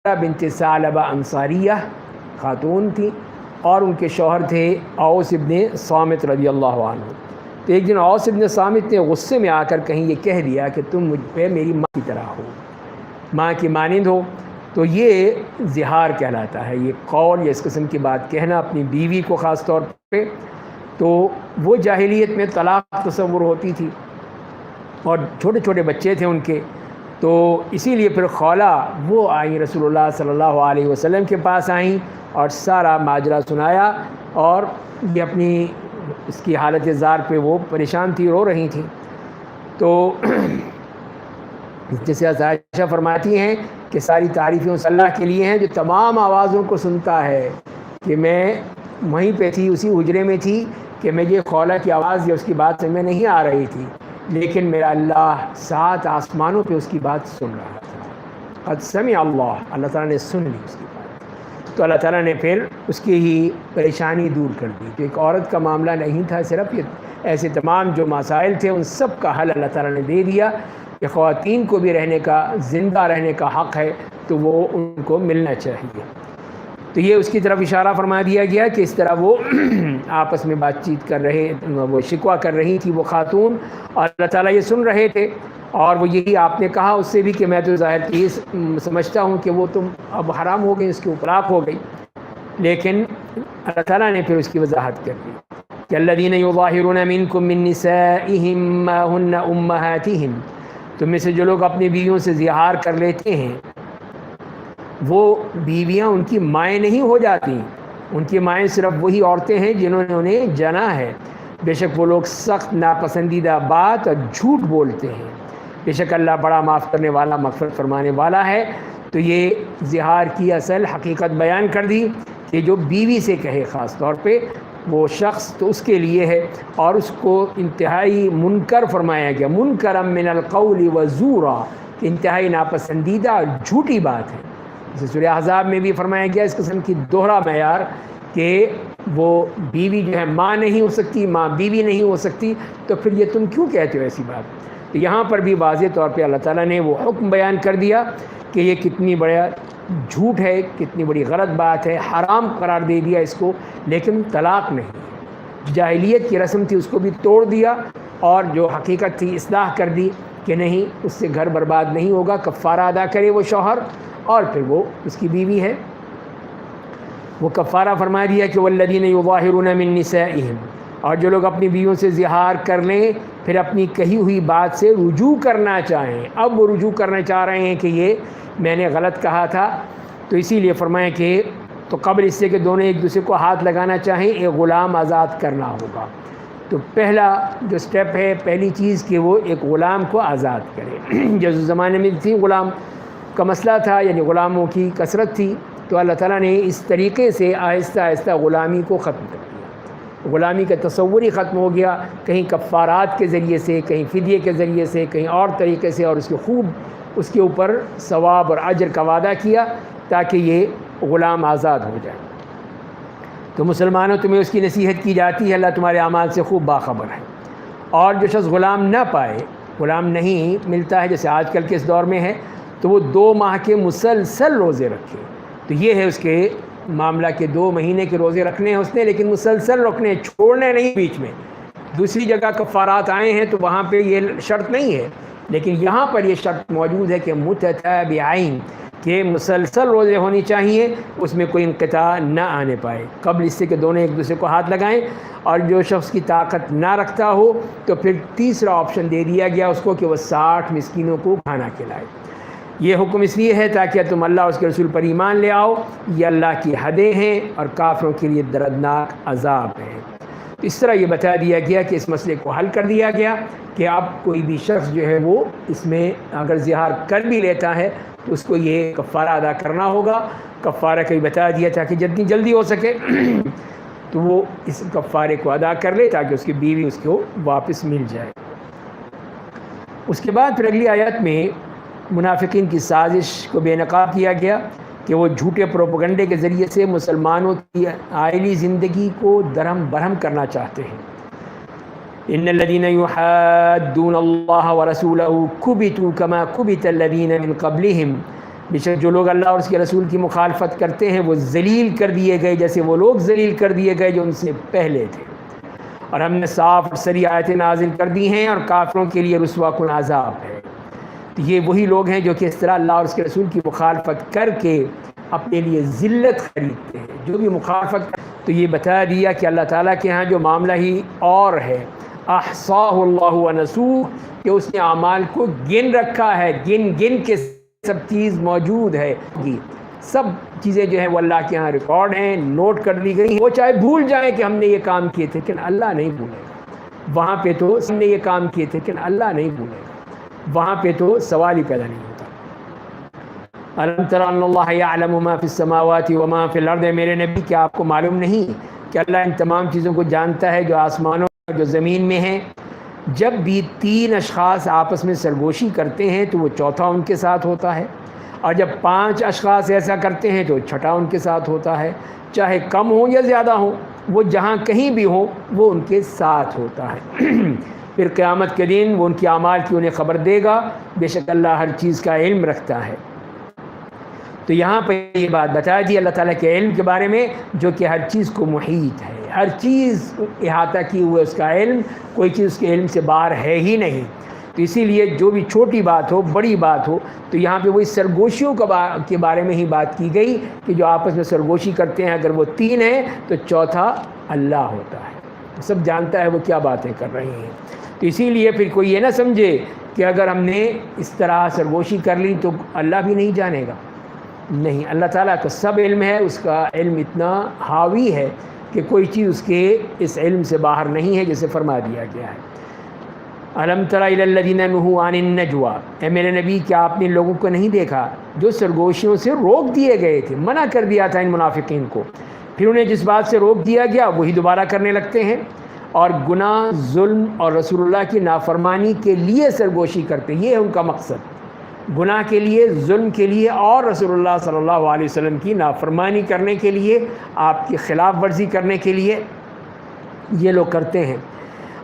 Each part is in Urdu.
بنت ثعلبہ انصاریہ خاتون تھی، اور ان کے شوہر تھے اوس ابن صامت رضی اللہ عنہ۔ تو ایک دن اوس ابن صامت نے غصے میں آ کر کہیں یہ کہہ دیا کہ تم مجھ پہ میری ماں کی طرح ہو، ماں کی مانند ہو۔ تو یہ زہار کہلاتا ہے، یہ قول یا اس قسم کی بات کہنا اپنی بیوی کو خاص طور پہ۔ تو وہ جاہلیت میں طلاق تصور ہوتی تھی، اور چھوٹے چھوٹے بچے تھے ان کے، تو اسی لیے پھر خولہ وہ آئیں، رسول اللہ صلی اللہ علیہ وسلم کے پاس آئیں اور سارا ماجرا سنایا، اور یہ اپنی اس کی حالت زار پہ وہ پریشان تھی، رو رہی تھیں۔ تو جیسے عائشہ فرماتی ہیں کہ ساری تعریفیں اس اللہ کے لیے ہیں جو تمام آوازوں کو سنتا ہے، کہ میں وہیں پہ تھی، اسی حجرے میں تھی کہ مجھے خولہ کی آواز یا اس کی بات سمجھ میں نہیں آ رہی تھی، لیکن میرا اللہ 7 آسمانوں پہ اس کی بات سن رہا تھا۔ قد سمع اللہ، اللہ تعالیٰ نے سن لی اس کی بات، تو اللہ تعالیٰ نے پھر اس کی ہی پریشانی دور کر دی۔ تو ایک عورت کا معاملہ نہیں تھا صرف، یہ ایسے تمام جو مسائل تھے ان سب کا حل اللہ تعالیٰ نے دے دیا کہ خواتین کو بھی رہنے کا، زندہ رہنے کا حق ہے، تو وہ ان کو ملنا چاہیے۔ تو یہ اس کی طرف اشارہ فرما دیا گیا کہ اس طرح وہ آپس میں بات چیت کر رہے، وہ شکوہ کر رہی تھی وہ خاتون، اور اللہ تعالیٰ یہ سن رہے تھے۔ اور وہ یہی آپ نے کہا اس سے بھی کہ میں تو ظاہر کی سمجھتا ہوں کہ وہ تم اب حرام ہو گئی، اس کی طلاق ہو گئی، لیکن اللہ تعالیٰ نے پھر اس کی وضاحت کر دی کہ الذین یظاہرون منکم من نسائہم ما ہن امہاتہم، تم میں سے جو لوگ اپنی بیویوں سے زہار کر لیتے ہیں وہ بیویاں ان کی مائیں نہیں ہو جاتی، ان کی مائیں صرف وہی عورتیں ہیں جنہوں نے انہیں جنا ہے۔ بے شک وہ لوگ سخت ناپسندیدہ بات اور جھوٹ بولتے ہیں، بے شک اللہ بڑا معاف کرنے والا، مغفرت فرمانے والا ہے۔ تو یہ زہار کی اصل حقیقت بیان کر دی کہ جو بیوی سے کہے خاص طور پہ وہ شخص تو اس کے لیے ہے، اور اس کو انتہائی منکر فرمایا گیا، منکرم من القول وزورا، کہ انتہائی ناپسندیدہ اور جھوٹی بات ہے۔ جیسے سورہ احزاب میں بھی فرمایا گیا اس قسم کی دوہرا معیار کہ وہ بیوی جو ہے ماں نہیں ہو سکتی، ماں بیوی نہیں ہو سکتی، تو پھر یہ تم کیوں کہتے ہو ایسی بات؟ تو یہاں پر بھی واضح طور پہ اللہ تعالیٰ نے وہ حکم بیان کر دیا کہ یہ کتنی بڑا جھوٹ ہے، کتنی بڑی غلط بات ہے، حرام قرار دے دیا اس کو، لیکن طلاق نہیں، جاہلیت کی رسم تھی اس کو بھی توڑ دیا، اور جو حقیقت تھی اصلاح کر دی کہ نہیں، اس سے گھر برباد نہیں ہوگا، کفارہ ادا کرے وہ شوہر، اور پھر وہ اس کی بیوی ہے، وہ کفارہ فرما دیا کہ والذین یظاہرون من نسائہم، اور جو لوگ اپنی بیویوں سے زہار کر لیں پھر اپنی کہی ہوئی بات سے رجوع کرنا چاہیں، اب وہ رجوع کرنا چاہ رہے ہیں کہ یہ میں نے غلط کہا تھا، تو اسی لیے فرمایا کہ تو قبل اس سے کہ دونوں ایک دوسرے کو ہاتھ لگانا چاہیں ایک غلام آزاد کرنا ہوگا۔ تو پہلا جو سٹیپ ہے، پہلی چیز کہ وہ ایک غلام کو آزاد کرے۔ جس زمانے میں تھی غلام کا مسئلہ تھا، یعنی غلاموں کی کثرت تھی، تو اللہ تعالیٰ نے اس طریقے سے آہستہ آہستہ غلامی کو ختم کر دیا، غلامی کا تصور ہی ختم ہو گیا، کہیں کفارات کے ذریعے سے، کہیں فدیے کے ذریعے سے، کہیں اور طریقے سے، اور اس کے خوب اس کے اوپر ثواب اور اجر کا وعدہ کیا تاکہ یہ غلام آزاد ہو جائے۔ تو مسلمانوں تمہیں اس کی نصیحت کی جاتی ہے، اللہ تمہارے اعمال سے خوب باخبر ہے۔ اور جو شخص غلام نہ پائے، غلام نہیں ملتا ہے جیسے آج کل کے اس دور میں ہے، تو وہ 2 ماہ کے مسلسل روزے رکھے۔ تو یہ ہے اس کے معاملہ کہ 2 مہینے کے روزے رکھنے ہیں اس نے، لیکن مسلسل رکھنے، چھوڑنے نہیں بیچ میں۔ دوسری جگہ کفارات آئے ہیں تو وہاں پہ یہ شرط نہیں ہے، لیکن یہاں پر یہ شرط موجود ہے کہ متتابعین، کہ مسلسل روزے ہونے چاہیے، اس میں کوئی انقطاع نہ آنے پائے، قبل اس سے کہ دونوں ایک دوسرے کو ہاتھ لگائیں۔ اور جو شخص کی طاقت نہ رکھتا ہو تو پھر تیسرا آپشن دے دیا گیا اس کو کہ وہ 60 مسکینوں کو کھانا کھلائے۔ یہ حکم اس لیے ہے تاکہ تم اللہ اس کے رسول پر ایمان لے آؤ، یہ اللہ کی حدیں ہیں اور کافروں کے لیے دردناک عذاب ہے۔ تو اس طرح یہ بتا دیا گیا کہ اس مسئلے کو حل کر دیا گیا کہ اب کوئی بھی شخص جو ہے وہ اس میں اگر زہار کر بھی لیتا ہے تو اس کو یہ کفارہ ادا کرنا ہوگا۔ کفارہ کا بھی بتا دیا تھا کہ جتنی جلدی ہو سکے تو وہ اس کفارے کو ادا کر لے تاکہ اس کی بیوی اس کو واپس مل جائے۔ اس کے بعد پھر اگلی آیت میں منافقین کی سازش کو بے نقاب کیا گیا کہ وہ جھوٹے پروپیگنڈے کے ذریعے سے مسلمانوں کی عائلی زندگی کو درہم برہم کرنا چاہتے ہیں۔ ان الذين يحادون الله ورسوله كبتوا كما كبت الذين من قبلهم بے شک جو لوگ اللہ اور اس کے رسول کی مخالفت کرتے ہیں وہ ذلیل کر دیے گئے جیسے وہ لوگ ذلیل کر دیے گئے جو ان سے پہلے تھے، اور ہم نے صاف اور صریح آیتیں نازل کر دی ہیں اور کافروں کے لیے رسوا کن عذاب ہے۔ تو یہ وہی لوگ ہیں جو کہ اس طرح اللہ اور اس کے رسول کی مخالفت کر کے اپنے لیے ذلت خریدتے ہیں، جو بھی مخالفت۔ تو یہ بتا دیا کہ اللہ تعالیٰ کے ہاں جو معاملہ ہی اور ہے، احصاہ اللہ ونسوہ، کہ اس نے اعمال کو گن رکھا ہے، گن کے سب چیز موجود ہے، سب چیزیں جو ہیں وہ اللہ کے ہاں ریکارڈ ہیں، نوٹ کر لی گئی ہیں۔ وہ چاہے بھول جائیں کہ ہم نے یہ کام کیے تھے، لیکن اللہ نہیں بھولے گا۔ وہاں پہ تو ہم نے یہ کام کیے تھے لیکن اللہ نہیں بھولے گا، وہاں پہ تو سوال ہی پیدا نہیں ہوتا۔ الم تر ان اللہ یعلم ما فی السماوات وما فی الارض، میرے نبی کیا آپ کو معلوم نہیں کہ اللہ ان تمام چیزوں کو جانتا ہے جو آسمانوں اور جو زمین میں ہیں۔ جب بھی تین اشخاص آپس میں سرگوشی کرتے ہیں تو وہ چوتھا ان کے ساتھ ہوتا ہے، اور جب 5 اشخاص ایسا کرتے ہیں تو چھٹا ان کے ساتھ ہوتا ہے، چاہے کم ہوں یا زیادہ ہوں، وہ جہاں کہیں بھی ہوں وہ ان کے ساتھ ہوتا ہے۔ پھر قیامت کے دن وہ ان کی اعمال کی انہیں خبر دے گا، بے شک اللہ ہر چیز کا علم رکھتا ہے۔ تو یہاں پہ یہ بات بتا دی اللہ تعالیٰ کے علم کے بارے میں، جو کہ ہر چیز کو محیط ہے، ہر چیز احاطہ کی ہوئے اس کا علم، کوئی چیز اس کے علم سے باہر ہے ہی نہیں۔ تو اسی لیے جو بھی چھوٹی بات ہو بڑی بات ہو، تو یہاں پہ وہی سرگوشیوں کے بارے میں ہی بات کی گئی کہ جو آپس میں سرگوشی کرتے ہیں، اگر وہ 3 ہیں تو چوتھا اللہ ہوتا ہے، سب جانتا ہے وہ کیا باتیں کر رہے ہیں۔ تو اسی لیے پھر کوئی یہ نہ سمجھے کہ اگر ہم نے اس طرح سرگوشی کر لی تو اللہ بھی نہیں جانے گا، نہیں، اللہ تعالیٰ کا سب علم ہے، اس کا علم اتنا حاوی ہے کہ کوئی چیز اس کے اس علم سے باہر نہیں ہے، جیسے فرما دیا گیا ہے۔ الم تر الی الذین نہوا عن النجوی، اے میرے نبی کیا آپ نے ان لوگوں کو نہیں دیکھا جو سرگوشیوں سے روک دیے گئے تھے، منع کر دیا تھا ان منافقین کو، پھر انہیں جس بات سے روک دیا گیا وہی دوبارہ کرنے لگتے ہیں، اور گناہ، ظلم اور رسول اللہ کی نافرمانی کے لیے سرگوشی کرتے ہیں۔ یہ ہے ان کا مقصد، گناہ کے لیے، ظلم کے لیے، اور رسول اللہ صلی اللہ علیہ وسلم کی نافرمانی کرنے کے لیے، آپ کی خلاف ورزی کرنے کے لیے یہ لوگ کرتے ہیں۔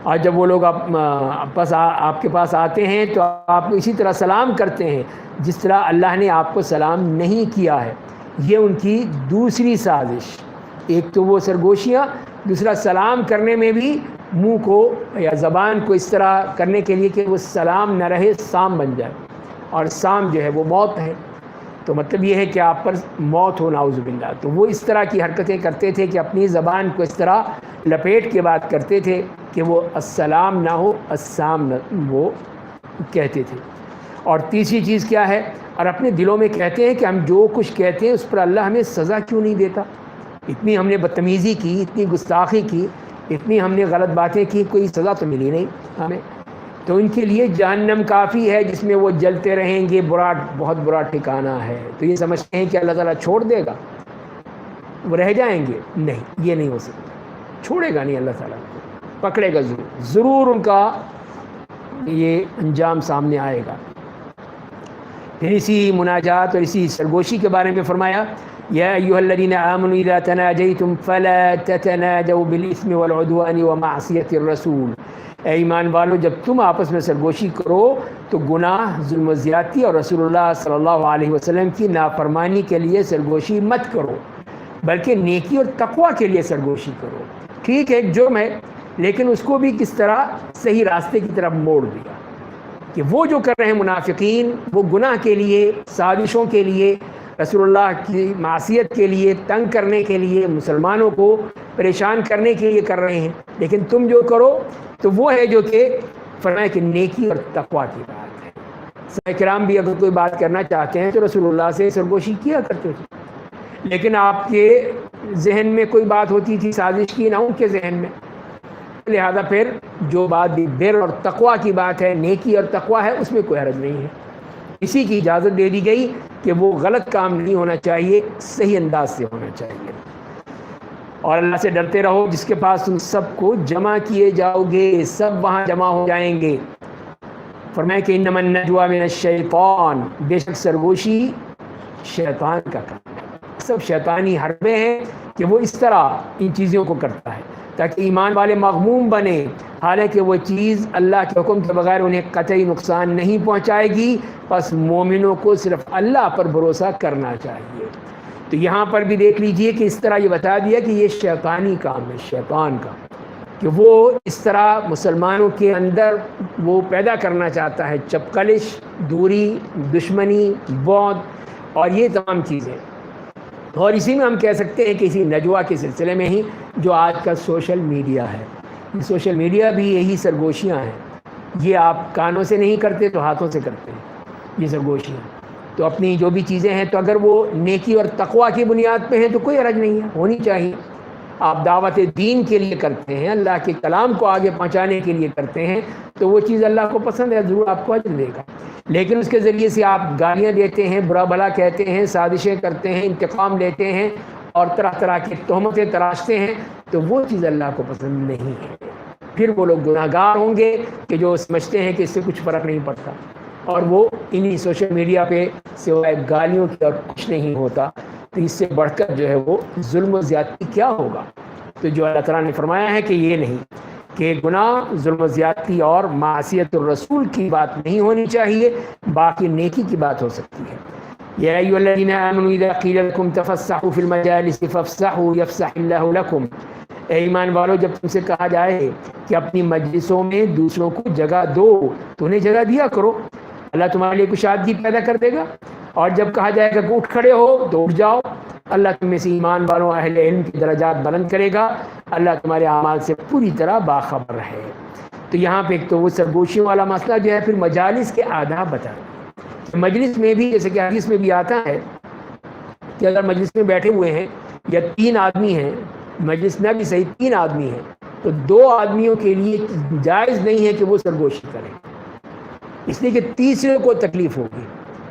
اور جب وہ لوگ آپ کے پاس آتے ہیں تو آپ کو اسی طرح سلام کرتے ہیں جس طرح اللہ نے آپ کو سلام نہیں کیا ہے۔ یہ ان کی دوسری سازش، ایک تو وہ سرگوشیاں، دوسرا سلام کرنے میں بھی منہ کو یا زبان کو اس طرح کرنے کے لیے کہ وہ سلام نہ رہے، سام بن جائے، اور سام جو ہے وہ موت ہے، تو مطلب یہ ہے کہ آپ پر موت ہو، نعوذ باللہ۔ تو وہ اس طرح کی حرکتیں کرتے تھے کہ اپنی زبان کو اس طرح لپیٹ کے بات کرتے تھے کہ وہ السلام نہ ہو، السام نہ وہ کہتے تھے۔ اور تیسری چیز کیا ہے، اور اپنے دلوں میں کہتے ہیں کہ ہم جو کچھ کہتے ہیں اس پر اللہ ہمیں سزا کیوں نہیں دیتا، اتنی ہم نے بدتمیزی کی، اتنی گستاخی کی، اتنی ہم نے غلط باتیں کی، کوئی سزا تو ملی نہیں ہمیں۔ تو ان کے لیے جہنم کافی ہے جس میں وہ جلتے رہیں گے، بہت برا ٹھکانہ ہے۔ تو یہ سمجھتے ہیں کہ اللہ تعالیٰ چھوڑ دے گا، وہ رہ جائیں گے، نہیں، یہ نہیں ہو سکتا، چھوڑے گا نہیں اللہ تعالیٰ، پکڑے گا ضرور ان کا یہ انجام سامنے آئے گا۔ پھر اسی مناجات اور اسی سرگوشی کے بارے میں فرمایا، یا ایھا الذین آمنوا اذا تناجیتم فلا تتناجوا بالاثم والعدوان ومعصیۃ الرسول، اے ایمان والو جب تم آپس میں سرگوشی کرو تو گناہ، ظلم و زیادتی اور رسول اللہ صلی اللہ علیہ وسلم کی نافرمانی کے لیے سرگوشی مت کرو، بلکہ نیکی اور تقوی کے لیے سرگوشی کرو۔ ٹھیک ہے ایک جرم ہے، لیکن اس کو بھی کس طرح صحیح راستے کی طرف موڑ دیا کہ وہ جو کر رہے ہیں منافقین، وہ گناہ کے لیے، سازشوں کے لیے، رسول اللہ کی معصیت کے لیے، تنگ کرنے کے لیے، مسلمانوں کو پریشان کرنے کے لیے کر رہے ہیں، لیکن تم جو کرو تو وہ ہے جو کہ فرمایا کہ نیکی اور تقوی کی بات ہے۔ صحابہ کرام بھی اگر کوئی بات کرنا چاہتے ہیں تو رسول اللہ سے سرگوشی کیا کرتے تھے، لیکن آپ کے ذہن میں کوئی بات ہوتی تھی سازش کی، نہ ان کے ذہن میں، لہذا پھر جو بات بھی بر اور تقوی کی بات ہے، نیکی اور تقوی ہے، اس میں کوئی حرج نہیں ہے۔ اسی کی اجازت دے دی گئی کہ وہ غلط کام نہیں ہونا چاہیے، صحیح انداز سے ہونا چاہیے۔ اور اللہ سے ڈرتے رہو جس کے پاس تم سب کو جمع کیے جاؤ گے، سب وہاں جمع ہو جائیں گے۔ فرمایا کہ انما النجوى من الشیطان، بے شک سرگوشی شیطان کا کام ہے، سب شیطانی حربے ہیں کہ وہ اس طرح ان چیزوں کو کرتا ہے۔ تاکہ ایمان والے مغموم بنے، حالانکہ وہ چیز اللہ کے حکم کے بغیر انہیں قطعی نقصان نہیں پہنچائے گی، بس مومنوں کو صرف اللہ پر بھروسہ کرنا چاہیے۔ تو یہاں پر بھی دیکھ لیجئے کہ اس طرح یہ بتا دیا کہ یہ شیطانی کام ہے، شیطان کا، کہ وہ اس طرح مسلمانوں کے اندر وہ پیدا کرنا چاہتا ہے چپکلش، دوری، دشمنی، بغض اور یہ تمام چیزیں۔ اور اسی میں ہم کہہ سکتے ہیں کہ اسی نجوا کے سلسلے میں ہی جو آج کا سوشل میڈیا ہے، یہ سوشل میڈیا بھی یہی سرگوشیاں ہیں۔ یہ آپ کانوں سے نہیں کرتے تو ہاتھوں سے کرتے ہیں یہ سرگوشیاں۔ تو اپنی جو بھی چیزیں ہیں تو اگر وہ نیکی اور تقوی کی بنیاد پہ ہیں تو کوئی حرج نہیں ہے، ہونی چاہیے۔ آپ دعوت دین کے لیے کرتے ہیں، اللہ کے کلام کو آگے پہنچانے کے لیے کرتے ہیں تو وہ چیز اللہ کو پسند ہے، ضرور آپ کو اجر دے گا۔ لیکن اس کے ذریعے سے آپ گالیاں دیتے ہیں، برا بھلا کہتے ہیں، سازشیں کرتے ہیں، انتقام لیتے ہیں اور طرح طرح کی تہمتیں تراشتے ہیں تو وہ چیز اللہ کو پسند نہیں ہے۔ پھر وہ لوگ گناہ گار ہوں گے کہ جو سمجھتے ہیں کہ اس سے کچھ فرق نہیں پڑتا، اور وہ انہی سوشل میڈیا پہ سوائے گالیوں کی اور کچھ نہیں ہوتا، تو اس سے بڑھ کر جو ہے وہ ظلم و زیادتی کیا ہوگا۔ تو جو اللہ تعالیٰ نے فرمایا ہے کہ یہ نہیں، کہ گناہ، ظلم و زیادتی اور معصیت الرسول کی بات نہیں ہونی چاہیے، باقی نیکی کی بات ہو سکتی ہے۔ یا ایھا الذین آمنوا اذا قیل لکم تفسحوا فی المجالس فافسحوا یفسح اللہ لکم، اے ایمان والو جب تم سے کہا جائے کہ اپنی مجلسوں میں دوسروں کو جگہ دو تو انہیں جگہ دیا کرو، اللہ تمہارے لیے کشادگی پیدا کر دے گا۔ اور جب کہا جائے کہ اٹھ کھڑے ہو تو اٹھ جاؤ، اللہ تم میں سے ایمان والوں اہل علم کی درجات بلند کرے گا، اللہ تمہارے اعمال سے پوری طرح باخبر ہے۔ تو یہاں پہ ایک تو وہ سرگوشیوں والا مسئلہ جو ہے، پھر مجالس کے آداب بتائیں۔ مجلس میں بھی جیسے کہ حدیث میں بھی آتا ہے کہ اگر مجلس میں بیٹھے ہوئے ہیں یا 3 آدمی ہیں، مجلس میں بھی صحیح 3 آدمی ہیں، تو 2 آدمیوں کے لیے جائز نہیں ہے کہ وہ سرگوشی کریں، اس لیے کہ تیسرے کو تکلیف ہوگی،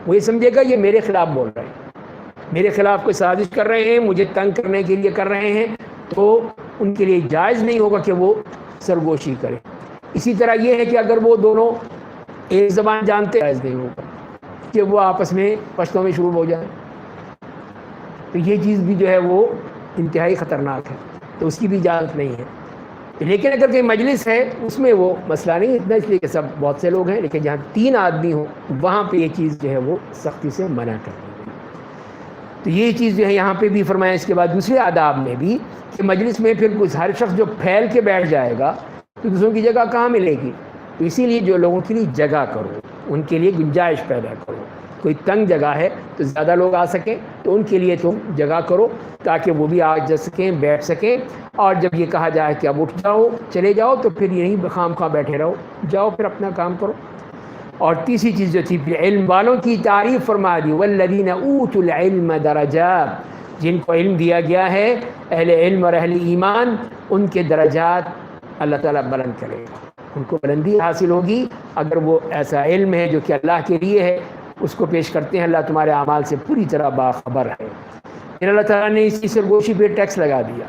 وہ یہ سمجھے گا یہ میرے خلاف بول رہے ہیں، میرے خلاف کوئی سازش کر رہے ہیں، مجھے تنگ کرنے کے لیے کر رہے ہیں، تو ان کے لیے جائز نہیں ہوگا کہ وہ سرگوشی کریں۔ اسی طرح یہ ہے کہ اگر وہ دونوں ایک زبان جانتے، جائز نہیں ہوگا کہ وہ آپس میں پشتوں میں شروع ہو جائیں، تو یہ چیز بھی جو ہے وہ انتہائی خطرناک ہے، تو اس کی بھی اجازت نہیں ہے۔ لیکن اگر کوئی مجلس ہے اس میں وہ مسئلہ نہیں اتنا، اس لیے کہ سب بہت سے لوگ ہیں، لیکن جہاں 3 آدمی ہوں وہاں پہ یہ چیز جو ہے وہ سختی سے منع کر دی گئی۔ تو یہ چیز جو ہے یہاں پہ بھی فرمایا۔ اس کے بعد دوسرے آداب میں بھی کہ مجلس میں پھر کچھ ہر شخص جو پھیل کے بیٹھ جائے گا تو دوسروں کی جگہ کہاں ملے گی، تو اسی لیے جو لوگوں کے لیے جگہ کرو، ان کے لیے گنجائش پیدا کرو۔ کوئی تنگ جگہ ہے تو زیادہ لوگ آ سکیں تو ان کے لیے تم جگہ کرو تاکہ وہ بھی آ جا سکیں، بیٹھ سکیں، اور جب یہ کہا جائے کہ اب اٹھ جاؤ چلے جاؤ تو پھر یہیں بخام خواہ بیٹھے رہو، جاؤ پھر اپنا کام کرو۔ اور تیسری چیز جو تھی پھر علم والوں کی تعریف فرما دی، والذین اوتوا العلم درجات، جن کو علم دیا گیا ہے، اہل علم اور اہل ایمان، ان کے درجات اللہ تعالیٰ بلند کرے گا، ان کو بلندی حاصل ہوگی اگر وہ ایسا علم ہے جو کہ اللہ کے لیے ہے، اس کو پیش کرتے ہیں۔ اللہ تمہارے اعمال سے پوری طرح باخبر ہے۔ پھر اللہ تعالیٰ نے اسی سرگوشی پہ ٹیکس لگا دیا،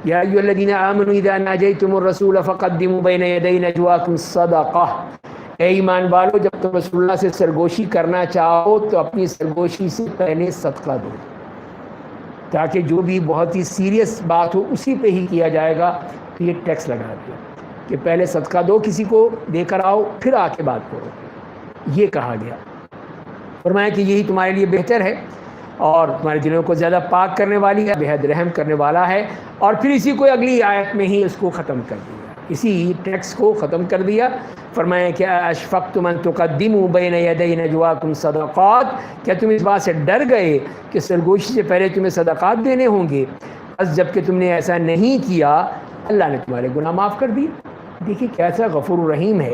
یا ایھا الذین آمنوا اذا ناجیتم الرسول فقدموا بین یدی نجواکم صدقہ، اے ایمان والو جب تم رسول اللہ سے سرگوشی کرنا چاہو تو اپنی سرگوشی سے پہلے صدقہ دو، تاکہ جو بھی بہت ہی سیریس بات ہو اسی پہ ہی کیا جائے گا۔ تو یہ ٹیکس لگا دیا کہ پہلے صدقہ دو، کسی کو دے کر آؤ، پھر آ کے بات کرو، یہ کہا گیا۔ فرمایا کہ یہی تمہارے لیے بہتر ہے اور تمہارے دلوں کو زیادہ پاک کرنے والی ہے، بے حد رحم کرنے والا ہے۔ اور پھر اسی کو اگلی آیت میں ہی اس کو ختم کر دیا، اسی ٹیکس کو ختم کر دیا۔ فرمایا کہ اشفقتم ان تقدموا بین یدی نجواکم صدقات، کیا تم اس بات سے ڈر گئے کہ سرگوشی سے پہلے تمہیں صدقات دینے ہوں گے؟ بس جب کہ تم نے ایسا نہیں کیا اللہ نے تمہارے گناہ معاف کر دی۔ دیکھیے کیسا غفور الرحیم ہے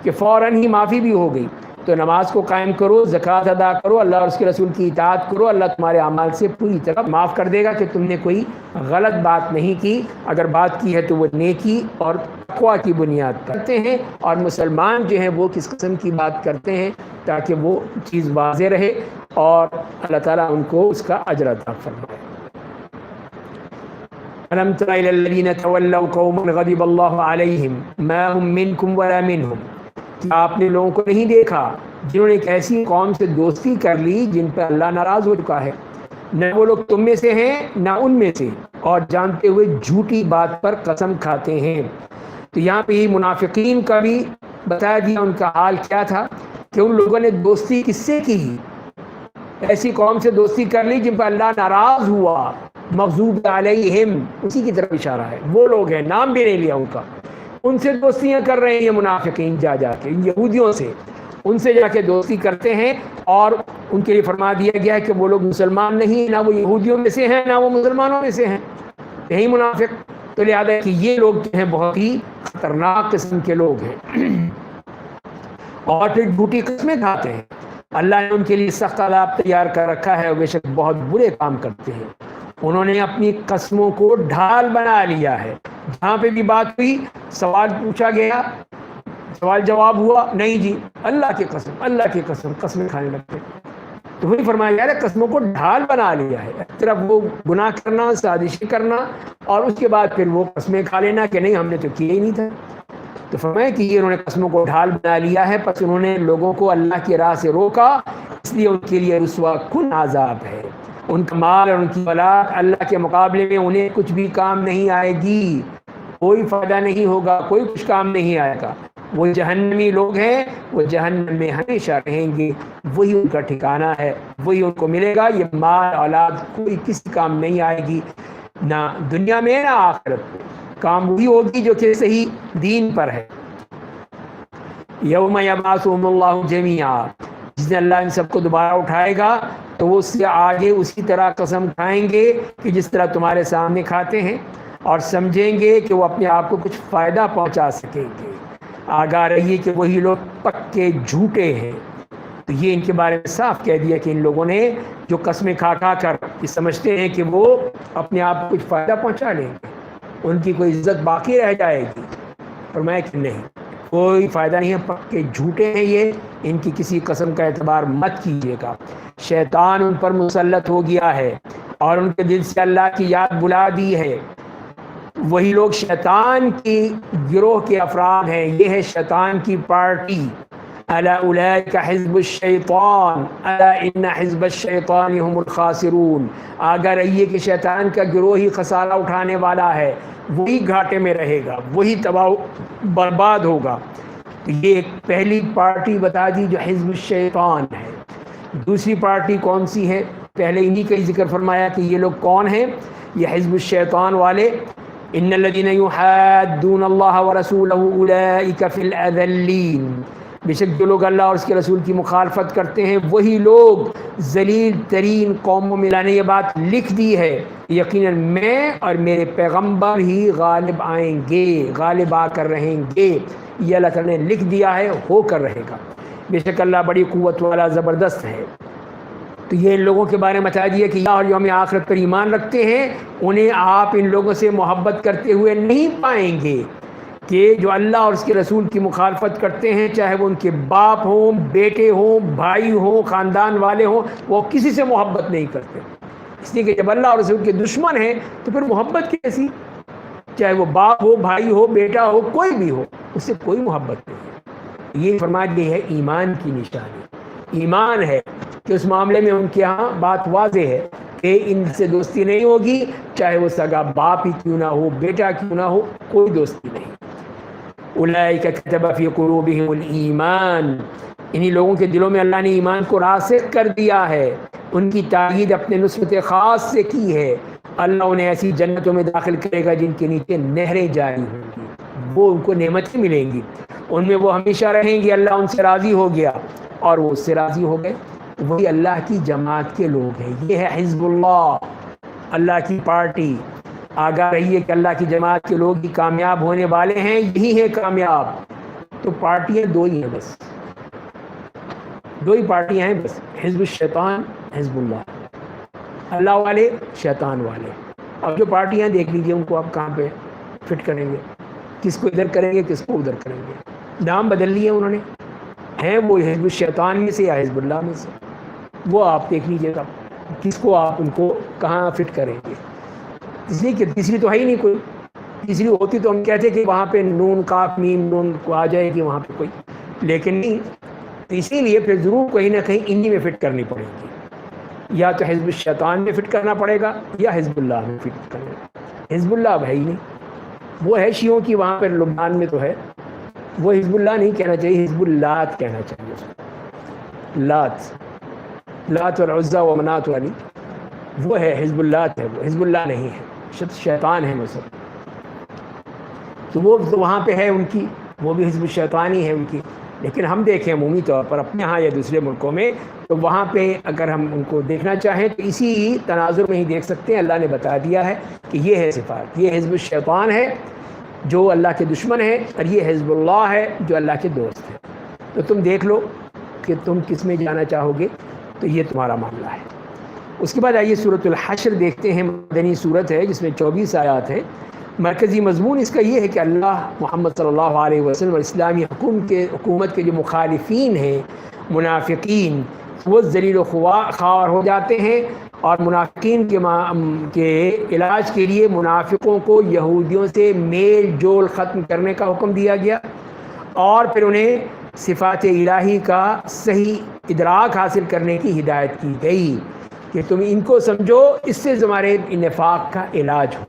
کہ فوراً ہی معافی بھی ہو گئی۔ تو نماز کو قائم کرو، زکوٰۃ ادا کرو، اللہ اور اس کے رسول کی اطاعت کرو، اللہ تمہارے اعمال سے پوری طرح معاف کر دے گا کہ تم نے کوئی غلط بات نہیں کی، اگر بات کی ہے تو وہ نیکی اور تقویٰ کی بنیاد پر کرتے ہیں۔ اور مسلمان جو ہیں وہ کس قسم کی بات کرتے ہیں تاکہ وہ چیز واضح رہے اور اللہ تعالیٰ ان کو اس کا اجر عطا فرمائے۔ أَلَمْ تَرَ إِلَى الَّذِينَ تَوَلَّوْا قَوْمًا غَضِبَ اللَّهُ عَلَيْهِمْ مَا هُمْ مِنْكُمْ وَلَا مِنْهُمْ، کیا آپ نے لوگوں کو نہیں دیکھا جنہوں نے ایک ایسی قوم سے دوستی کر لی جن پر اللہ ناراض ہو چکا ہے؟ نہ وہ لوگ تم میں سے ہیں نہ ان میں سے، اور جانتے ہوئے جھوٹی بات پر قسم کھاتے ہیں۔ تو یہاں پہ ہی منافقین کا بھی بتا دیا ان کا حال کیا تھا، کہ ان لوگوں نے دوستی کس سے کی؟ ایسی قوم سے دوستی کر لی جن پر اللہ ناراض ہوا، مغضوب علیہم، اسی کی طرف اشارہ ہے، وہ لوگ ہیں، نام بھی نہیں لیا ان کا، ان سے دوستیاں کر رہے ہیں یہ منافقین، جا کے یہودیوں سے، ان سے جا کے دوستی کرتے ہیں، اور ان کے لیے فرما دیا گیا ہے کہ وہ لوگ مسلمان نہیں، نہ وہ یہودیوں میں سے ہیں نہ وہ مسلمانوں میں سے ہیں، یہی منافق۔ تو لہٰذا کہ یہ لوگ جو ہیں بہت ہی خطرناک قسم کے لوگ ہیں، اور پھر جھوٹی قسمیں کھاتے ہیں۔ اللہ نے ان کے لیے سخت عذاب تیار کر رکھا ہے، اور بے شک بہت برے کام کرتے ہیں۔ انہوں نے اپنی قسموں کو ڈھال بنا لیا ہے۔ جہاں پہ بھی بات ہوئی، سوال پوچھا گیا، سوال جواب ہوا، نہیں جی اللہ کی قسم، اللہ کی قسم، قسمیں کھانے لگتے۔ تو وہی فرمایا جا رہا ہے قسموں کو ڈھال بنا لیا ہے، ایک طرف وہ گناہ کرنا، سازشیں کرنا، اور اس کے بعد پھر وہ قسمیں کھا لینا کہ نہیں ہم نے تو کیا ہی نہیں تھا۔ تو فرمایا کہ یہ انہوں نے قسموں کو ڈھال بنا لیا ہے، پس انہوں نے لوگوں کو اللہ کی راہ سے روکا، اس لیے ان کے لیے رسوا کن عذاب ہے۔ ان کا مال اور ان کی اولاد اللہ کے مقابلے میں انہیں کچھ بھی کام نہیں آئے گی، کوئی فائدہ نہیں ہوگا، کوئی کچھ کام نہیں آئے گا۔ وہ جہنمی لوگ ہیں، وہ جہنم میں ہمیشہ رہیں گے، وہی ان کا ٹھکانہ ہے، وہی ان کو ملے گا۔ یہ مال اولاد کوئی کسی کام نہیں آئے گی، نہ دنیا میں نہ آخرت میں، کام وہی ہوگی جو کہ صحیح دین پر ہے۔ یوم یبعثہم اللہ جمیعا، جس دن اللہ ان سب کو دوبارہ اٹھائے گا تو وہ اس سے آگے اسی طرح قسم کھائیں گے کہ جس طرح تمہارے سامنے کھاتے ہیں، اور سمجھیں گے کہ وہ اپنے آپ کو کچھ فائدہ پہنچا سکیں گے۔ آگاہ رہیے کہ وہی لوگ پکے جھوٹے ہیں۔ تو یہ ان کے بارے میں صاف کہہ دیا کہ ان لوگوں نے جو قسمیں کھا کر یہ سمجھتے ہیں کہ وہ اپنے آپ کو کچھ فائدہ پہنچا لیں گے، ان کی کوئی عزت باقی رہ جائے گی، فرمایا کہ نہیں، کوئی فائدہ نہیں ہے، پکے جھوٹے ہیں یہ، ان کی کسی قسم کا اعتبار مت کیجیے گا۔ شیطان ان پر مسلط ہو گیا ہے، اور ان کے دل سے اللہ کی یاد بلا دی ہے۔ وہی لوگ شیطان کی گروہ کے افراد ہیں، یہ ہے شیطان کی پارٹی۔ الا اولئک حزب الشیطان الا ان حزب الشیطان هم الخاسرون، آگاہ رہیے کہ شیطان کا گروہ ہی خسارہ اٹھانے والا ہے، وہی گھاٹے میں رہے گا، وہی تباہ برباد ہوگا۔ تو یہ ایک پہلی پارٹی بتا دی جو حزب الشیطان ہے۔ دوسری پارٹی کون سی ہے؟ پہلے انہی کا ذکر فرمایا کہ یہ لوگ کون ہیں، یہ حزب الشیطان والے۔ ان الذين يحادون الله ورسوله اولئك في الاذلين، بے شک جو لوگ اللہ اور اس کے رسول کی مخالفت کرتے ہیں وہی لوگ ذلیل ترین قوموں میں۔ اللہ نے یہ بات لکھ دی ہے، یقیناً میں اور میرے پیغمبر ہی غالب آئیں گے، غالب آ کر رہیں گے، یہ اللہ تعالیٰ نے لکھ دیا ہے، ہو کر رہے گا۔ بے شک اللہ بڑی قوت والا زبردست ہے۔ تو یہ ان لوگوں کے بارے میں بتا دیا کہ یا اور یوم آخرت پر ایمان رکھتے ہیں، انہیں آپ ان لوگوں سے محبت کرتے ہوئے نہیں پائیں گے کہ جو اللہ اور اس کے رسول کی مخالفت کرتے ہیں، چاہے وہ ان کے باپ ہوں، بیٹے ہوں، بھائی ہوں، خاندان والے ہوں، وہ کسی سے محبت نہیں کرتے، اس لیے کہ جب اللہ اور رسول کے دشمن ہیں تو پھر محبت کیسی؟ چاہے وہ باپ ہو، بھائی ہو، بیٹا ہو، کوئی بھی ہو، اس سے کوئی محبت نہیں ہے۔ یہ فرما دی ہے ایمان کی نشانی، ایمان ہے کہ اس معاملے میں ان کے ہاں بات واضح ہے کہ ان سے دوستی نہیں ہوگی، چاہے وہ سگا باپ ہی کیوں نہ ہو، بیٹا کیوں نہ ہو، کوئی دوستی نہیں۔ اولئک کتب فی قلوبہم الایمان، انہی لوگوں کے دلوں میں اللہ نے ایمان کو راسخ کر دیا ہے، ان کی تائید اپنے نسبت خاص سے کی ہے۔ اللہ انہیں ایسی جنتوں میں داخل کرے گا جن کے نیچے نہریں جاری ہوں گی، وہ ان کو نعمتیں ملیں گی، ان میں وہ ہمیشہ رہیں گے، اللہ ان سے راضی ہو گیا اور وہ اس سے راضی ہو گئے۔ وہی اللہ کی جماعت کے لوگ ہیں، یہ ہے حزب اللہ، اللہ کی پارٹی۔ آگاہ رہیے کہ اللہ کی جماعت کے لوگ ہی کامیاب ہونے والے ہیں، یہی ہیں کامیاب۔ تو پارٹیاں دو ہی ہیں، بس دو ہی پارٹیاں ہیں بس، حزب الشیطان، حزب اللہ، اللہ والے، شیطان والے۔ اب جو پارٹیاں دیکھ لیجئے ان کو آپ کہاں پہ فٹ کریں گے، کس کو ادھر کریں گے، کس کو ادھر کریں گے۔ نام بدل لیے انہوں نے، ہیں وہ حزب الشیطان میں سے یا حزب اللہ میں سے، وہ آپ دیکھ لیجئے گا کس کو آپ ان کو کہاں فٹ کریں گے۔ اس لیے کہ تیسری تو ہے ہی نہیں کوئی، تیسری ہوتی تو ہم کہتے کہ وہاں پہ نون کاف میم نون کو آ جائے گی وہاں پہ کوئی، لیکن نہیں، اسی لیے پھر ضرور کہیں نہ کہیں انہی میں فٹ کرنی پڑے گی۔ یا تو حزب الشیطان میں فٹ کرنا پڑے گا یا حزب اللہ میں فٹ کرنا. حزب اللہ اب ہے ہی نہیں، وہ ہے شیعوں کی وہاں پر لبنان میں تو ہے، وہ حزب اللہ نہیں کہنا چاہیے، حزب اللات کہنا چاہیے اس کو. لات اور عزا و منات والی وہ ہے حزب اللات ہے، وہ حزب اللہ نہیں ہے، شیطان ہے وہ سب. تو وہ تو وہاں پہ ہے ان کی، وہ بھی حزب الشیطانی ہے ان کی. لیکن ہم دیکھیں عمومی طور پر اپنے ہاں یا دوسرے ملکوں میں، تو وہاں پہ اگر ہم ان کو دیکھنا چاہیں تو اسی تناظر میں ہی دیکھ سکتے ہیں. اللہ نے بتا دیا ہے کہ یہ ہے صفات، یہ حزب الشیطان ہے جو اللہ کے دشمن ہے، اور یہ حزب اللہ ہے جو اللہ کے دوست ہے. تو تم دیکھ لو کہ تم کس میں جانا چاہو گے، تو یہ تمہارا معاملہ ہے. اس کے بعد آئیے سورۃ الحشر دیکھتے ہیں. مدنی صورت ہے جس میں 24 آیات ہیں. مرکزی مضمون اس کا یہ ہے کہ اللہ محمد صلی اللہ علیہ وسلم اور اسلامی حکومت کے جو مخالفین ہیں، منافقین، وہ ذلیل و خوار ہو جاتے ہیں. اور منافقین کے علاج کے لیے منافقوں کو یہودیوں سے میل جول ختم کرنے کا حکم دیا گیا، اور پھر انہیں صفات الہی کا صحیح ادراک حاصل کرنے کی ہدایت کی گئی کہ تم ان کو سمجھو، اس سے تمہارے نفاق کا علاج ہو.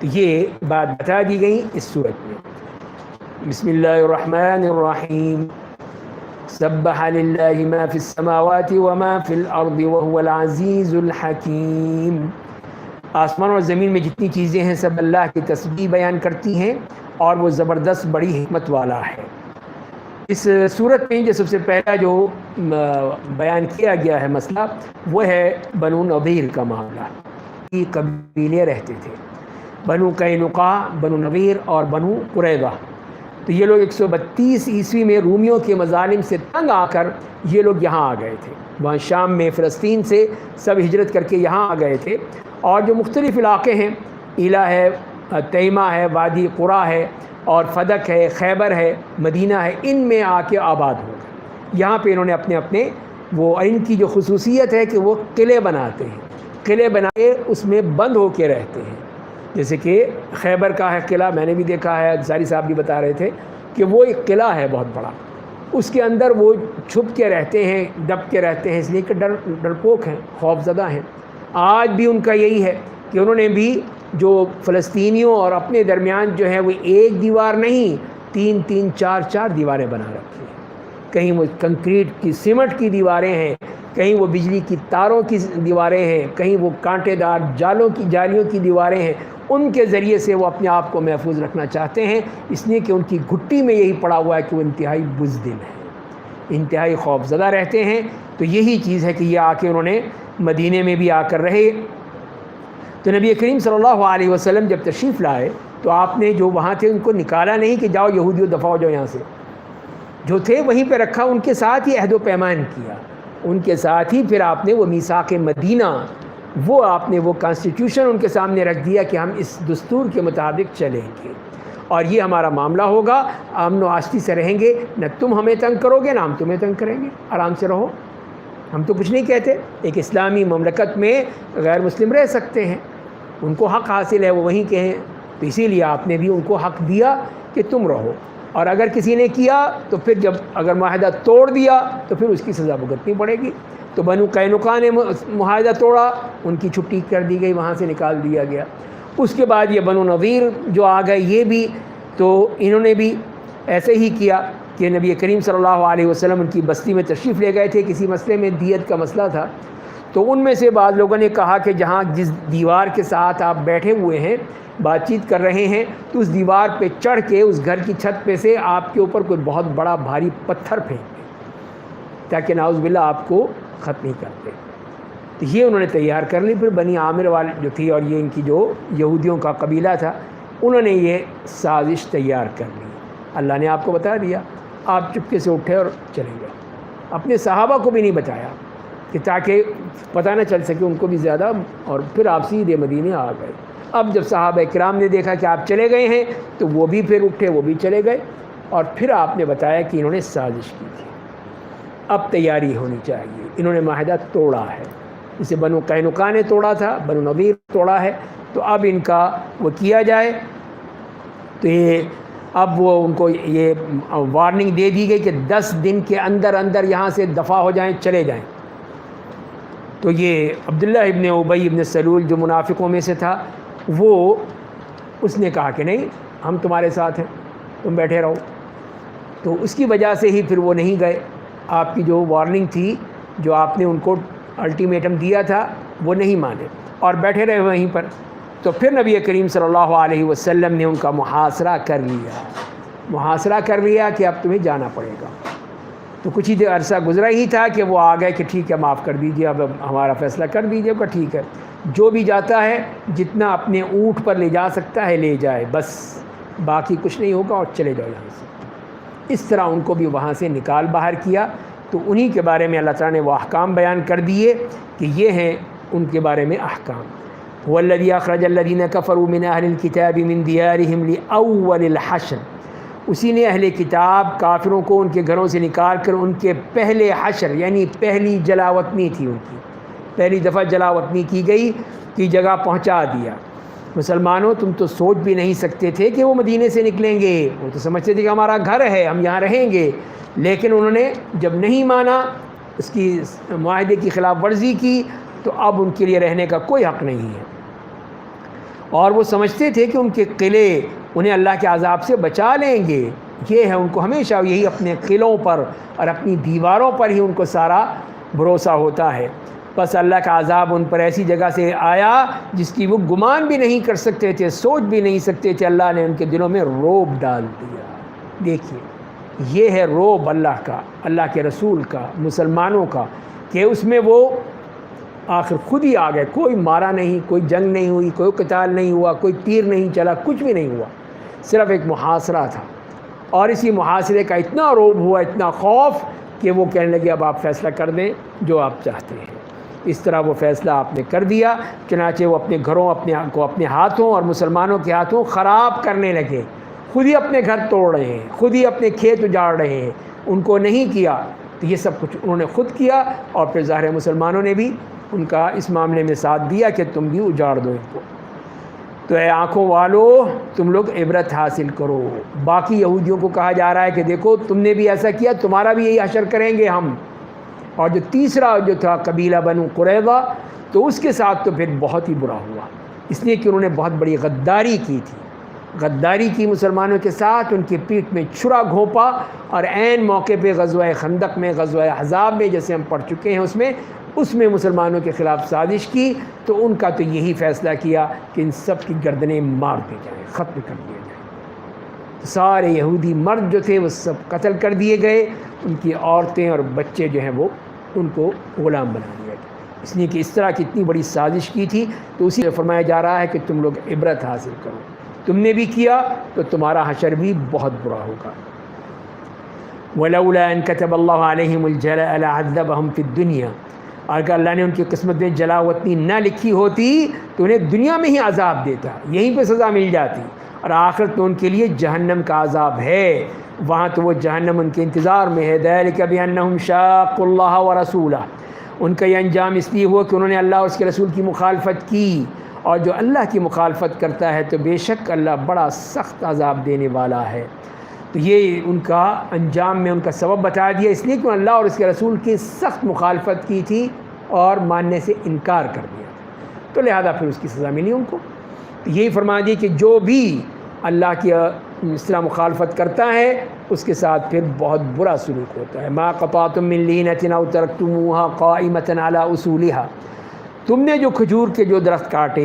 تو یہ بات بتا دی گئی اس صورت میں. بسم اللہ الرحمن الرحیم. سبح للہ ما فی السماوات وما فی الارض وهو العزیز الحکیم. آسمان اور زمین میں جتنی چیزیں ہیں سب اللہ کی تسبیح بیان کرتی ہیں، اور وہ زبردست بڑی حکمت والا ہے. اس صورت میں جو سب سے پہلا جو بیان کیا گیا ہے مسئلہ، وہ ہے بنو نضیر کا معاملہ. یہ قبیلے رہتے تھے، بنو قینقاع، بنو نضیر اور بنو قریظہ. تو یہ لوگ 132 عیسوی میں رومیوں کے مظالم سے تنگ آ کر یہ لوگ یہاں آ گئے تھے. وہاں شام میں فلسطین سے سب ہجرت کر کے یہاں آ گئے تھے، اور جو مختلف علاقے ہیں، ایلا ہے، تیمہ ہے، وادی قرا ہے، اور فدق ہے، خیبر ہے، مدینہ ہے، ان میں آ کے آباد ہو گئے. یہاں پہ انہوں نے اپنے وہ، ان کی جو خصوصیت ہے کہ وہ قلعے بناتے ہیں، قلعے بنا کے اس میں بند ہو کے رہتے ہیں. جیسے کہ خیبر کا ہے قلعہ، میں نے بھی دیکھا ہے، انصاری صاحب بھی بتا رہے تھے کہ وہ ایک قلعہ ہے بہت بڑا، اس کے اندر وہ چھپ کے رہتے ہیں، دب کے رہتے ہیں، اس لیے کہ ڈرپوک ہیں، خوف زدہ ہیں. آج بھی ان کا یہی ہے کہ انہوں نے بھی جو فلسطینیوں اور اپنے درمیان جو ہے وہ ایک دیوار نہیں، 3 4 دیواریں بنا رکھی ہیں. کہیں وہ کنکریٹ کی، سیمنٹ کی دیواریں ہیں، کہیں وہ بجلی کی تاروں کی دیواریں ہیں، کہیں وہ کانٹے دار جالیوں کی دیواریں ہیں. ان کے ذریعے سے وہ اپنے آپ کو محفوظ رکھنا چاہتے ہیں، اس لیے کہ ان کی گھٹی میں یہی پڑا ہوا ہے کہ وہ انتہائی بزدل ہیں، انتہائی خوف زدہ رہتے ہیں. تو یہی چیز ہے کہ یہ آ کے انہوں نے مدینے میں بھی آ کر رہے. تو نبی کریم صلی اللہ علیہ وسلم جب تشریف لائے تو آپ نے جو وہاں تھے ان کو نکالا نہیں کہ جاؤ یہودیوں دفع ہو جاؤ یہاں سے، جو تھے وہیں پہ رکھا، ان کے ساتھ ہی عہد و پیمان کیا، ان کے ساتھ ہی پھر آپ نے وہ میثاق مدینہ، وہ آپ نے وہ کانسٹیٹیوشن ان کے سامنے رکھ دیا کہ ہم اس دستور کے مطابق چلیں گے، اور یہ ہمارا معاملہ ہوگا، امن و آشتی سے رہیں گے، نہ تم ہمیں تنگ کرو گے نہ ہم تمہیں تنگ کریں گے، آرام سے رہو. ہم تو کچھ نہیں کہتے، ایک اسلامی مملکت میں غیر مسلم رہ سکتے ہیں، ان کو حق حاصل ہے وہ وہیں کہیں. تو اسی لیے آپ نے بھی ان کو حق دیا کہ تم رہو، اور اگر کسی نے کیا تو پھر جب اگر معاہدہ توڑ دیا تو پھر اس کی سزا بھگتنی پڑے گی. تو بنو قینقاع نے معاہدہ توڑا، ان کی چھٹی کر دی گئی، وہاں سے نکال دیا گیا. اس کے بعد یہ بنو نضیر جو آ گئے، یہ بھی تو انہوں نے بھی ایسے ہی کیا کہ نبی کریم صلی اللہ علیہ وسلم ان کی بستی میں تشریف لے گئے تھے، کسی مسئلے میں دیت کا مسئلہ تھا. تو ان میں سے بعض لوگوں نے کہا کہ جہاں جس دیوار کے ساتھ آپ بیٹھے ہوئے ہیں، بات چیت کر رہے ہیں، تو اس دیوار پہ چڑھ کے اس گھر کی چھت پہ سے آپ کے اوپر کوئی بہت بڑا بھاری پتھر پھینک دیں تاکہ نعوذ باللہ آپ کو ختم نہیں کرتے. تو یہ انہوں نے تیار کر لی. پھر بنی عامر والے جو تھی، اور یہ ان کی جو یہودیوں کا قبیلہ تھا، انہوں نے یہ سازش تیار کر لی. اللہ نے آپ کو بتا دیا، آپ چپکے سے اٹھے اور چلے گئے. اپنے صحابہ کو بھی نہیں بتایا کہ تاکہ پتہ نہ چل سکے ان کو بھی زیادہ، اور پھر آپ سیدھے مدینے آ گئے. اب جب صحابہ کرام نے دیکھا کہ آپ چلے گئے ہیں تو وہ بھی پھر اٹھے، وہ بھی چلے گئے، اور پھر آپ نے بتایا کہ انہوں نے سازش کی تھی. اب تیاری ہونی چاہیے. انہوں نے معاہدہ توڑا ہے، اسے بنو قینقاع نے توڑا تھا، بنو نضیر توڑا ہے، تو اب ان کا وہ کیا جائے. تو یہ اب وہ ان کو یہ وارننگ دے دی گئی کہ 10 دن کے اندر اندر یہاں سے دفع ہو جائیں، چلے جائیں. تو یہ عبداللہ ابن ابی ابن سلول جو منافقوں میں سے تھا، وہ اس نے کہا کہ نہیں، ہم تمہارے ساتھ ہیں، تم بیٹھے رہو. تو اس کی وجہ سے ہی پھر وہ نہیں گئے. آپ کی جو وارننگ تھی، جو آپ نے ان کو الٹیمیٹم دیا تھا، وہ نہیں مانے اور بیٹھے رہے وہیں پر. تو پھر نبی کریم صلی اللہ علیہ وسلم نے ان کا محاصرہ کر لیا کہ اب تمہیں جانا پڑے گا. تو کچھ ہی دیر عرصہ گزرا ہی تھا کہ وہ آ گئے کہ ٹھیک ہے، معاف کر دیجیے، اب ہمارا فیصلہ کر دیجیے کہ ٹھیک ہے، جو بھی جاتا ہے جتنا اپنے اونٹ پر لے جا سکتا ہے لے جائے، بس باقی کچھ نہیں ہوگا اور چلے جاؤ یہاں سے. اس طرح ان کو بھی وہاں سے نکال باہر کیا. تو انہی کے بارے میں اللہ تعالیٰ نے وہ احکام بیان کر دیے کہ یہ ہیں ان کے بارے میں احکام. والذی اخرج الذین کفروا من اہل الکتاب من دیارہم لأول الحشر، اسی نے اہل کتاب کافروں کو ان کے گھروں سے نکال کر ان کے پہلے حشر یعنی پہلی جلاوطنی تھی، ان کی پہلی دفعہ جلاوطنی کی گئی کی جگہ پہنچا دیا. مسلمانوں تم تو سوچ بھی نہیں سکتے تھے کہ وہ مدینے سے نکلیں گے، وہ تو سمجھتے تھے کہ ہمارا گھر ہے، ہم یہاں رہیں گے. لیکن انہوں نے جب نہیں مانا، اس کی معاہدے کی خلاف ورزی کی، تو اب ان کے لیے رہنے کا کوئی حق نہیں ہے. اور وہ سمجھتے تھے کہ ان کے قلعے انہیں اللہ کے عذاب سے بچا لیں گے. یہ ہے ان کو ہمیشہ یہی اپنے قلعوں پر اور اپنی دیواروں پر ہی ان کو سارا بھروسہ ہوتا ہے. بس اللہ کا عذاب ان پر ایسی جگہ سے آیا جس کی وہ گمان بھی نہیں کر سکتے تھے، سوچ بھی نہیں سکتے تھے. اللہ نے ان کے دلوں میں رعب ڈال دیا. دیکھیے یہ ہے رعب اللہ کا، اللہ کے رسول کا، مسلمانوں کا، کہ اس میں وہ آخر خود ہی آ گئے. کوئی مارا نہیں، کوئی جنگ نہیں ہوئی، کوئی قتال نہیں ہوا، کوئی تیر نہیں چلا، کچھ بھی نہیں ہوا، صرف ایک محاصرہ تھا. اور اسی محاصرے کا اتنا رعب ہوا، اتنا خوف، کہ وہ کہنے لگے اب آپ فیصلہ کر دیں جو آپ چاہتے ہیں. اس طرح وہ فیصلہ آپ نے کر دیا. چنانچہ وہ اپنے گھروں اپنے ہاتھوں اور مسلمانوں کے ہاتھوں خراب کرنے لگے. خود ہی اپنے گھر توڑ رہے ہیں، خود ہی اپنے کھیت اجاڑ رہے ہیں. ان کو نہیں کیا تو یہ سب کچھ انہوں نے خود کیا. اور پھر ظاہر مسلمانوں نے بھی ان کا اس معاملے میں ساتھ دیا کہ تم بھی اجاڑ دو ان کو. تو اے آنکھوں والو، تم لوگ عبرت حاصل کرو. باقی یہودیوں کو کہا جا رہا ہے کہ دیکھو تم نے بھی ایسا کیا، تمہارا بھی یہی حشر کریں گے ہم. اور جو تیسرا جو تھا قبیلہ بنو قریظہ، تو اس کے ساتھ تو پھر بہت ہی برا ہوا، اس لیے کہ انہوں نے بہت بڑی غداری کی تھی. غداری کی مسلمانوں کے ساتھ، ان کی پیٹھ میں چھرا گھونپا. اور عین موقع پہ غزوہ خندق میں، غزوہ احزاب میں، جیسے ہم پڑھ چکے ہیں، اس میں مسلمانوں کے خلاف سازش کی. تو ان کا تو یہی فیصلہ کیا کہ ان سب کی گردنیں مار دی جائیں، ختم کر دیا جائے. سارے یہودی مرد جو تھے وہ سب قتل کر دیے گئے. ان کی عورتیں اور بچے جو ہیں وہ ان کو غلام بنا دیا گیا، اس لیے کہ اس طرح کی اتنی بڑی سازش کی تھی. تو اسی میں فرمایا جا رہا ہے کہ تم لوگ عبرت حاصل کرو. تم نے بھی کیا تو تمہارا حشر بھی بہت برا ہوگا. وَلَوْلَا أَن كَتَبَ اللَّهُ عَلَيْهِمُ الْجَلَاءَ لَعَذَّبَهُمْ فِي الدُّنْيَا، اگر اللہ نے ان کی قسمت میں جلاوطنی نہ لکھی ہوتی تو انہیں دنیا میں ہی عذاب دیتا، یہیں پہ سزا مل جاتی. اور آخرت میں ان کے لیے جہنم کا عذاب ہے، وہاں تو وہ جہنم ان کے انتظار میں ہے. ذَلِكَ بِأَنَّهُمْ شَاقُّوا اللَّهَ وَرَسُولَهُ، ان کا یہ انجام اس لیے ہوا کہ انہوں نے اللہ اور اس کے رسول کی مخالفت کی. اور جو اللہ کی مخالفت کرتا ہے تو بے شک اللہ بڑا سخت عذاب دینے والا ہے. تو یہ ان کا انجام میں ان کا سبب بتا دیا، اس لیے کہ اللہ اور اس کے رسول کی سخت مخالفت کی تھی اور ماننے سے انکار کر دیا، تو لہذا پھر اس کی سزا ملی ان کو. تو یہی فرما دی کہ جو بھی اللہ کی اس طرح مخالفت کرتا ہے اس کے ساتھ پھر بہت برا سلوک ہوتا ہے. ما قطعتم من لینۃ او ترکتموها قائمۃ علی اصولها، تم نے جو کھجور کے جو درخت کاٹے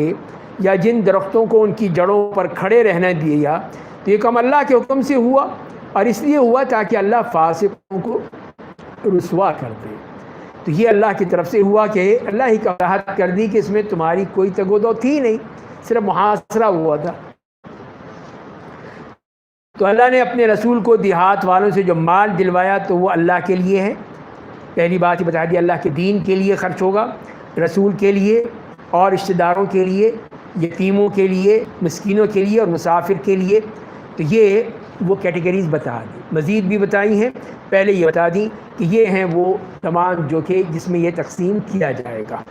یا جن درختوں کو ان کی جڑوں پر کھڑے رہنے دیا، تو یہ کام اللہ کے حکم سے ہوا، اور اس لیے ہوا تاکہ اللہ فاسقوں کو رسوا کر دے. تو یہ اللہ کی طرف سے ہوا کہ اللہ ہی کا راحت کر دی کہ اس میں تمہاری کوئی تگ و دو تھی نہیں، صرف محاصرہ ہوا تھا. تو اللہ نے اپنے رسول کو دیہات والوں سے جو مال دلوایا تو وہ اللہ کے لیے ہے. پہلی بات یہ بتا دی، اللہ کے دین کے لیے خرچ ہوگا، رسول کے لیے اور رشتہ داروں کے لیے، یتیموں کے لیے، مسکینوں کے لیے اور مسافر کے لیے. تو یہ وہ کیٹیگریز بتا دی، مزید بھی بتائی ہیں. پہلے یہ بتا دی کہ یہ ہیں وہ تمام جو کہ جس میں یہ تقسیم کیا جائے گا،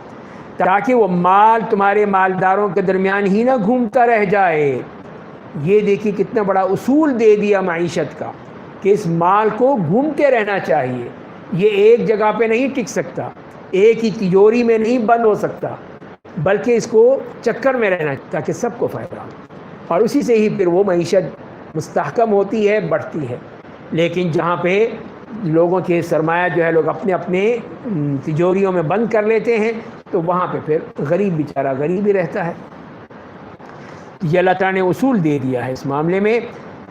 تاکہ وہ مال تمہارے مالداروں کے درمیان ہی نہ گھومتا رہ جائے. یہ دیکھیے کتنا بڑا اصول دے دیا معیشت کا کہ اس مال کو گھومتے رہنا چاہیے، یہ ایک جگہ پہ نہیں ٹک سکتا. ایک ہی تجوری میں نہیں بند ہو سکتا، بلکہ اس کو چکر میں رہنا تاکہ سب کو فائدہ ہو، اور اسی سے ہی پھر وہ معیشت مستحکم ہوتی ہے، بڑھتی ہے۔ لیکن جہاں پہ لوگوں کے سرمایہ جو ہے لوگ اپنے اپنے تجوریوں میں بند کر لیتے ہیں، تو وہاں پہ پھر غریب بیچارہ غریب ہی رہتا ہے۔ یہ اللہ تعالیٰ نے اصول دے دیا ہے اس معاملے میں،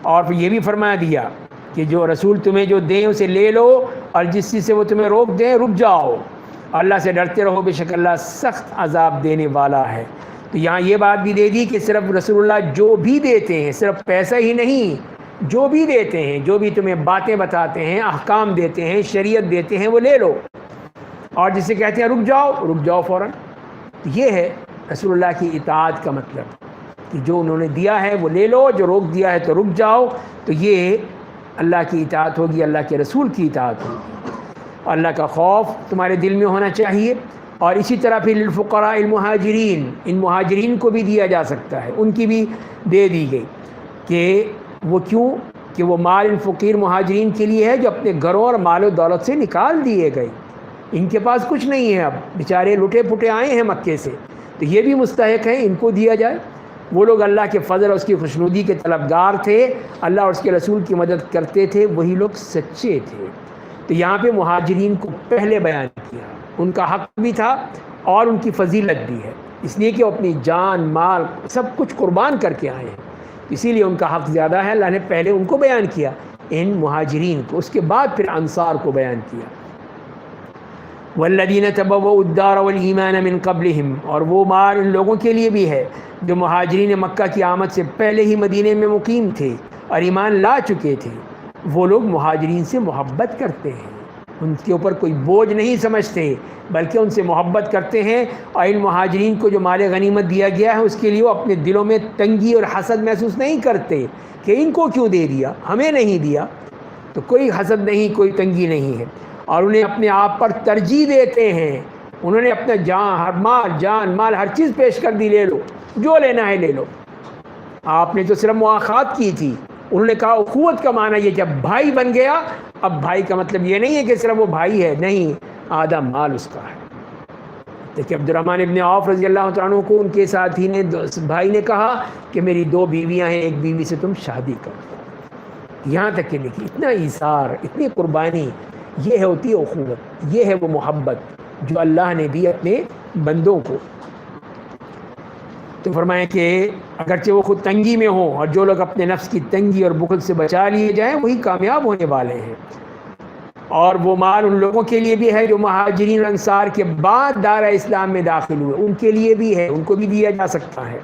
اور پھر یہ بھی فرما دیا کہ جو رسول تمہیں جو دیں اسے لے لو، اور جس چیز سے وہ تمہیں روک دیں رک جاؤ، اللہ سے ڈرتے رہو، بے شک اللہ سخت عذاب دینے والا ہے۔ تو یہاں یہ بات بھی دے دی کہ صرف رسول اللہ جو بھی دیتے ہیں، صرف پیسہ ہی نہیں، جو بھی دیتے ہیں، جو بھی تمہیں باتیں بتاتے ہیں، احکام دیتے ہیں، شریعت دیتے ہیں، وہ لے لو، اور جسے کہتے ہیں رک جاؤ فوراً۔ یہ ہے رسول اللہ کی اطاعت کا مطلب، کہ جو انہوں نے دیا ہے وہ لے لو، جو روک دیا ہے تو رک جاؤ۔ تو یہ اللہ کی اطاعت ہوگی، اللہ کے رسول کی اطاعت ہوگی۔ اللہ کا خوف تمہارے دل میں ہونا چاہیے، اور اسی طرح پھر للفقراء المہاجرین، ان مہاجرین کو بھی دیا جا سکتا ہے، ان کی بھی دے دی گئی، کہ وہ کیوں کہ وہ مال ان فقیر مہاجرین کے لیے ہے جو اپنے گھروں اور مال و دولت سے نکال دیے گئے، ان کے پاس کچھ نہیں ہے، اب بیچارے لٹے پٹے آئے ہیں مکے سے، تو یہ بھی مستحق ہیں ان کو دیا جائے۔ وہ لوگ اللہ کے فضل اور اس کی خوشنودی کے طلبگار تھے، اللہ اور اس کے رسول کی مدد کرتے تھے، وہی لوگ سچے تھے۔ تو یہاں پہ مہاجرین کو پہلے بیان کیا، ان کا حق بھی تھا اور ان کی فضیلت بھی ہے، اس لیے کہ وہ اپنی جان مال سب کچھ قربان کر کے آئے ہیں، اسی لیے ان کا حق زیادہ ہے۔ اللہ نے پہلے ان کو بیان کیا، ان مہاجرین کو، اس کے بعد پھر انصار کو بیان کیا۔ والذین تبوؤا الدار والایمان من قبلہم، اور وہ مال ان لوگوں کے لیے بھی ہے جو مہاجرین مکہ کی آمد سے پہلے ہی مدینے میں مقیم تھے اور ایمان لا چکے تھے۔ وہ لوگ مہاجرین سے محبت کرتے ہیں، ان کے اوپر کوئی بوجھ نہیں سمجھتے، بلکہ ان سے محبت کرتے ہیں، اور ان مہاجرین کو جو مال غنیمت دیا گیا ہے اس کے لیے وہ اپنے دلوں میں تنگی اور حسد محسوس نہیں کرتے کہ ان کو کیوں دے دیا، ہمیں نہیں دیا۔ تو کوئی حسد نہیں، کوئی تنگی نہیں ہے، اور انہیں اپنے آپ پر ترجیح دیتے ہیں، انہوں نے اپنا جان مال ہر چیز پیش کر دی، لے لو جو لینا ہے لے لو۔ آپ نے تو صرف مواخات کی تھی، انہوں نے کہا اخوت کا معنی یہ جب بھائی بن گیا، اب بھائی کا مطلب یہ نہیں ہے کہ صرف وہ بھائی ہے، نہیں، آدھا مال اس کا ہے۔ دیکھیں عبدالرحمن ابن عوف رضی اللہ عنہ کو ان کے ساتھی نے، بھائی نے کہا کہ میری 2 بیویاں ہیں، ایک بیوی سے تم شادی کرو، یہاں تک کہ دیکھیے اتنا ایثار، اتنی قربانی، یہ ہوتی ہے اخوت، یہ ہے وہ محبت جو اللہ نے دی اپنے بندوں کو۔ تو فرمایا کہ اگرچہ وہ خود تنگی میں ہوں، اور جو لوگ اپنے نفس کی تنگی اور بخل سے بچا لیے جائیں وہی کامیاب ہونے والے ہیں۔ اور وہ مال ان لوگوں کے لیے بھی ہے جو مہاجرین اور انصار کے بعد دارہ اسلام میں داخل ہوئے، ان کے لیے بھی ہے، ان کو بھی دیا جا سکتا ہے۔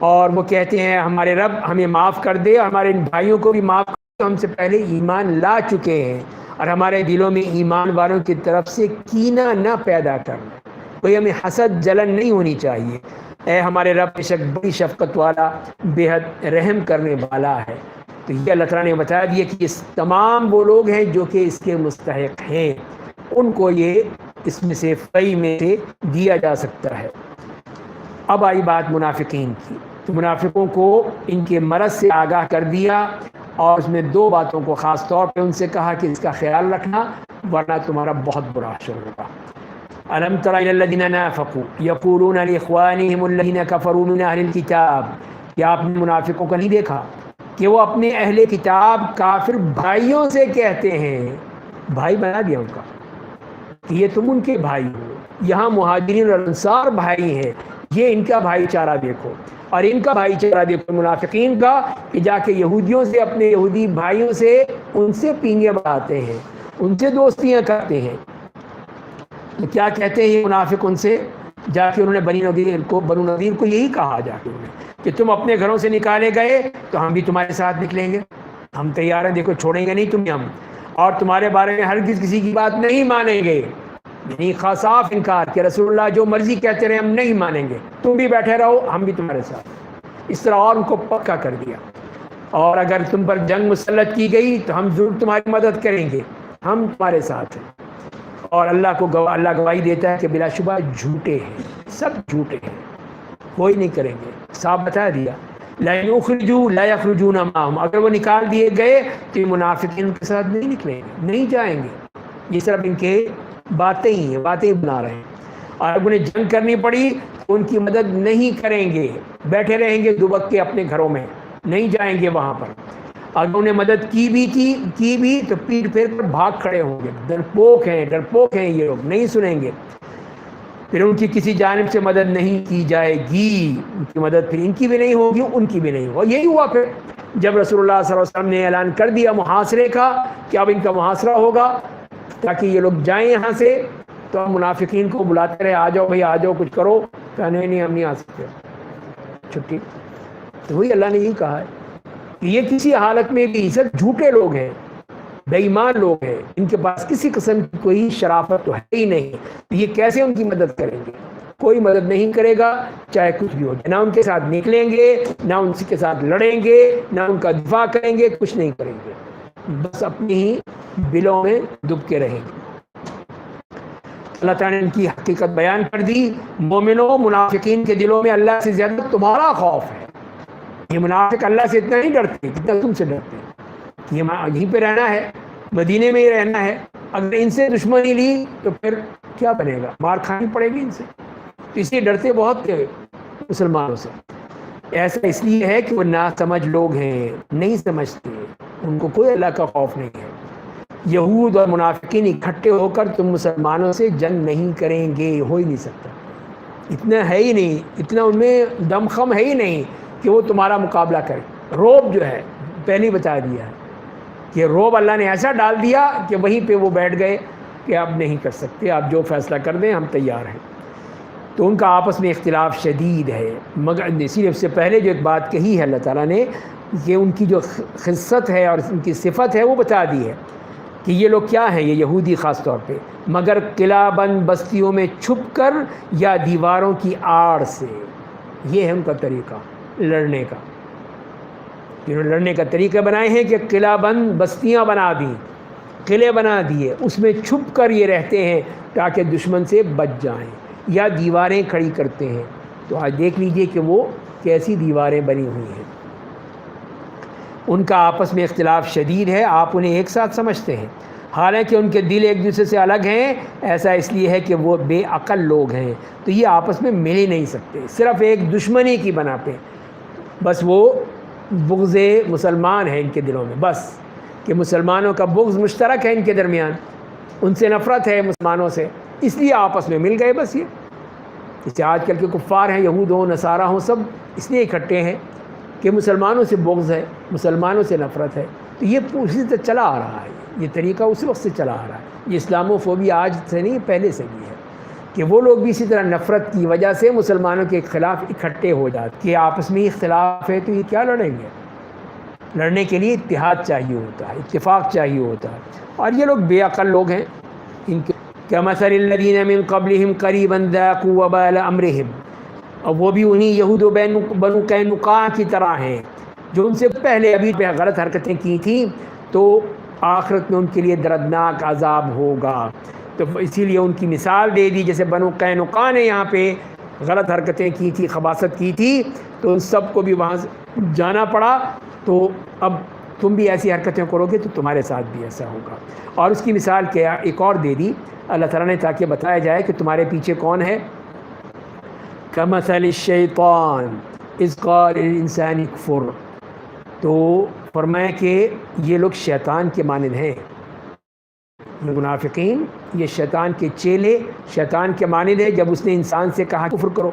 اور وہ کہتے ہیں ہمارے رب ہمیں معاف کر دے، اور ہمارے ان بھائیوں کو بھی معاف کر دے، ہم سے پہلے ایمان لا چکے ہیں، اور ہمارے دلوں میں ایمان والوں کی طرف سے کینہ نہ پیدا کرنا، کوئی ہمیں حسد جلن نہیں ہونی چاہیے۔ اے ہمارے رب بے شک بڑی شفقت والا، بے حد رحم کرنے والا ہے۔ تو یہ اللہ تعالیٰ نے بتا دیا کہ اس تمام وہ لوگ ہیں جو کہ اس کے مستحق ہیں، ان کو یہ اس میں سے فی میں سے دیا جا سکتا ہے۔ اب آئی بات منافقین کی، تو منافقوں کو ان کے مرض سے آگاہ کر دیا، اور اس میں 2 باتوں کو خاص طور پہ ان سے کہا کہ اس کا خیال رکھنا ورنہ تمہارا بہت برا حشر ہوگا۔ ألم تر إلى الذين نافقوا يقولون لإخوانهم الذين كفروا من أهل الكتاب، کیا آپ نے منافقوں کو نہیں دیکھا کہ وہ اپنے اہل کتاب کافر بھائیوں سے کہتے ہیں، بھائی بنا دیا ان کا کہ یہ تم ان کے بھائی ہو، یہاں مہاجرین اور انصار بھائی ہیں، یہ ان کا بھائی چارہ دیکھو، اور ان کا بھائی چارہ دیکھو منافقین کا، کہ جا کے یہودیوں سے، اپنے یہودی بھائیوں سے، ان سے پینگے بڑھاتے ہیں، ان سے دوستیاں کرتے ہیں۔ تو کیا کہتے ہیں یہ منافق ان سے؟ جا کے انہوں نے بنو نذیر کو یہی کہا جا کے انہوں نے کہ تم اپنے گھروں سے نکالے گئے تو ہم بھی تمہارے ساتھ نکلیں گے، ہم تیار ہیں، دیکھو چھوڑیں گے نہیں تمہیں ہم، اور تمہارے بارے میں ہرگز کسی کی بات نہیں مانیں گے، یعنی صاف انکار کہ رسول اللہ جو مرضی کہتے رہے ہم نہیں مانیں گے، تم بھی بیٹھے رہو ہم بھی تمہارے ساتھ، اس طرح اور ان کو پکا کر دیا۔ اور اگر تم پر جنگ مسلط کی گئی تو ہم ضرور تمہاری مدد کریں گے، ہم تمہارے ساتھ ہیں۔ اور اللہ گواہی دیتا ہے کہ بلا شبہ جھوٹے ہیں، سب جھوٹے ہیں، کوئی نہیں کریں گے، صاحب بتا دیا لَإِنْ أُخْرِجُوا لَا يَخْرُجُونَ مَعَهُمْ، اگر وہ نکال دیے گئے تو یہ منافقین کے ساتھ نہیں نکلیں گے، نہیں جائیں گے، یہ صرف ان کے باتیں ہی ہیں، باتیں ہی بنا رہے ہیں. اور اگر انہیں جنگ کرنی پڑی تو ان کی مدد نہیں کریں گے، بیٹھے رہیں گے دبک کے اپنے گھروں میں، نہیں جائیں گے وہاں پر. اگر انہیں مدد کی بھی تو پیٹ پھیر کر بھاگ کھڑے ہوں گے. ڈرپوک ہیں یہ لوگ، نہیں سنیں گے. پھر ان کی کسی جانب سے مدد نہیں کی جائے گی، ان کی مدد پھر ان کی بھی نہیں ہوگی، ان کی بھی نہیں ہوگی. یہی ہوا پھر جب رسول اللہ صلی اللہ علیہ وسلم نے اعلان کر دیا محاصرے کا کہ اب ان کا محاصرہ ہوگا تاکہ یہ لوگ جائیں یہاں سے، تو ہم منافقین کو بلاتے رہے، آ جاؤ بھائی آ جاؤ، کچھ کرو. کہا نہیں ہم نہیں آ سکتے، چھٹی. تو وہی اللہ نے یہی کہا ہے کہ یہ کسی حالت میں بھی سب جھوٹے لوگ ہیں، بے ایمان لوگ ہیں، ان کے پاس کسی قسم کی کوئی شرافت تو ہے ہی نہیں. یہ کیسے ان کی مدد کریں گے؟ کوئی مدد نہیں کرے گا چاہے کچھ بھی ہو جائے. نہ ان کے ساتھ نکلیں گے، نہ ان کے ساتھ لڑیں گے، نہ ان کا دفاع کریں گے، کچھ نہیں کریں گے. بس اپنی ہی بلوں میں ڈب کے رہیں گے. اللہ تعالیٰ نے ان کی حقیقت بیان کر دی. مومنوں، منافقین کے دلوں میں اللہ سے زیادہ تمہارا خوف ہے. یہ منافق اللہ سے اتنا نہیں ڈرتے جتنا تم سے ڈرتے. یہ یہیں پہ رہنا ہے، مدینے میں ہی رہنا ہے. اگر ان سے دشمنی لی تو پھر کیا بنے گا؟ مار کھانی پڑے گی ان سے. تو اس لیے ڈرتے بہت تھے مسلمانوں سے. ایسا اس لیے ہے کہ وہ ناسمجھ لوگ ہیں، نہیں سمجھتے، ان کو کوئی اللہ کا خوف نہیں ہے. یہود اور منافقین اکٹھے ہو کر تم مسلمانوں سے جنگ نہیں کریں گے، ہو ہی نہیں سکتا. اتنا ہے ہی نہیں، اتنا ان میں دم خم ہے ہی نہیں کہ وہ تمہارا مقابلہ کرے. روب جو ہے پہلے ہی بتا دیا ہے کہ روب اللہ نے ایسا ڈال دیا کہ وہیں پہ وہ بیٹھ گئے کہ اب نہیں کر سکتے، آپ جو فیصلہ کر دیں ہم تیار ہیں. تو ان کا آپس میں اختلاف شدید ہے. مگر اسی سے پہلے جو ایک بات کہی ہے اللہ تعالیٰ نے کہ ان کی جو خصت ہے اور ان کی صفت ہے وہ بتا دی ہے کہ یہ لوگ کیا ہیں، یہ یہودی خاص طور پہ، مگر قلعہ بند بستیوں میں چھپ کر یا دیواروں کی آڑ سے. یہ ہے ان کا طریقہ لڑنے کا. انہوں نے لڑنے کا طریقہ بنائے ہیں کہ قلعہ بند بستیاں بنا دیں، قلعے بنا دیے، اس میں چھپ کر یہ رہتے ہیں تاکہ دشمن سے بچ جائیں، یا دیواریں کھڑی کرتے ہیں. تو آج دیکھ لیجئے کہ وہ کیسی دیواریں بنی ہوئی ہیں. ان کا آپس میں اختلاف شدید ہے، آپ انہیں ایک ساتھ سمجھتے ہیں، حالانکہ ان کے دل ایک دوسرے سے الگ ہیں. ایسا اس لیے ہے کہ وہ بے عقل لوگ ہیں، تو یہ آپس میں مل ہی نہیں سکتے، صرف ایک دشمنی کی بنا پہ. بس وہ بغض مسلمان ہے ان کے دلوں میں، بس کہ مسلمانوں کا بغض مشترک ہے ان کے درمیان، ان سے نفرت ہے مسلمانوں سے، اس لیے آپس میں مل گئے. بس یہ جیسے آج کل کے کفار ہیں، یہود ہوں نصارہ ہوں، سب اس لیے اکٹھے ہیں کہ مسلمانوں سے بغض ہے، مسلمانوں سے نفرت ہے. تو یہ اسی سے چلا آ رہا ہے، یہ طریقہ اس وقت سے چلا آ رہا ہے. یہ اسلاموفوبیا آج سے نہیں، پہلے سے بھی ہے کہ وہ لوگ بھی اسی طرح نفرت کی وجہ سے مسلمانوں کے خلاف اکٹھے ہو جاتے کہ آپس میں اختلاف ہے تو یہ کیا لڑیں گے. لڑنے کے لیے اتحاد چاہیے ہوتا ہے، اتفاق چاہیے ہوتا ہے. اور یہ لوگ بے عقل لوگ ہیں. ان کے کمثل الذین من قبلہم قریبا ذاقوا وبال امرہم، اور وہ بھی انہی یہود و بنو قینقاع کی طرح ہیں جو ان سے پہلے ابھی غلط حرکتیں کی تھیں، تو آخرت میں ان کے لیے دردناک عذاب ہوگا. تو اسی لیے ان کی مثال دے دی، جیسے بنو قینقاع نے یہاں پہ غلط حرکتیں کی تھی، خباثت کی تھی، تو ان سب کو بھی وہاں جانا پڑا. تو اب تم بھی ایسی حرکتیں کرو گے تو تمہارے ساتھ بھی ایسا ہوگا. اور اس کی مثال کیا ایک اور دے دی اللہ تعالیٰ نے، تاکہ بتایا جائے کہ تمہارے پیچھے کون ہے. کمثل الشیطان اذ قال للانسان اکفر، تو فرمایا کہ یہ لوگ شیطان کے مانند ہیں. منافقین یہ شیطان کے چیلے، شیطان کے مانند ہے جب اس نے انسان سے کہا کفر کرو.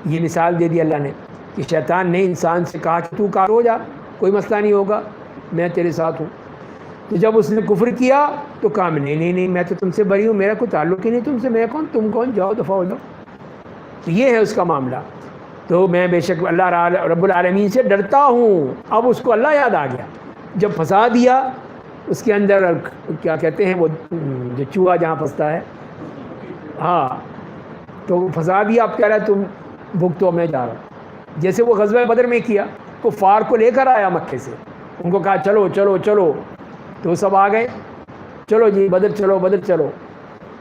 یہ مثال دے دی اللہ نے کہ شیطان نے انسان سے کہا کہ تو کافر ہو جا، کوئی مسئلہ نہیں ہوگا، میں تیرے ساتھ ہوں. تو جب اس نے کفر کیا تو کہا نہیں میں تو تم سے بری ہوں، میرا کوئی تعلق ہی نہیں تم سے، میں کون تم کون، جاؤ دفعہ ہو جاؤ. تو یہ ہے اس کا معاملہ. تو میں بے شک اللہ رب العالمین سے ڈرتا ہوں. اب اس کو اللہ یاد آ گیا جب پھنسا دیا اس کے اندر، کیا کہتے ہیں وہ جو چوہا جہاں پھنستا ہے، ہاں، تو پھنسا دیا. اب کہہ رہا ہے تم بھگتو، میں جا رہا ہوں. جیسے وہ غزوہ بدر میں کیا، کفار کو لے کر آیا مکے سے، ان کو کہا چلو چلو چلو، تو سب آ گئے، چلو جی بدر چلو بدر چلو،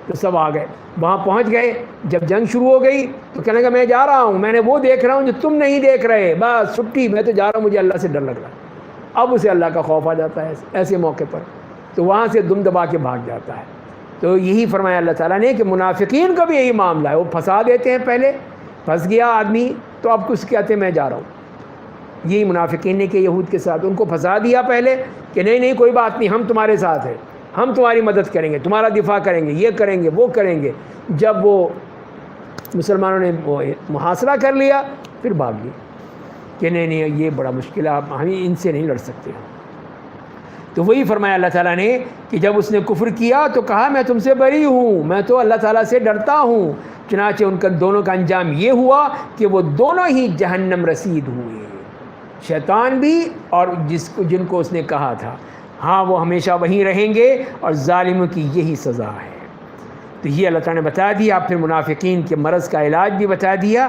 تو سب آ گئے. وہاں پہنچ گئے، جب جنگ شروع ہو گئی تو کہنے لگا میں جا رہا ہوں، میں نے وہ دیکھ رہا ہوں جو تم نہیں دیکھ رہے، بس چھٹی، میں تو جا رہا ہوں، مجھے اللہ سے ڈر لگ رہا ہے. اب اسے اللہ کا خوف آ جاتا ہے ایسے موقع پر، تو وہاں سے دم دبا کے بھاگ جاتا ہے. تو یہی فرمایا اللہ تعالیٰ نے کہ منافقین کا بھی یہی معاملہ ہے، وہ پھنسا دیتے ہیں، پہلے پھنس گیا آدمی تو اب کچھ کہتے ہیں میں جا رہا ہوں. یہی منافقین نے کہ یہود کے ساتھ ان کو پھنسا دیا پہلے کہ نہیں نہیں کوئی بات نہیں، ہم تمہارے ساتھ ہیں، ہم تمہاری مدد کریں گے، تمہارا دفاع کریں گے، یہ کریں گے وہ کریں گے. جب وہ مسلمانوں نے محاصرہ کر لیا پھر بھاگ گئے کہ نہیں نہیں یہ بڑا مشکل ہے، ہم ان سے نہیں لڑ سکتے. تو وہی فرمایا اللہ تعالیٰ نے کہ جب اس نے کفر کیا تو کہا میں تم سے بری ہوں، میں تو اللہ تعالیٰ سے ڈرتا ہوں. چنانچہ ان کا دونوں کا انجام یہ ہوا کہ وہ دونوں ہی جہنم رسید ہوئے، شیطان بھی اور جن کو اس نے کہا تھا. ہاں وہ ہمیشہ وہیں رہیں گے اور ظالموں کی یہی سزا ہے. تو یہ اللہ تعالیٰ نے بتا دیا. پھر منافقین کے مرض کا علاج بھی بتا دیا.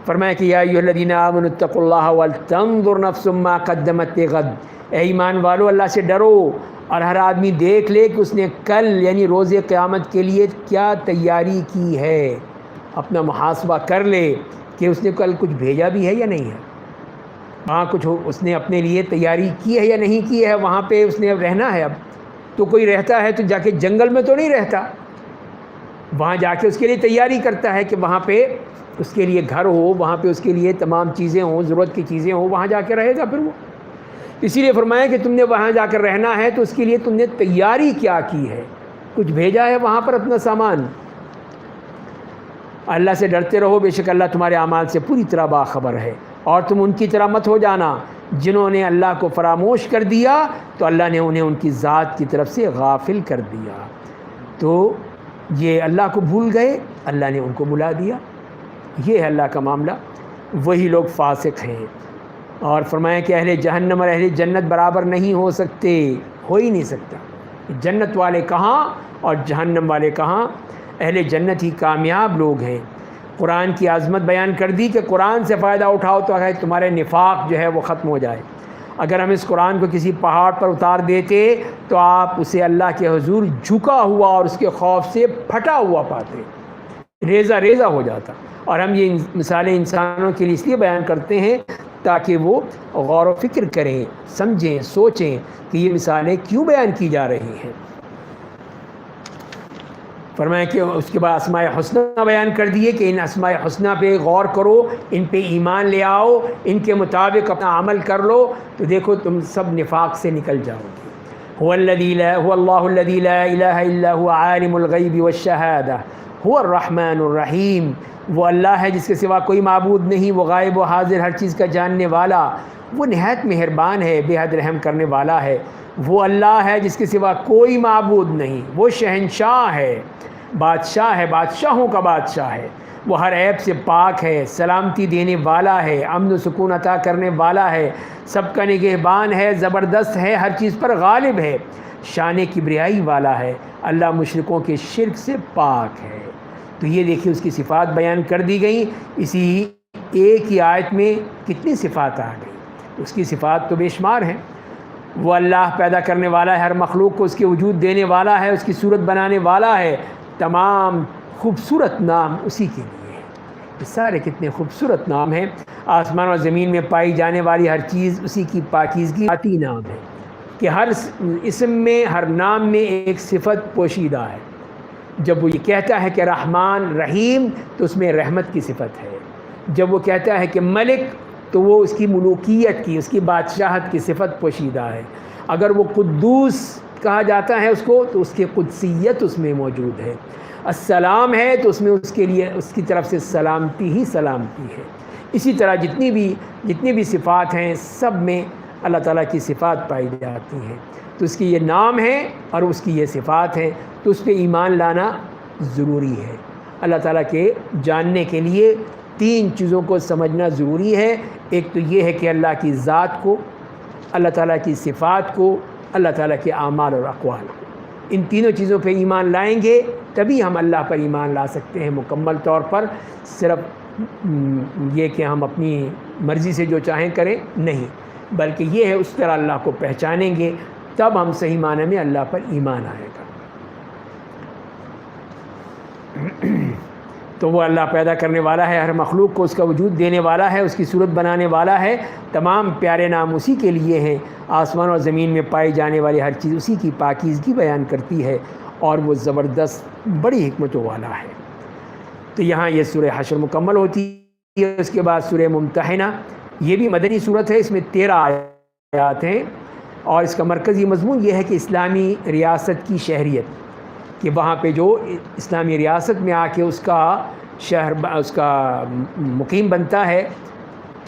فرمایا کہ یا ایھا الذین آمنوا اتقوا اللہ ولتنظر نفس ما قدمت لغد، اے ایمان والو اللہ سے ڈرو اور ہر آدمی دیکھ لے کہ اس نے کل یعنی روز قیامت کے لیے کیا تیاری کی ہے. اپنا محاسبہ کر لے کہ اس نے کل کچھ بھیجا بھی ہے یا نہیں ہے، وہاں کچھ اس نے اپنے لیے تیاری کی ہے یا نہیں کی ہے. وہاں پہ اس نے اب رہنا ہے. اب تو کوئی رہتا ہے تو جا کے جنگل میں تو نہیں رہتا، وہاں جا کے اس کے لیے تیاری کرتا ہے کہ وہاں پہ اس کے لیے گھر ہو، وہاں پہ اس کے لیے تمام چیزیں ہوں، ضرورت کی چیزیں ہوں، وہاں جا کے رہے گا. پھر وہ اسی لیے فرمایا کہ تم نے وہاں جا کر رہنا ہے تو اس کے لیے تم نے تیاری کیا کی ہے، کچھ بھیجا ہے وہاں پر اپنا سامان. اللہ سے ڈرتے رہو، بے شک اللہ تمہارے اعمال سے پوری طرح باخبر ہے. اور تم ان کی طرح مت ہو جانا جنہوں نے اللہ کو فراموش کر دیا تو اللہ نے انہیں ان کی ذات کی طرف سے غافل کر دیا. تو یہ اللہ کو بھول گئے، اللہ نے ان کو بلا دیا. یہ ہے اللہ کا معاملہ. وہی لوگ فاسق ہیں. اور فرمایا کہ اہل جہنم اور اہل جنت برابر نہیں ہو سکتے، ہو ہی نہیں سکتا. جنت والے کہاں اور جہنم والے کہاں. اہل جنت ہی کامیاب لوگ ہیں. قرآن کی عظمت بیان کر دی کہ قرآن سے فائدہ اٹھاؤ تو اگر تمہارے نفاق جو ہے وہ ختم ہو جائے. اگر ہم اس قرآن کو کسی پہاڑ پر اتار دیتے تو آپ اسے اللہ کے حضور جھکا ہوا اور اس کے خوف سے پھٹا ہوا پاتے، ریزہ ریزہ ہو جاتا. اور ہم یہ مثالیں انسانوں کے لیے اس لیے بیان کرتے ہیں تاکہ وہ غور و فکر کریں، سمجھیں، سوچیں کہ یہ مثالیں کیوں بیان کی جا رہی ہیں. فرمایا کہ اس کے بعد اسماء حسنہ بیان کر دیے کہ ان اسماء حسنہ پہ غور کرو، ان پہ ایمان لے آؤ، ان کے مطابق اپنا عمل کر لو تو دیکھو تم سب نفاق سے نکل جاؤ گے. هو اللہ الذی لا الہ الا هو عالم الغیب والشہادہ هو الرحمن الرحیم. وہ اللہ ہے جس کے سوا کوئی معبود نہیں، وہ غائب و حاضر ہر چیز کا جاننے والا، وہ نہایت مہربان ہے، بے حد رحم کرنے والا ہے. وہ اللہ ہے جس کے سوا کوئی معبود نہیں، وہ شہنشاہ ہے، بادشاہ ہے، بادشاہوں کا بادشاہ ہے. وہ ہر عیب سے پاک ہے، سلامتی دینے والا ہے، امن و سکون عطا کرنے والا ہے، سب کا نگہبان ہے، زبردست ہے، ہر چیز پر غالب ہے، شان کبریائی والا ہے. اللہ مشرکوں کے شرک سے پاک ہے. تو یہ دیکھیے اس کی صفات بیان کر دی گئیں. اسی ایک ہی آیت میں کتنی صفات آ گئی. اس کی صفات تو بے شمار ہیں. وہ اللہ پیدا کرنے والا ہے، ہر مخلوق کو اس کے وجود دینے والا ہے، اس کی صورت بنانے والا ہے. تمام خوبصورت نام اسی کے لیے ہیں. یہ سارے کتنے خوبصورت نام ہیں. آسمان اور زمین میں پائی جانے والی ہر چیز اسی کی پاکیزگی ذاتی نام ہے کہ ہر اسم میں، ہر نام میں ایک صفت پوشیدہ ہے. جب وہ یہ کہتا ہے کہ رحمان رحیم تو اس میں رحمت کی صفت ہے. جب وہ کہتا ہے کہ ملک تو وہ اس کی ملوکیت کی، اس کی بادشاہت کی صفت پوشیدہ ہے. اگر وہ قدوس کہا جاتا ہے اس کو تو اس کی قدسیت اس میں موجود ہے. السلام ہے تو اس میں اس کے لیے اس کی طرف سے سلامتی ہی سلامتی ہے. اسی طرح جتنی بھی صفات ہیں سب میں اللہ تعالیٰ کی صفات پائی جاتی ہیں. تو اس کی یہ نام ہے اور اس کی یہ صفات ہیں، تو اس پہ ایمان لانا ضروری ہے. اللہ تعالیٰ کے جاننے کے لیے 3 چیزوں کو سمجھنا ضروری ہے. ایک تو یہ ہے کہ اللہ کی ذات کو، اللہ تعالیٰ کی صفات کو، اللہ تعالیٰ کے اعمال اور اقوال کو. ان تینوں چیزوں پہ ایمان لائیں گے تبھی ہم اللہ پر ایمان لا سکتے ہیں مکمل طور پر. صرف یہ کہ ہم اپنی مرضی سے جو چاہیں کریں نہیں، بلکہ یہ ہے اس طرح اللہ کو پہچانیں گے تب ہم صحیح معنی میں اللہ پر ایمان آئے گا. تو وہ اللہ پیدا کرنے والا ہے، ہر مخلوق کو اس کا وجود دینے والا ہے، اس کی صورت بنانے والا ہے. تمام پیارے نام اسی کے لیے ہیں. آسمان اور زمین میں پائی جانے والی ہر چیز اسی کی پاکیزگی بیان کرتی ہے اور وہ زبردست بڑی حکمتوں والا ہے۔ تو یہاں یہ سورہ حشر مکمل ہوتی ہے۔ اس کے بعد سورہ ممتحنہ، یہ بھی مدنی صورت ہے، اس میں 13 آیات ہیں، اور اس کا مرکزی مضمون یہ ہے کہ اسلامی ریاست کی شہریت، کہ وہاں پہ جو اسلامی ریاست میں آ کے اس کا اس کا مقیم بنتا ہے،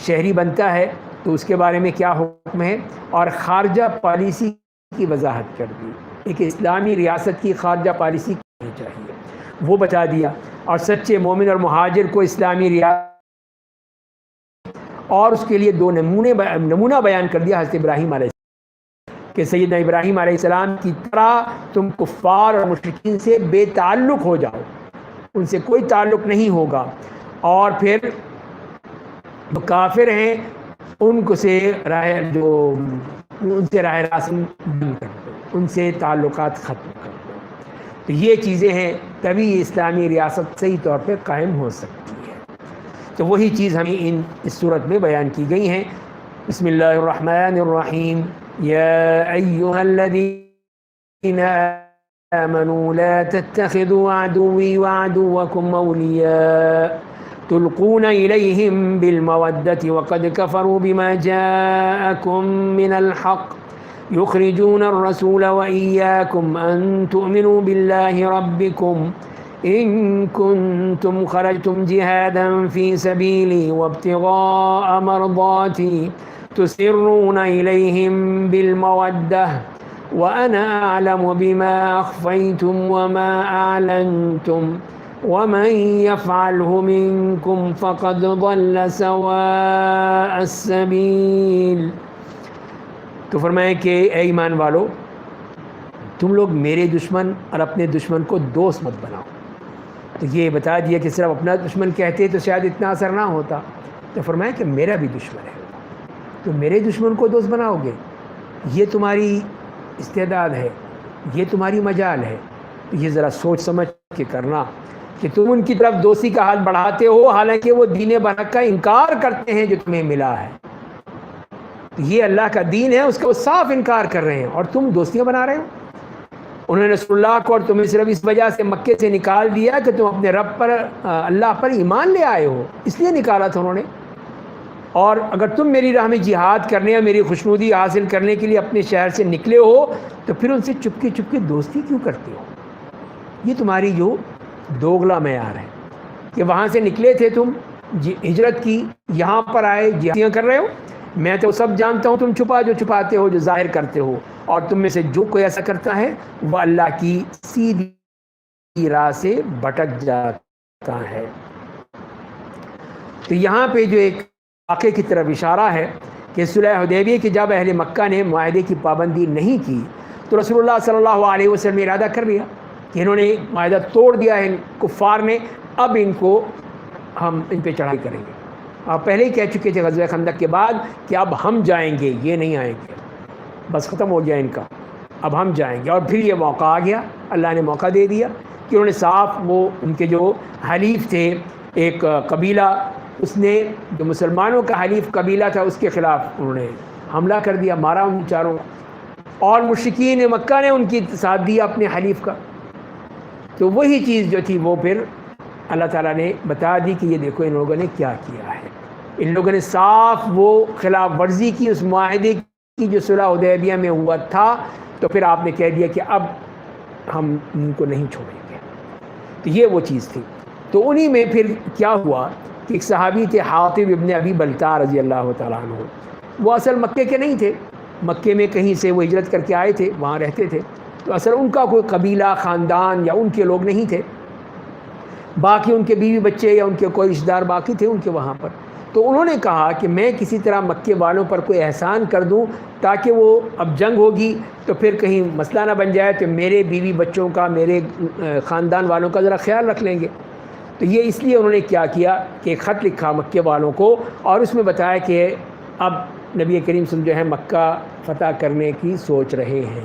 شہری بنتا ہے، تو اس کے بارے میں کیا حکم ہے، اور خارجہ پالیسی کی وضاحت کر دی، ایک اسلامی ریاست کی خارجہ پالیسی ہونی چاہیے، وہ بتا دیا، اور سچے مومن اور مہاجر کو اسلامی ریاست، اور اس کے لیے 2 نمونہ بیان کر دیا حضرت ابراہیم علیہ السلام، کہ سیدنا ابراہیم علیہ السلام کی طرح تم کفار اور مشرکین سے بے تعلق ہو جاؤ، ان سے کوئی تعلق نہیں ہوگا، اور پھر جو کافر ہیں ان کو سے ان سے راہ راست دور کر دو، ان سے تعلقات ختم کر دو۔ تو یہ چیزیں ہیں، تبھی اسلامی ریاست صحیح طور پہ قائم ہو سکتی ہے۔ تو وہی چیز ہمیں اس صورت میں بیان کی گئی ہیں۔ بسم اللہ الرحمن الرحیم، یا ایہا الذین آمنوا لا تتخذوا عدوی وعدوکم اولیاء تلقون الیہم بالمودۃ وقد کفروا بما جاءکم من الحق یخرجون الرسول وإیاکم ان تؤمنوا باللہ ربکم إن كنتم خرجتم جهادا في سبيلي وابتغاء مرضاتي تسرون إليهم بالمودة وأنا أعلم بما أخفيتم وما أعلنتم ومن يفعله منكم فقد ضل سواء السبيل۔ تو فرمائے کہ اے ایمان والو، تم لوگ میرے دشمن اور اپنے دشمن کو دوست مت بناؤ۔ تو یہ بتا دیا کہ صرف اپنا دشمن کہتے تو شاید اتنا اثر نہ ہوتا، تو فرمایا کہ میرا بھی دشمن ہے، تو میرے دشمن کو دوست بناؤ گے، یہ تمہاری استعداد ہے، یہ تمہاری مجال ہے۔ تو یہ ذرا سوچ سمجھ کے کرنا کہ تم ان کی طرف دوستی کا ہاتھ بڑھاتے ہو، حالانکہ وہ دین برحق کا انکار کرتے ہیں جو تمہیں ملا ہے۔ یہ اللہ کا دین ہے، اس کا وہ صاف انکار کر رہے ہیں، اور تم دوستیاں بنا رہے ہو۔ انہوں نے رسول اللہ کو اور تمہیں صرف اس وجہ سے مکے سے نکال دیا کہ تم اپنے رب پر، اللہ پر ایمان لے آئے ہو، اس لیے نکالا تھا انہوں نے۔ اور اگر تم میری راہ میں جہاد کرنے اور میری خوشنودی حاصل کرنے کے لیے اپنے شہر سے نکلے ہو تو پھر ان سے چپکے چپکے دوستی کیوں کرتے ہو؟ یہ تمہاری جو دوغلا معیار ہے کہ وہاں سے نکلے تھے تم، ہجرت کی، یہاں پر آئے جہادیاں کر رہے ہو۔ میں تو سب جانتا ہوں، تم جو چھپاتے ہو، جو ظاہر کرتے ہو، اور تم میں سے جو کوئی ایسا کرتا ہے وہ اللہ کی سیدھی راہ سے بھٹک جاتا ہے۔ تو یہاں پہ جو ایک واقعے کی طرف اشارہ ہے کہ صلح حدیبیہ کی جب اہل مکہ نے معاہدے کی پابندی نہیں کی تو رسول اللہ صلی اللہ علیہ وسلم نے ارادہ کر لیا کہ انہوں نے معاہدہ توڑ دیا ہے کفار نے، اب ہم ان پہ چڑھائی کریں گے۔ آپ پہلے ہی کہہ چکے تھے غزوہ خندق کے بعد کہ اب ہم جائیں گے، یہ نہیں آئیں گے، بس ختم ہو گیا ان کا، اب ہم جائیں گے۔ اور پھر یہ موقع آ گیا، اللہ نے موقع دے دیا کہ انہوں نے صاف، وہ ان کے جو حلیف تھے، ایک قبیلہ، اس نے جو مسلمانوں کا حلیف قبیلہ تھا اس کے خلاف انہوں نے حملہ کر دیا، مارا ان چاروں، اور مشرکین مکہ نے ان کی ساتھ دیا اپنے حلیف کا۔ تو وہی چیز جو تھی وہ پھر اللہ تعالیٰ نے بتا دی کہ یہ دیکھو ان لوگوں نے کیا کیا ہے، ان لوگوں نے صاف وہ خلاف ورزی کی اس معاہدے کی جو صلح حدیبیہ میں ہوا تھا۔ تو پھر آپ نے کہہ دیا کہ اب ہم ان کو نہیں چھوڑیں گے۔ تو یہ وہ چیز تھی۔ تو انہی میں پھر کیا ہوا کہ ایک صحابی تھے حاطب ابن ابی بلتع رضی اللہ تعالیٰ عنہ، وہ اصل مکے کے نہیں تھے، مکے میں کہیں سے وہ ہجرت کر کے آئے تھے، وہاں رہتے تھے، تو اصل ان کا کوئی قبیلہ، خاندان یا ان کے لوگ نہیں تھے، باقی ان کے بیوی بچے یا ان کے کوئی رشتہ دار باقی تھے ان کے وہاں پر۔ تو انہوں نے کہا کہ میں کسی طرح مکے والوں پر کوئی احسان کر دوں تاکہ وہ، اب جنگ ہوگی تو پھر کہیں مسئلہ نہ بن جائے، تو میرے بیوی بچوں کا، میرے خاندان والوں کا ذرا خیال رکھ لیں گے۔ تو یہ اس لیے انہوں نے کیا کیا کہ ایک خط لکھا مکے والوں کو، اور اس میں بتایا کہ اب نبی کریم صلی اللہ علیہ وسلم جو ہے مکہ فتح کرنے کی سوچ رہے ہیں،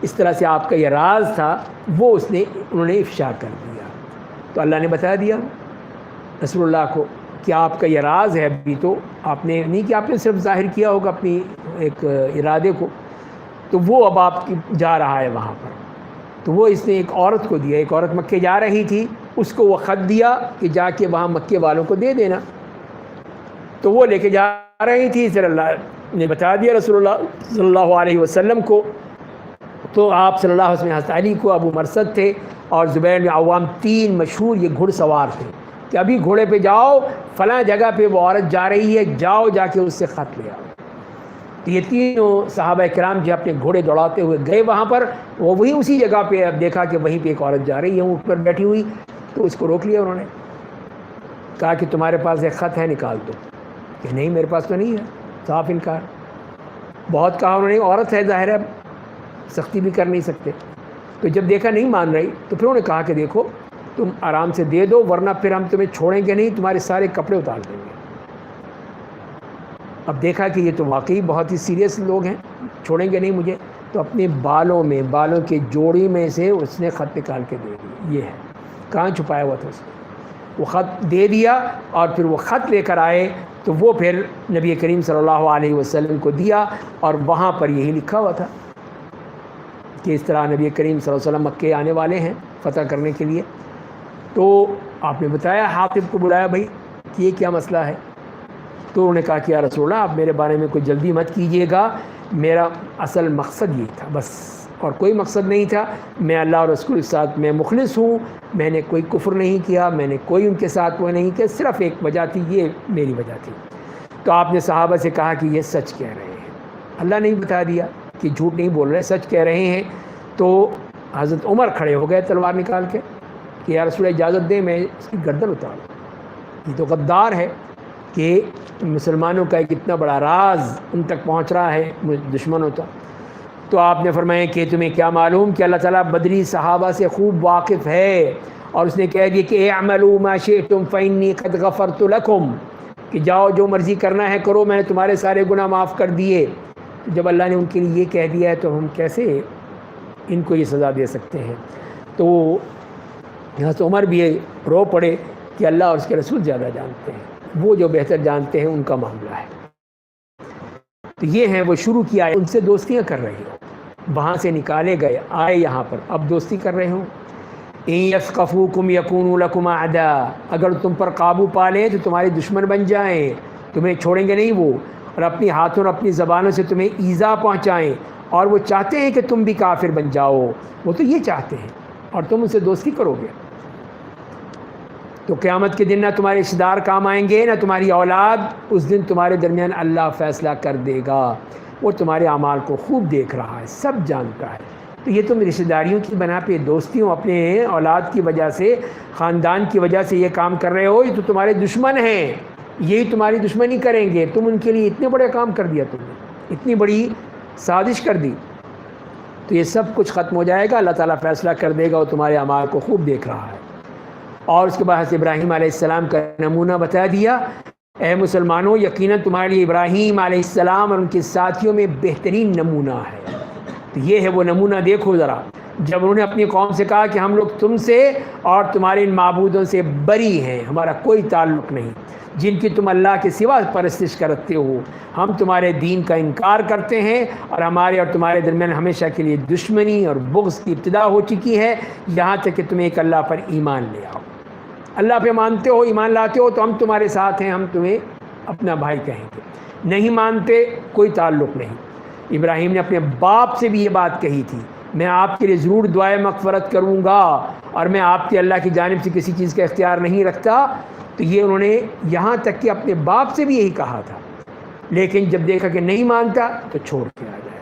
اس طرح سے آپ کا یہ راز تھا وہ انہوں نے افشا کر دیا۔ تو اللہ نے بتا دیا رسول اللہ کو کہ آپ کا یہ راز ہے، ابھی تو آپ نے نہیں، کہ آپ نے صرف ظاہر کیا ہوگا اپنی ایک ارادے کو، تو وہ اب آپ کی جا رہا ہے وہاں پر۔ تو وہ اس نے ایک عورت کو دیا، ایک عورت مکے جا رہی تھی، اس کو وہ خط دیا کہ جا کے وہاں مکے والوں کو دے دینا. تو وہ لے کے جا رہی تھی، صلی اللہ نے بتا دیا رسول اللہ صلی اللہ علیہ وسلم کو. تو آپ صلی اللہ علیہ وسلم حضرت علی کو، ابو مرثد تھے اور زبیر بن عوام، 3 مشہور یہ گھڑ سوار تھے کہ ابھی گھوڑے پہ جاؤ، فلاں جگہ پہ وہ عورت جا رہی ہے، جاؤ جا کے اس سے خط لے آؤ. تو یہ تینوں صحابہ کرام جو اپنے گھوڑے دوڑاتے ہوئے گئے وہاں پر، وہ وہی اسی جگہ پہ اب دیکھا کہ وہیں پہ ایک عورت جا رہی ہے اونٹ پر بیٹھی ہوئی. تو اس کو روک لیا انہوں نے، کہا کہ تمہارے پاس ایک خط ہے، نکال دو. کہ نہیں میرے پاس تو نہیں ہے، صاف انکار. بہت کہا انہوں نے، عورت ہے ظاہر ہے سختی بھی کر نہیں سکتے. تو جب دیکھا نہیں مان رہی تو پھر انہوں نے کہا کہ دیکھو تم آرام سے دے دو، ورنہ پھر ہم تمہیں چھوڑیں گے نہیں، تمہارے سارے کپڑے اتار دیں گے. اب دیکھا کہ یہ تو واقعی بہت ہی سیریس لوگ ہیں، چھوڑیں گے نہیں مجھے. تو اپنے بالوں کے جوڑی میں سے اس نے خط نکال کے دے دیا. یہ ہے کہاں چھپایا ہوا تھا اس نے، وہ خط دے دیا. اور پھر وہ خط لے کر آئے تو وہ پھر نبی کریم صلی اللہ علیہ وسلم کو دیا، اور وہاں پر یہی لکھا ہوا تھا کہ اس طرح نبی کریم صلی اللہ علیہ وسلم مکے آنے والے ہیں فتح کرنے کے لیے. تو آپ نے بتایا، حاطب کو بلایا، بھائی کہ یہ کیا مسئلہ ہے. تو انہوں نے کہا کہ یا رسول اللہ آپ میرے بارے میں کوئی جلدی مت کیجیے گا، میرا اصل مقصد یہ تھا بس، اور کوئی مقصد نہیں تھا. میں اللہ اور رسول کے ساتھ میں مخلص ہوں، میں نے کوئی کفر نہیں کیا، میں نے کوئی ان کے ساتھ وہ نہیں کیا، صرف ایک وجہ تھی، یہ میری وجہ تھی. تو آپ نے صحابہ سے کہا کہ یہ سچ کہہ رہے ہیں، اللہ نے بتا دیا کہ جھوٹ نہیں بول رہے، سچ کہہ رہے ہیں. تو حضرت عمر کھڑے ہو گئے تلوار نکال کے کہ یا رسول اللہ اجازت دیں میں اس کی گردن اتاروں. یہ تو غدار ہے کہ مسلمانوں کا ایک اتنا بڑا راز ان تک پہنچ رہا ہے دشمنوں تک. تو آپ نے فرمایا کہ تمہیں کیا معلوم کہ اللہ تعالیٰ بدری صحابہ سے خوب واقف ہے، اور اس نے کہہ دیا کہ اعملوا ما شئتم فإنی قد غفرت لکم، کہ جاؤ جو مرضی کرنا ہے کرو، میں نے تمہارے سارے گناہ معاف کر دیے. جب اللہ نے ان کے لیے یہ کہہ دیا ہے تو ہم کیسے ان کو یہ سزا دے سکتے ہیں. تو یہاں سے عمر بھی رو پڑے کہ اللہ اور اس کے رسول زیادہ جانتے ہیں، وہ جو بہتر جانتے ہیں ان کا معاملہ ہے. تو یہ ہیں وہ شروع کیا، ان سے دوستیاں کر رہے ہو، وہاں سے نکالے گئے، آئے یہاں پر، اب دوستی کر رہے ہوں. ان یثقفوکم یکونوا لکم اعداء، اگر تم پر قابو پا لیں تو تمہارے دشمن بن جائیں، تمہیں چھوڑیں گے نہیں وہ، اور اپنی ہاتھوں اور اپنی زبانوں سے تمہیں ایذا پہنچائیں. اور وہ چاہتے ہیں کہ تم بھی کافر بن جاؤ، وہ تو یہ چاہتے ہیں، اور تم ان سے دوستی کرو گے تو قیامت کے دن نہ تمہارے رشتہ دار کام آئیں گے نہ تمہاری اولاد. اس دن تمہارے درمیان اللہ فیصلہ کر دے گا، وہ تمہارے اعمال کو خوب دیکھ رہا ہے، سب جانتا ہے. تو یہ تم رشتہ داریوں کی بنا پہ، دوستیوں، اپنے اولاد کی وجہ سے، خاندان کی وجہ سے یہ کام کر رہے ہو، یہ تو تمہارے دشمن ہیں، یہی تمہاری دشمنی کریں گے. تم ان کے لیے اتنے بڑے کام کر دیا، تم نے اتنی بڑی سازش کر دی. تو یہ سب کچھ ختم ہو جائے گا، اللہ تعالیٰ فیصلہ کر دے گا، وہ تمہارے اعمال کو خوب دیکھ رہا ہے. اور اس کے بعد حضرت ابراہیم علیہ السلام کا نمونہ بتا دیا، اے مسلمانوں یقیناً تمہارے لیے ابراہیم علیہ السلام اور ان کے ساتھیوں میں بہترین نمونہ ہے. تو یہ ہے وہ نمونہ، دیکھو ذرا، جب انہوں نے اپنی قوم سے کہا کہ ہم لوگ تم سے اور تمہارے ان معبودوں سے بری ہیں، ہمارا کوئی تعلق نہیں، جن کی تم اللہ کے سوا پرستش کرتے ہو، ہم تمہارے دین کا انکار کرتے ہیں، اور ہمارے اور تمہارے درمیان ہمیشہ کے لیے دشمنی اور بغض کی ابتدا ہو چکی ہے، یہاں تک کہ تم ایک اللہ پر ایمان لے آؤ. اللہ پہ مانتے ہو، ایمان لاتے ہو تو ہم تمہارے ساتھ ہیں، ہم تمہیں اپنا بھائی کہیں گے. نہیں مانتے، کوئی تعلق نہیں. ابراہیم نے اپنے باپ سے بھی یہ بات کہی تھی، میں آپ کے لیے ضرور دعائے مغفرت کروں گا، اور میں آپ کے اللہ کی جانب سے کسی چیز کا اختیار نہیں رکھتا. تو یہ انہوں نے یہاں تک کہ اپنے باپ سے بھی یہی کہا تھا، لیکن جب دیکھا کہ نہیں مانتا تو چھوڑ کے آ جائے،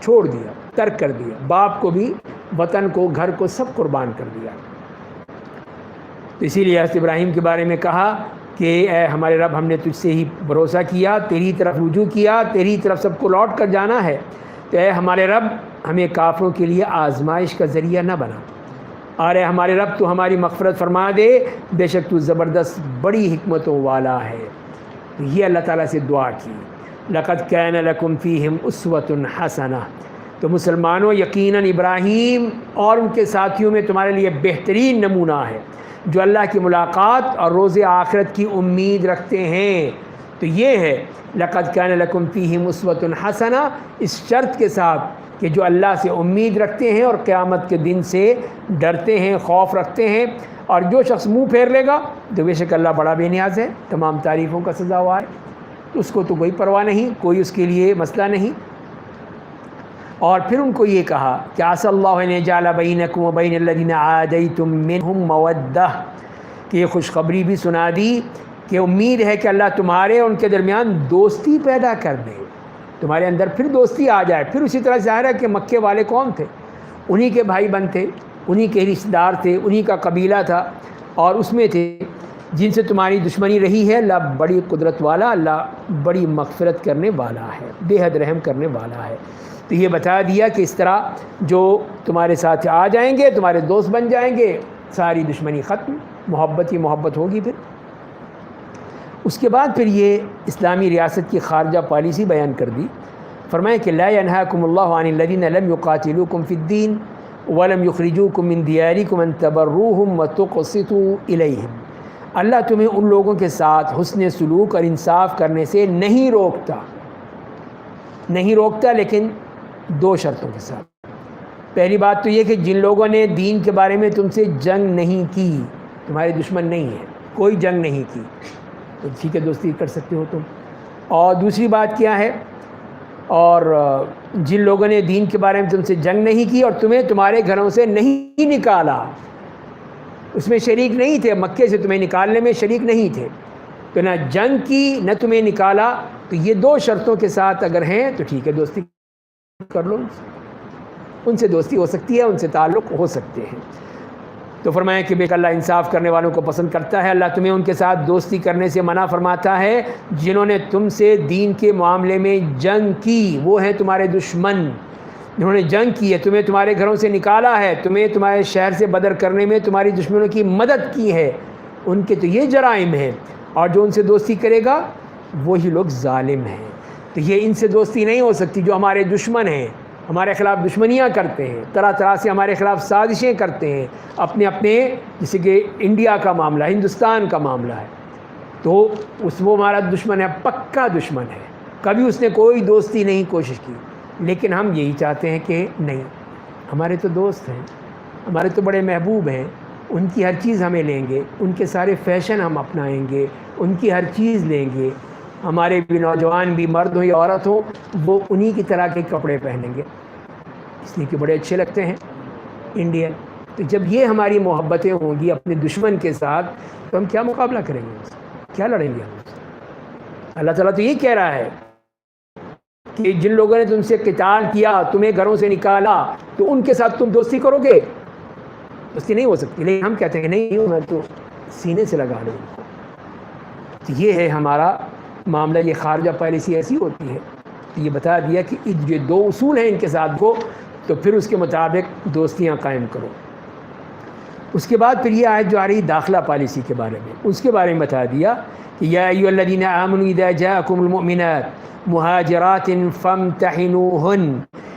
چھوڑ دیا، ترک کر دیا. باپ کو بھی، وطن کو، گھر کو، سب قربان کر دیا. تو اسی لیے حضرت ابراہیم کے بارے میں کہا کہ اے ہمارے رب، ہم نے تجھ سے ہی بھروسہ کیا، تیری طرف رجوع کیا، تیری طرف سب کو لوٹ کر جانا ہے. تو اے ہمارے رب، ہمیں کافروں کے لیے آزمائش کا ذریعہ نہ بنا، اور اے ہمارے رب تو ہماری مغفرت فرما دے، بے شک تو زبردست بڑی حکمتوں والا ہے. یہ اللہ تعالیٰ سے دعا کی. لقد کان لکم فیہم اسوۃ حسنہ، تو مسلمانوں یقیناً ابراہیم اور ان کے ساتھیوں میں تمہارے لیے بہترین نمونہ ہے، جو اللہ کی ملاقات اور روز آخرت کی امید رکھتے ہیں. تو یہ ہے لقد کان لکم فیہم اسوۃ حسنہ، اس شرط کے ساتھ کہ جو اللہ سے امید رکھتے ہیں اور قیامت کے دن سے ڈرتے ہیں، خوف رکھتے ہیں. اور جو شخص منہ پھیر لے گا تو بے شک اللہ بڑا بے نیاز ہے، تمام تعریفوں کا سزاوار ہے، تو اس کو تو کوئی پرواہ نہیں، کوئی اس کے لیے مسئلہ نہیں. اور پھر ان کو یہ کہا کہ عسى اللہ ان يجعل بینکم وبین الذین عادیتم منہم مودہ، کہ یہ خوشخبری بھی سنا دی کہ امید ہے کہ اللہ تمہارے اور ان کے درمیان دوستی پیدا کر دے، تمہارے اندر پھر دوستی آ جائے. پھر اسی طرح ظاہر ہے کہ مکے والے کون تھے؟ انہی کے بھائی بند تھے، انہی کے رشتہ دار تھے، انہی کا قبیلہ تھا، اور اس میں تھے جن سے تمہاری دشمنی رہی ہے. اللہ بڑی قدرت والا، اللہ بڑی مغفرت کرنے والا ہے، بے حد رحم کرنے والا ہے. تو یہ بتا دیا کہ اس طرح جو تمہارے ساتھ آ جائیں گے، تمہارے دوست بن جائیں گے، ساری دشمنی ختم، محبت ہی محبت ہوگی. پھر اس کے بعد پھر یہ اسلامی ریاست کی خارجہ پالیسی بیان کر دی. فرمائے کہ لا ينهاكم الله عن الذين لم يقاتلوكم في الدين ولم يخرجوكم من دياركم ان تبروهم وتقسطوا اليهم. اللہ تمہیں ان لوگوں کے ساتھ حسن سلوک اور انصاف کرنے سے نہیں روکتا، لیکن دو شرطوں کے ساتھ. پہلی بات تو یہ کہ جن لوگوں نے دین کے بارے میں تم سے جنگ نہیں کی، تمہارے دشمن نہیں ہیں، کوئی جنگ نہیں کی، تو ٹھیک ہے دوستی کر سکتے ہو تم. اور دوسری بات کیا ہے؟ اور جن لوگوں نے دین کے بارے میں تم سے جنگ نہیں کی اور تمہیں تمہارے گھروں سے نہیں نکالا، اس میں شریک نہیں تھے، مکے سے تمہیں نکالنے میں شریک نہیں تھے، تو نہ جنگ کی نہ تمہیں نکالا، تو یہ دو شرطوں کے ساتھ اگر ہیں تو ٹھیک ہے دوستی کر لو، ان سے دوستی ہو سکتی ہے، ان سے تعلق ہو سکتے ہیں. تو فرمایا کہ بے اللہ انصاف کرنے والوں کو پسند کرتا ہے. اللہ تمہیں ان کے ساتھ دوستی کرنے سے منع فرماتا ہے جنہوں نے تم سے دین کے معاملے میں جنگ کی، وہ ہیں تمہارے دشمن. جنہوں نے جنگ کی ہے، تمہیں تمہارے گھروں سے نکالا ہے، تمہیں تمہارے شہر سے بدر کرنے میں تمہاری دشمنوں کی مدد کی ہے، ان کے تو یہ جرائم ہیں. اور جو ان سے دوستی کرے گا وہی لوگ ظالم ہیں. تو یہ ان سے دوستی نہیں ہو سکتی جو ہمارے دشمن ہیں، ہمارے خلاف دشمنیاں کرتے ہیں، طرح طرح سے ہمارے خلاف سازشیں کرتے ہیں، اپنے جیسے کہ انڈیا کا معاملہ، ہندوستان کا معاملہ ہے، تو وہ ہمارا دشمن ہے، پکا دشمن ہے، کبھی اس نے کوئی دوستی نہیں کوشش کی. لیکن ہم یہی چاہتے ہیں کہ نہیں، ہمارے تو دوست ہیں، ہمارے تو بڑے محبوب ہیں، ان کی ہر چیز ہمیں لیں گے، ان کے سارے فیشن ہم اپنائیں گے، ان کی ہر چیز لیں گے، ہمارے بھی نوجوان بھی مرد ہوں یا عورت ہوں وہ انہی کی طرح کے کپڑے پہنیں گے، اس لیے کہ بڑے اچھے لگتے ہیں انڈین. تو جب یہ ہماری محبتیں ہوں گی اپنے دشمن کے ساتھ تو ہم کیا مقابلہ کریں گے ان سے؟ کیا لڑیں گے ہم؟ اللہ تعالیٰ تو یہ کہہ رہا ہے کہ جن لوگوں نے تم سے قتال کیا، تمہیں گھروں سے نکالا، تو ان کے ساتھ تم دوستی کرو گے؟ دوستی نہیں ہو سکتی. لیکن ہم کہتے ہیں کہ نہیں، میں تو سینے سے لگا لوں. تو یہ ہے ہمارا معاملہ. یہ خارجہ پالیسی ایسی ہوتی ہے. یہ بتا دیا کہ یہ دو اصول ہیں ان کے ساتھ کو، تو پھر اس کے مطابق دوستیاں قائم کرو. اس کے بعد پھر یہ آیت جو آ رہی داخلہ پالیسی کے بارے میں، اس کے بارے میں بتا دیا کہ یا ایھا الذین آمنوا اذا جاءکم المؤمنات مہاجرات فامتحنوہن.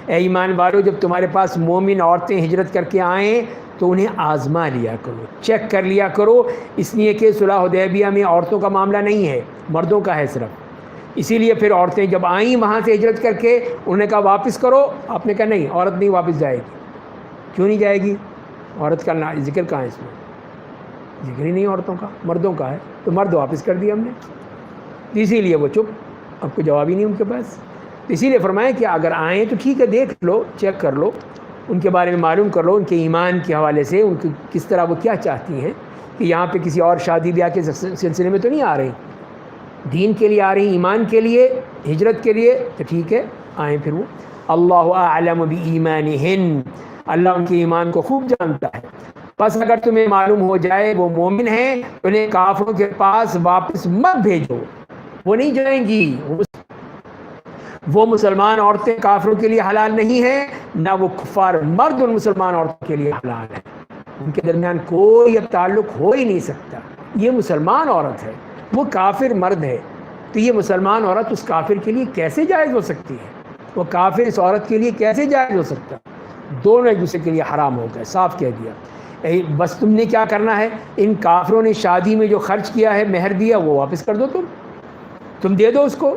اے ایمان والو، جب تمہارے پاس مومن عورتیں ہجرت کر کے آئیں تو انہیں آزما لیا کرو، چیک کر لیا کرو. اس لیے کہ صلح حدیبیہ میں عورتوں کا معاملہ نہیں ہے، مردوں کا ہے صرف. اسی لیے پھر عورتیں جب آئیں وہاں سے ہجرت کر کے، انہوں نے کہا واپس کرو، آپ نے کہا نہیں، عورت نہیں واپس جائے گی. کیوں نہیں جائے گی؟ عورت کا ذکر کہاں ہے اس میں؟ ذکر ہی نہیں عورتوں کا، مردوں کا ہے. تو مرد واپس کر دیا ہم نے، اسی لیے وہ چپ، اب کوئی جواب ہی نہیں ان کے پاس. اسی لیے فرمایا کہ اگر آئیں تو ٹھیک ہے، دیکھ لو، چیک کر لو، ان کے بارے میں معلوم کر لو، ان کے ایمان کے حوالے سے ان کی کس طرح وہ کیا چاہتی ہیں، کہ یہاں پہ کسی اور شادی بیاہ کے سلسلے میں تو نہیں آ رہی، دین کے لیے آ رہی، ایمان کے لیے، ہجرت کے لیے، تو ٹھیک ہے آئیں. پھر وہ اللہ اعلم بایمانہن، اللہ ان کے ایمان کو خوب جانتا ہے. بس اگر تمہیں معلوم ہو جائے وہ مومن ہیں تو انہیں کافروں کے پاس واپس مت بھیجو، وہ نہیں جائیں گی. وہ مسلمان عورتیں کافروں کے لیے حلال نہیں ہیں، نہ وہ کفار مرد ان مسلمان عورتوں کے لیے حلال ہیں. ان کے درمیان کوئی اب تعلق ہو ہی نہیں سکتا. یہ مسلمان عورت ہے، وہ کافر مرد ہے، تو یہ مسلمان عورت اس کافر کے لیے کیسے جائز ہو سکتی ہے؟ وہ کافر اس عورت کے لیے کیسے جائز ہو سکتا؟ دونوں ایک دوسرے کے لیے حرام ہو گئے، صاف کہہ دیا. بس تم نے کیا کرنا ہے، ان کافروں نے شادی میں جو خرچ کیا ہے، مہر دیا، وہ واپس کر دو. تم دے دو اس کو،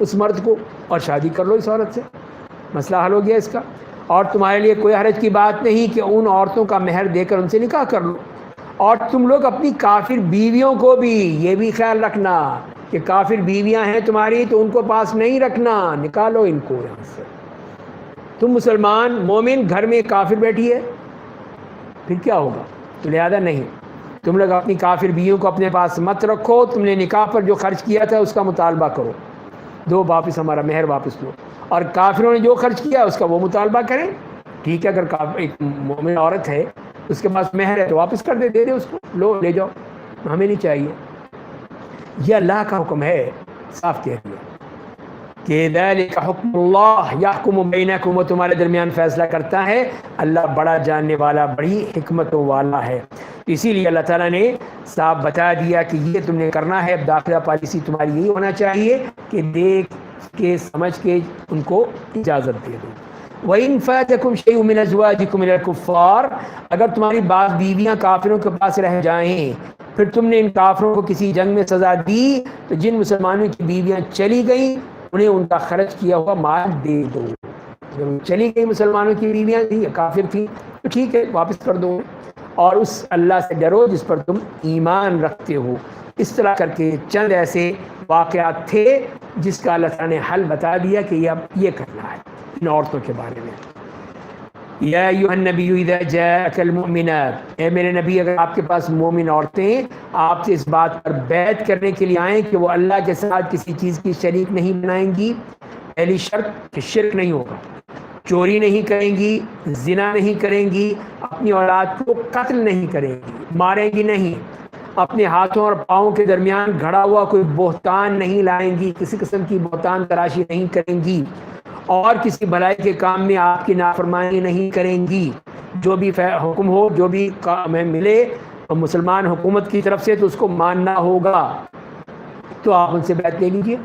اس مرد کو، اور شادی کر لو اس عورت سے. مسئلہ حل ہو گیا اس کا. اور تمہارے لیے کوئی حرج کی بات نہیں کہ ان عورتوں کا مہر دے کر ان سے نکاح کر لو. اور تم لوگ اپنی کافر بیویوں کو بھی یہ بھی خیال رکھنا کہ کافر بیویاں ہیں تمہاری تو ان کو پاس نہیں رکھنا, نکالو ان کو یہاں سے. تم مسلمان مومن گھر میں کافر بیٹھی ہے پھر کیا ہوگا؟ تو لہذا نہیں, تم لوگ اپنی کافر بیویوں کو اپنے پاس مت رکھو. تم نے نکاح پر جو خرچ کیا تھا اس کا مطالبہ کرو, دو واپس, ہمارا مہر واپس لو. اور کافروں نے جو خرچ کیا اس کا وہ مطالبہ کریں. ٹھیک ہے, اگر ایک مومن عورت ہے اس کے پاس مہر ہے تو واپس کر دے, دے دے اس کو, لو لے جاؤ, ہمیں نہیں چاہیے. یہ اللہ کا حکم ہے, صاف کہہ دیا کہ ذالک حکم اللہ یحکم بینکم, وہ تمہارے درمیان فیصلہ کرتا ہے. اللہ بڑا جاننے والا, بڑی حکمتوں والا ہے. اسی لیے اللہ تعالیٰ نے صاف بتا دیا کہ یہ تم نے کرنا ہے. اب داخلہ پالیسی تمہاری یہی ہونا چاہیے کہ دیکھ کے سمجھ کے ان کو اجازت دے دو. وَإِن فَاتَكُمْ شَيْءٌ مِّنْ أَزْوَاجِكُمْ إِلَى الْكُفَّارِ, اگر تمہاری بعض بیویاں کافروں کے پاس رہ جائیں, پھر تم نے ان کافروں کو کسی جنگ میں سزا دی, تو جن مسلمانوں کی بیویاں چلی گئیں انہیں ان کا خرچ کیا ہوا مال دے دو. جب چلی گئی مسلمانوں کی بیویاں تھیں یا کافر تھیں تو ٹھیک ہے, واپس کر دو. اور اس اللہ سے ڈرو جس پر تم ایمان رکھتے ہو. اس طرح کر کے چند ایسے واقعات تھے جس کا اللہ تعالیٰ نے حل بتا دیا کہ یہ اب یہ کرنا ہے ان عورتوں کے بارے میں. یا ایھا النبی اذا جاءک المؤمنات, اے میرے نبی اگر آپ کے پاس مومن عورتیں آپ سے اس بات پر بیعت کرنے کے لیے آئیں کہ وہ اللہ کے ساتھ کسی چیز کی شریک نہیں بنائیں گی. پہلی شرط کہ شرک نہیں ہوگا, چوری نہیں کریں گی, زنا نہیں کریں گی, اپنی اولاد کو قتل نہیں کریں گی, ماریں گی نہیں, اپنے ہاتھوں اور پاؤں کے درمیان گھڑا ہوا کوئی بہتان نہیں لائیں گی, کسی قسم کی بہتان تراشی نہیں کریں گی, اور کسی بھلائی کے کام میں آپ کی نافرمانی نہیں کریں گی. جو بھی حکم ہو, جو بھی کام ملے مسلمان حکومت کی طرف سے تو اس کو ماننا ہوگا. تو آپ ان سے بیعت لے لیجیے.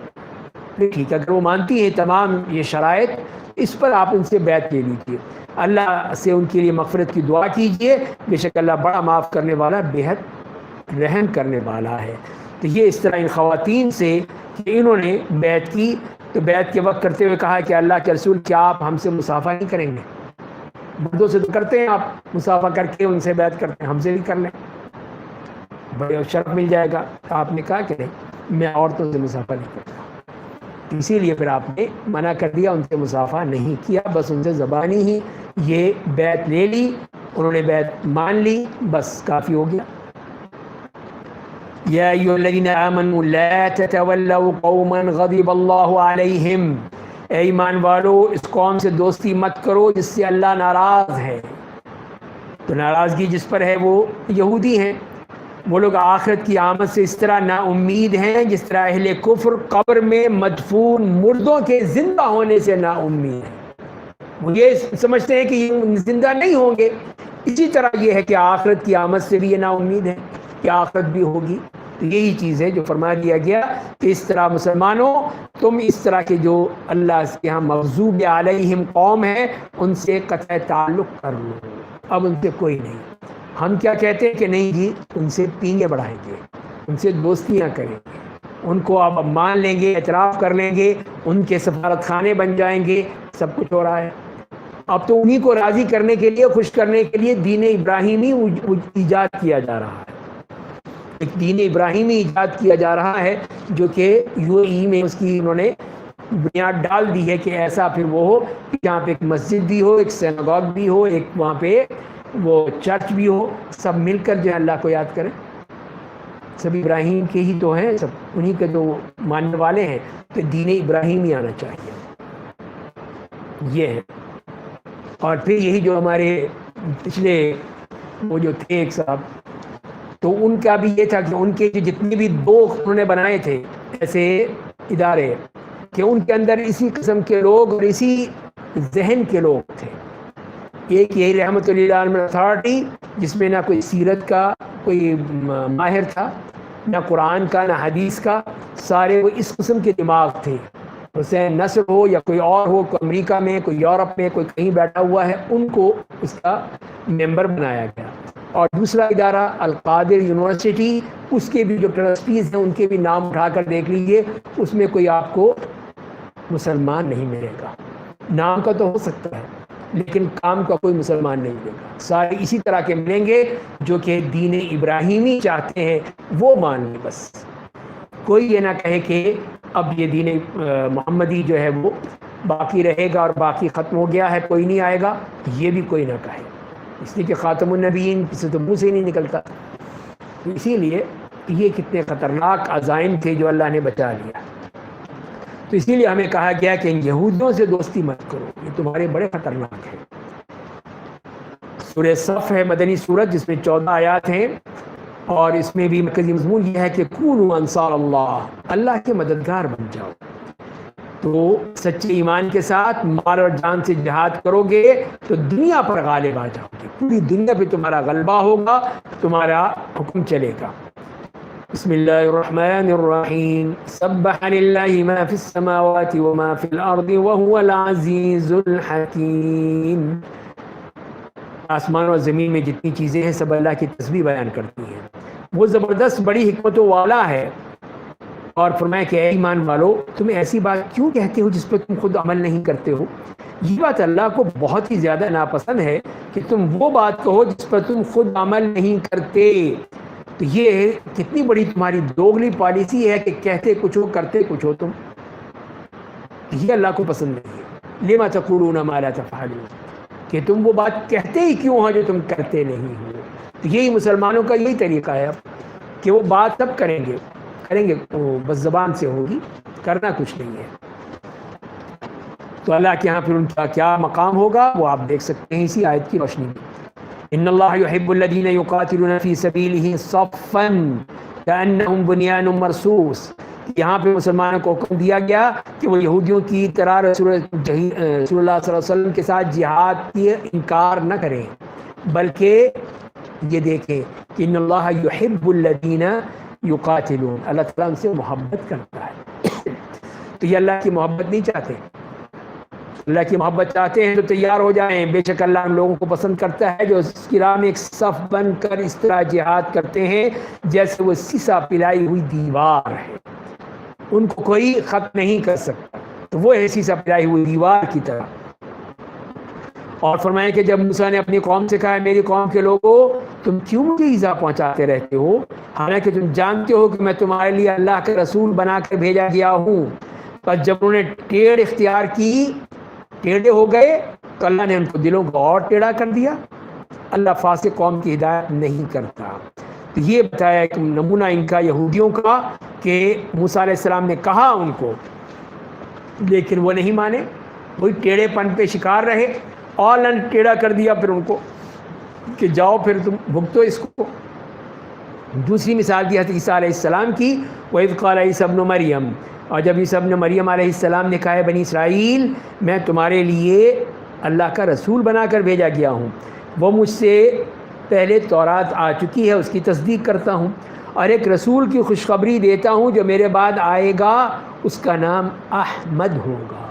ٹھیک ہے, اگر وہ مانتی ہیں تمام یہ شرائط, اس پر آپ ان سے بیعت لے لیجیے. اللہ سے ان کے لیے مغفرت کی دعا کیجیے, بے شک اللہ بڑا معاف کرنے والا, بےحد رحم کرنے والا ہے. تو یہ اس طرح ان خواتین سے کہ انہوں نے بیعت کی, تو بیعت کے وقت کرتے ہوئے کہا کہ اللہ کے رسول کیا آپ ہم سے مصافحہ نہیں کریں گے؟ مردوں سے تو کرتے ہیں آپ, مصافحہ کر کے ان سے بیعت کرتے ہیں, ہم سے بھی کر لیں, بڑے شرف مل جائے گا. آپ نے کہا کہ نہیں, میں عورتوں سے مصافحہ نہیں کرتا. اسی لیے پھر آپ نے منع کر دیا, ان سے مصافحہ نہیں کیا, بس ان سے زبانی ہی یہ بیعت لے لی, انہوں نے بیعت مان لی, بس کافی ہو گیا. یا ایھا الذین آمنوا لا تتولوا قوما غضب اللہ علیہم, اے ایمان والو اس قوم سے دوستی مت کرو جس سے اللہ ناراض ہے. تو ناراضگی جس پر ہے وہ یہودی ہیں. وہ لوگ آخرت کی آمد سے اس طرح نا امید ہیں جس طرح اہل کفر قبر میں مدفون مردوں کے زندہ ہونے سے نا امید ہیں. وہ یہ سمجھتے ہیں کہ یہ زندہ نہیں ہوں گے. اسی طرح یہ ہے کہ آخرت کی آمد سے بھی یہ نا امید ہے کہ آخرت بھی ہوگی. تو یہی چیز ہے جو فرما دیا گیا کہ اس طرح مسلمانوں تم اس طرح کے جو اللہ کے ہاں مغضوب علیہم قوم ہے ان سے قطع تعلق کر لو. اب ان سے کوئی نہیں. ہم کیا کہتے ہیں کہ نہیں جی, ان سے پینگے بڑھائیں گے, ان سے دوستیاں کریں گے, ان کو اب مان لیں گے, اعتراف کر لیں گے, ان کے سفارت خانے بن جائیں گے. سب کچھ ہو رہا ہے. اب تو انہی کو راضی کرنے کے لیے, خوش کرنے کے لیے دین ابراہیمی ایجاد کیا جا رہا ہے. ایک دین ابراہیمی ایجاد کیا جا رہا ہے جو کہ UAE میں اس کی انہوں نے بنیاد ڈال دی ہے کہ ایسا پھر وہ ہو کہ جہاں پہ ایک مسجد بھی ہو, ایک سیناگوگ بھی ہو, ایک وہاں پہ وہ چرچ بھی ہو, سب مل کر جو ہے اللہ کو یاد کریں. سب ابراہیم کے ہی تو ہیں, سب انہی کے جو ماننے والے ہیں. تو دین ابراہیم ہی آنا چاہیے. یہ ہے. اور پھر یہی جو ہمارے پچھلے وہ جو تھے ایک صاحب, تو ان کا بھی یہ تھا کہ ان کے جو جتنے بھی دو انہوں نے بنائے تھے ایسے ادارے, کہ ان کے اندر اسی قسم کے لوگ اور اسی ذہن کے لوگ تھے. ایک یہی رحمت اللہ علیہ اتھارٹی جس میں نہ کوئی سیرت کا کوئی ماہر تھا, نہ قرآن کا, نہ حدیث کا, سارے وہ اس قسم کے دماغ تھے. حسین نصر ہو یا کوئی اور ہو, کوئی امریکہ میں, کوئی یورپ میں, کوئی کہیں بیٹھا ہوا ہے, ان کو اس کا ممبر بنایا گیا. اور دوسرا ادارہ القادر یونیورسٹی, اس کے بھی جو ٹرسٹیز ہیں ان کے بھی نام اٹھا کر دیکھ لیجئے, اس میں کوئی آپ کو مسلمان نہیں ملے گا. نام کا تو ہو سکتا ہے لیکن کام کا کوئی مسلمان نہیں ملے گا. سارے اسی طرح کے ملیں گے جو کہ دین ابراہیمی چاہتے ہیں وہ مان لیں بس. کوئی یہ نہ کہے کہ اب یہ دین محمدی جو ہے وہ باقی رہے گا اور باقی ختم ہو گیا ہے کوئی نہیں آئے گا، یہ بھی کوئی نہ کہے، اس لیے کہ خاتم النبیین کسی تو منہ سے ہی نہیں نکلتا. اسی لیے یہ کتنے خطرناک عزائم تھے جو اللہ نے بچا لیا. تو اسی لیے ہمیں کہا گیا کہ ان یہودیوں سے دوستی مت کرو، یہ تمہارے بڑے خطرناک ہیں. سورہ صف ہے مدنی سورت جس میں 14 آیات ہیں، اور اس میں بھی مرکزی مضمون یہ ہے کہ کونوا انصار اللہ، اللہ کے مددگار بن جاؤ. تو سچے ایمان کے ساتھ مال اور جان سے جہاد کرو گے تو دنیا پر غالب آ جاؤ گے، پوری دنیا پہ تمہارا غلبہ ہوگا، تمہارا حکم چلے گا. بسم اللہ الرحمن الرحیم. سبح للہ ما فی السماوات وما فی الارض وهو العزیز الحکیم. آسمان اور زمین میں جتنی چیزیں ہیں سب اللہ کی تسبیح بیان کرتی ہیں، وہ زبردست بڑی حکمتوں والا ہے. اور فرمایا کہ اے ایمان والو تم ایسی بات کیوں کہتے ہو جس پر تم خود عمل نہیں کرتے ہو. یہ بات اللہ کو بہت ہی زیادہ ناپسند ہے کہ تم وہ بات کہو جس پر تم خود عمل نہیں کرتے. تو یہ کتنی بڑی تمہاری دوگلی پالیسی ہے کہ کہتے کچھ ہو کرتے کچھ ہو تم. یہ اللہ کو پسند نہیں ہے. لما تقولون ما لا تفعلون، کہ تم وہ بات کہتے ہی کیوں ہو جو تم کرتے نہیں ہو. تو یہی مسلمانوں کا یہی طریقہ ہے اب کہ وہ بات تب کریں گے بس زبان سے ہوگی، کرنا کچھ نہیں ہے. تو اللہ کے ہاں پھر ان کا کیا مقام ہوگا وہ آپ دیکھ سکتے ہیں اسی آیت کی روشنی میں. ان اللہ یحب الذین یقاتلون فی سبیلہ صفا کأنہم بنیان مرصوص. یہاں پہ مسلمانوں کو حکم دیا گیا کہ وہ یہودیوں کی طرح رسول اللہ صلی اللہ علیہ وسلم کے ساتھ جہاد کی انکار نہ کریں، بلکہ یہ دیکھیں کہ ان اللہ یحب الذین یقاتلون، اللہ تعالیٰ ان سے محبت کرتا ہے. تو یہ اللہ کی محبت نہیں چاہتے. اللہ کی محبت چاہتے ہیں تو تیار ہو جائیں. بے شک اللہ ان لوگوں کو پسند کرتا ہے جو اس کی راہ میں ایک صف بن کر اس طرح جہاد کرتے ہیں جیسے وہ سیسا پلائی ہوئی دیوار ہے، ان کو کوئی ختم نہیں کر سکتا. تو وہ ہے سیسا پلائی ہوئی دیوار کی طرح. اور فرمایا کہ جب موسیٰ نے اپنی قوم سے کہا میری قوم کے لوگوں تم کیوں مجھے ایذا پہنچاتے رہتے ہو، حالانکہ تم جانتے ہو کہ میں تمہارے لیے اللہ کا رسول بنا کر بھیجا گیا ہوں. پر جب انہوں نے ٹیڑھ اختیار کی، ٹیڑھے ہو گئے، تو اللہ نے ان کو دلوں کو اور ٹیڑھا کر دیا. اللہ فاسق قوم کی ہدایت نہیں کرتا. تو یہ بتایا ایک نمونہ ان کا یہودیوں کا کہ موسیٰ علیہ السلام نے کہا ان کو لیکن وہ نہیں مانے، وہی ٹیڑھے پن پہ شکار رہے، اور اللہ نے ٹیڑھا کر دیا پھر ان کو کہ جاؤ پھر تم بھگتو اس کو. دوسری مثال دی حضرت عیسیٰ علیہ السلام کی. وَإِذْ قَالَ عِيسَىٰ ابْنُ مَرْيَمَ، اور جب عیسیٰ ابن مریم علیہ السلام نے کہا ہے بنی اسرائیل میں تمہارے لیے اللہ کا رسول بنا کر بھیجا گیا ہوں، وہ مجھ سے پہلے تورات آ چکی ہے اس کی تصدیق کرتا ہوں، اور ایک رسول کی خوشخبری دیتا ہوں جو میرے بعد آئے گا اس کا نام احمد ہوگا.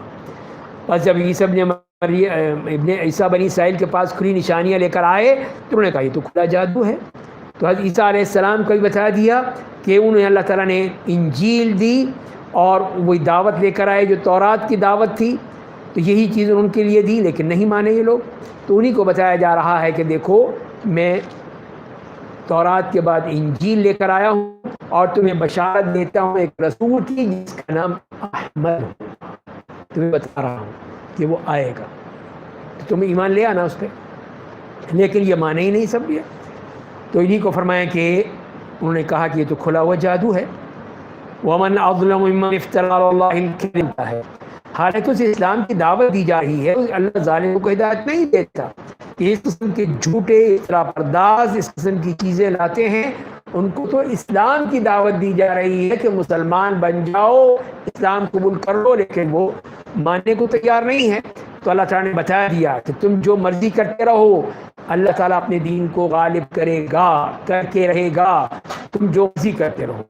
بس جب عیسیٰ ابن عیسیٰ بنی اسرائیل کے پاس کھلی نشانیاں لے کر آئے تو انہوں نے کہا یہ تو کھلا جادو ہے. تو حضرت عیسیٰ علیہ السلام کو بھی بتا دیا کہ انہیں اللہ تعالیٰ نے انجیل دی اور وہی دعوت لے کر آئے جو تورات کی دعوت تھی، تو یہی چیز ان کے لیے دی لیکن نہیں مانے یہ لوگ. تو انہی کو بتایا جا رہا ہے کہ دیکھو میں تورات کے بعد انجیل لے کر آیا ہوں اور تمہیں بشارت دیتا ہوں ایک رسول کی جس کا نام احمد ہو. تمہیں بتا رہا ہوں کہ وہ آئے گا، تو تم ایمان لے آنا اس پہ. لیکن یہ مانے ہی نہیں سب یہ. تو انہی کو فرمایا کہ انہوں نے کہا کہ یہ تو کھلا ہوا جادو ہے. وَمَنْ أَظْلَمُ مِمَّنِ افْتَرَىٰ عَلَى اللَّهِ الْكَذِبَ ہے. حالانکہ اسے اسلام کی دعوت دی جا رہی ہے، اللہ ظالموں کو ہدایت نہیں دیتا کہ اس قسم کے جھوٹے افترا پرداز اس قسم کی چیزیں لاتے ہیں. ان کو تو اسلام کی دعوت دی جا رہی ہے کہ مسلمان بن جاؤ، اسلام قبول کر لو، لیکن وہ ماننے کو تیار نہیں ہے. تو اللہ تعالیٰ نے بتا دیا کہ تم جو مرضی کرتے رہو، اللہ تعالیٰ اپنے دین کو غالب کرے گا، کر کے رہے گا. تم جو مرضی کرتے رہو.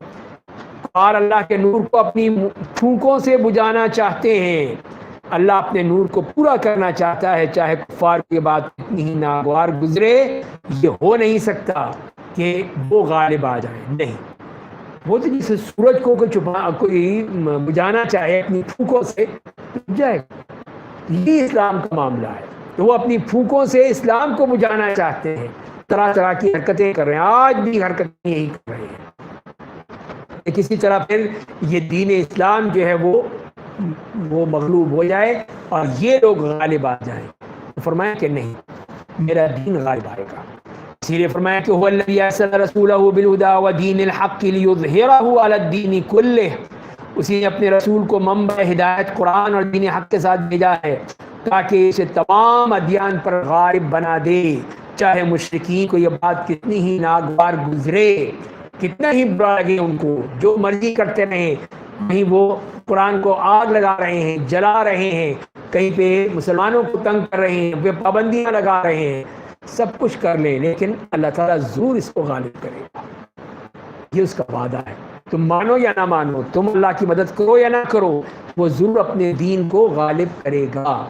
اور اللہ کے نور کو اپنی پھونکوں سے بجھانا چاہتے ہیں. اللہ اپنے نور کو پورا کرنا چاہتا ہے چاہے کفار کی بات کتنی ہی ناگوار گزرے. یہ ہو نہیں سکتا کہ وہ غالب آ جائیں، نہیں. وہ تو جسے سورج کو کوئی بجھانا چاہے اپنی پھونکوں سے بجھ جائے گا. یہ اسلام کا معاملہ ہے. تو وہ اپنی پھونکوں سے اسلام کو بجھانا چاہتے ہیں، طرح طرح کی حرکتیں کر رہے ہیں، آج بھی حرکتیں یہی کر رہے ہیں. کسی طرح پھر یہ دین اسلام جو ہے وہ مغلوب ہو جائے اور یہ لوگ غالب آ جائیں. تو فرمایا کہ نہیں، میرا دین غالب آئے گا. اسی لیے فرمایا کہ هو الذی ارسل رسولہ بالہدی ودین الحق لیظہرہ علی الدین کلہ. اسی نے اپنے رسول کو منبع ہدایت قرآن اور دین حق کے ساتھ بھیجا ہے تاکہ اسے تمام ادیان پر غالب بنا دے. چاہے مشرکین کو یہ بات کتنی ہی ناگوار گزرے، کتنا ہی برا لگے ان کو، جو مرضی کرتے رہیں، کہیں وہ قرآن کو آگ لگا رہے ہیں، جلا رہے ہیں، کہیں پہ مسلمانوں کو تنگ کر رہے ہیں، وہ پابندیاں لگا رہے ہیں، سب کچھ کر لیں، لیکن اللہ تعالیٰ ضرور اس کو غالب کرے گا. یہ اس کا وعدہ ہے. تم مانو یا نہ مانو، تم اللہ کی مدد کرو یا نہ کرو، وہ ضرور اپنے دین کو غالب کرے گا.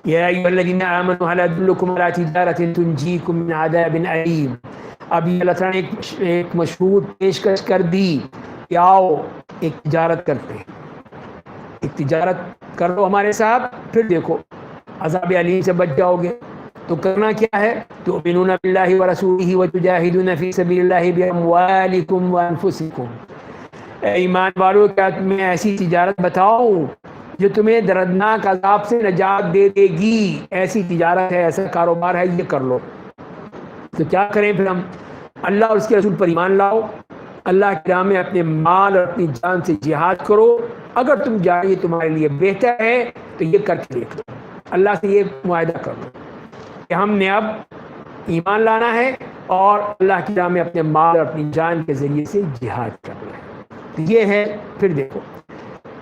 یا ایھا الذین آمنوا هل ادلکم علی تجارۃ تنجیکم من عذاب علیم. اب یہ اللہ تعالیٰ نے ایک مشہور پیشکش کر دی کہ آؤ ایک تجارت کرتے ہیں، ایک تجارت کر لو ہمارے ساتھ، پھر دیکھو عذاب علیم سے بچ جاؤ گے. تو کرنا کیا ہے؟ تؤمنون باللہ ورسولہ وتجاہدون فی سبیل اللہ باموالکم وانفسکم. اے ایمان والو، کیا تمہیں ایسی تجارت بتاؤں جو تمہیں دردناک عذاب سے نجات دے دے گی؟ ایسی تجارت ہے، ایسا کاروبار ہے، یہ کر لو. تو کیا کریں پھر ہم؟ اللہ اور اس کے رسول پر ایمان لاؤ، اللہ کی راہ میں اپنے مال اور اپنی جان سے جہاد کرو. اگر تم جائے تمہارے لیے بہتر ہے تو یہ کر کے دیکھ لو. اللہ سے یہ معاہدہ کر لو کہ ہم نے اب ایمان لانا ہے اور اللہ کی راہ میں اپنے مال اور اپنی جان کے ذریعے سے جہاد کرنا ہے. یہ ہے، پھر دیکھو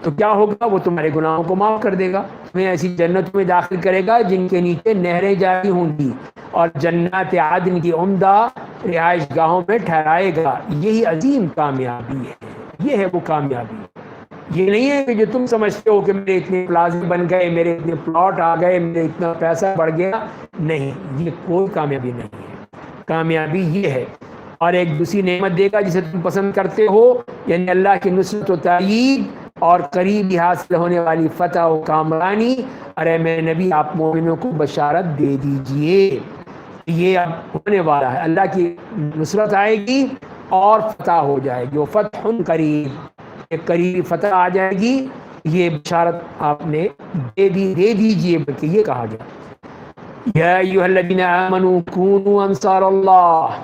تو کیا ہوگا، وہ تمہارے گناہوں کو معاف کر دے گا، تمہیں ایسی جنتوں میں داخل کرے گا جن کے نیچے نہریں جاری ہوں گی، اور جنات عدن کی عمدہ رہائش گاہوں میں ٹھہرائے گا. یہی عظیم کامیابی ہے، یہ ہے وہ کامیابی. یہ نہیں ہے کہ جو تم سمجھتے ہو کہ میرے اتنے پلازے بن گئے، میرے اتنے پلاٹ آ گئے، میرے اتنا پیسہ بڑھ گیا. نہیں، یہ کوئی کامیابی نہیں ہے. کامیابی یہ ہے، اور ایک دوسری نعمت دے گا جسے تم پسند کرتے ہو، یعنی اللہ کی نصرت و تائید اور قریبی حاصل ہونے والی فتح و کامرانی. ارے میرے نبی، آپ مومنوں کو بشارت دے دیجئے، یہ اب ہونے والا ہے. اللہ کی نصرت آئے گی اور فتح ہو جائے گی. وہ فتح قریب، ایک قریبی فتح آ جائے گی. یہ بشارت آپ نے دے دیجئے، بلکہ یہ کہا گیا یا ایھا الذین آمنوا کونوا انصار اللہ،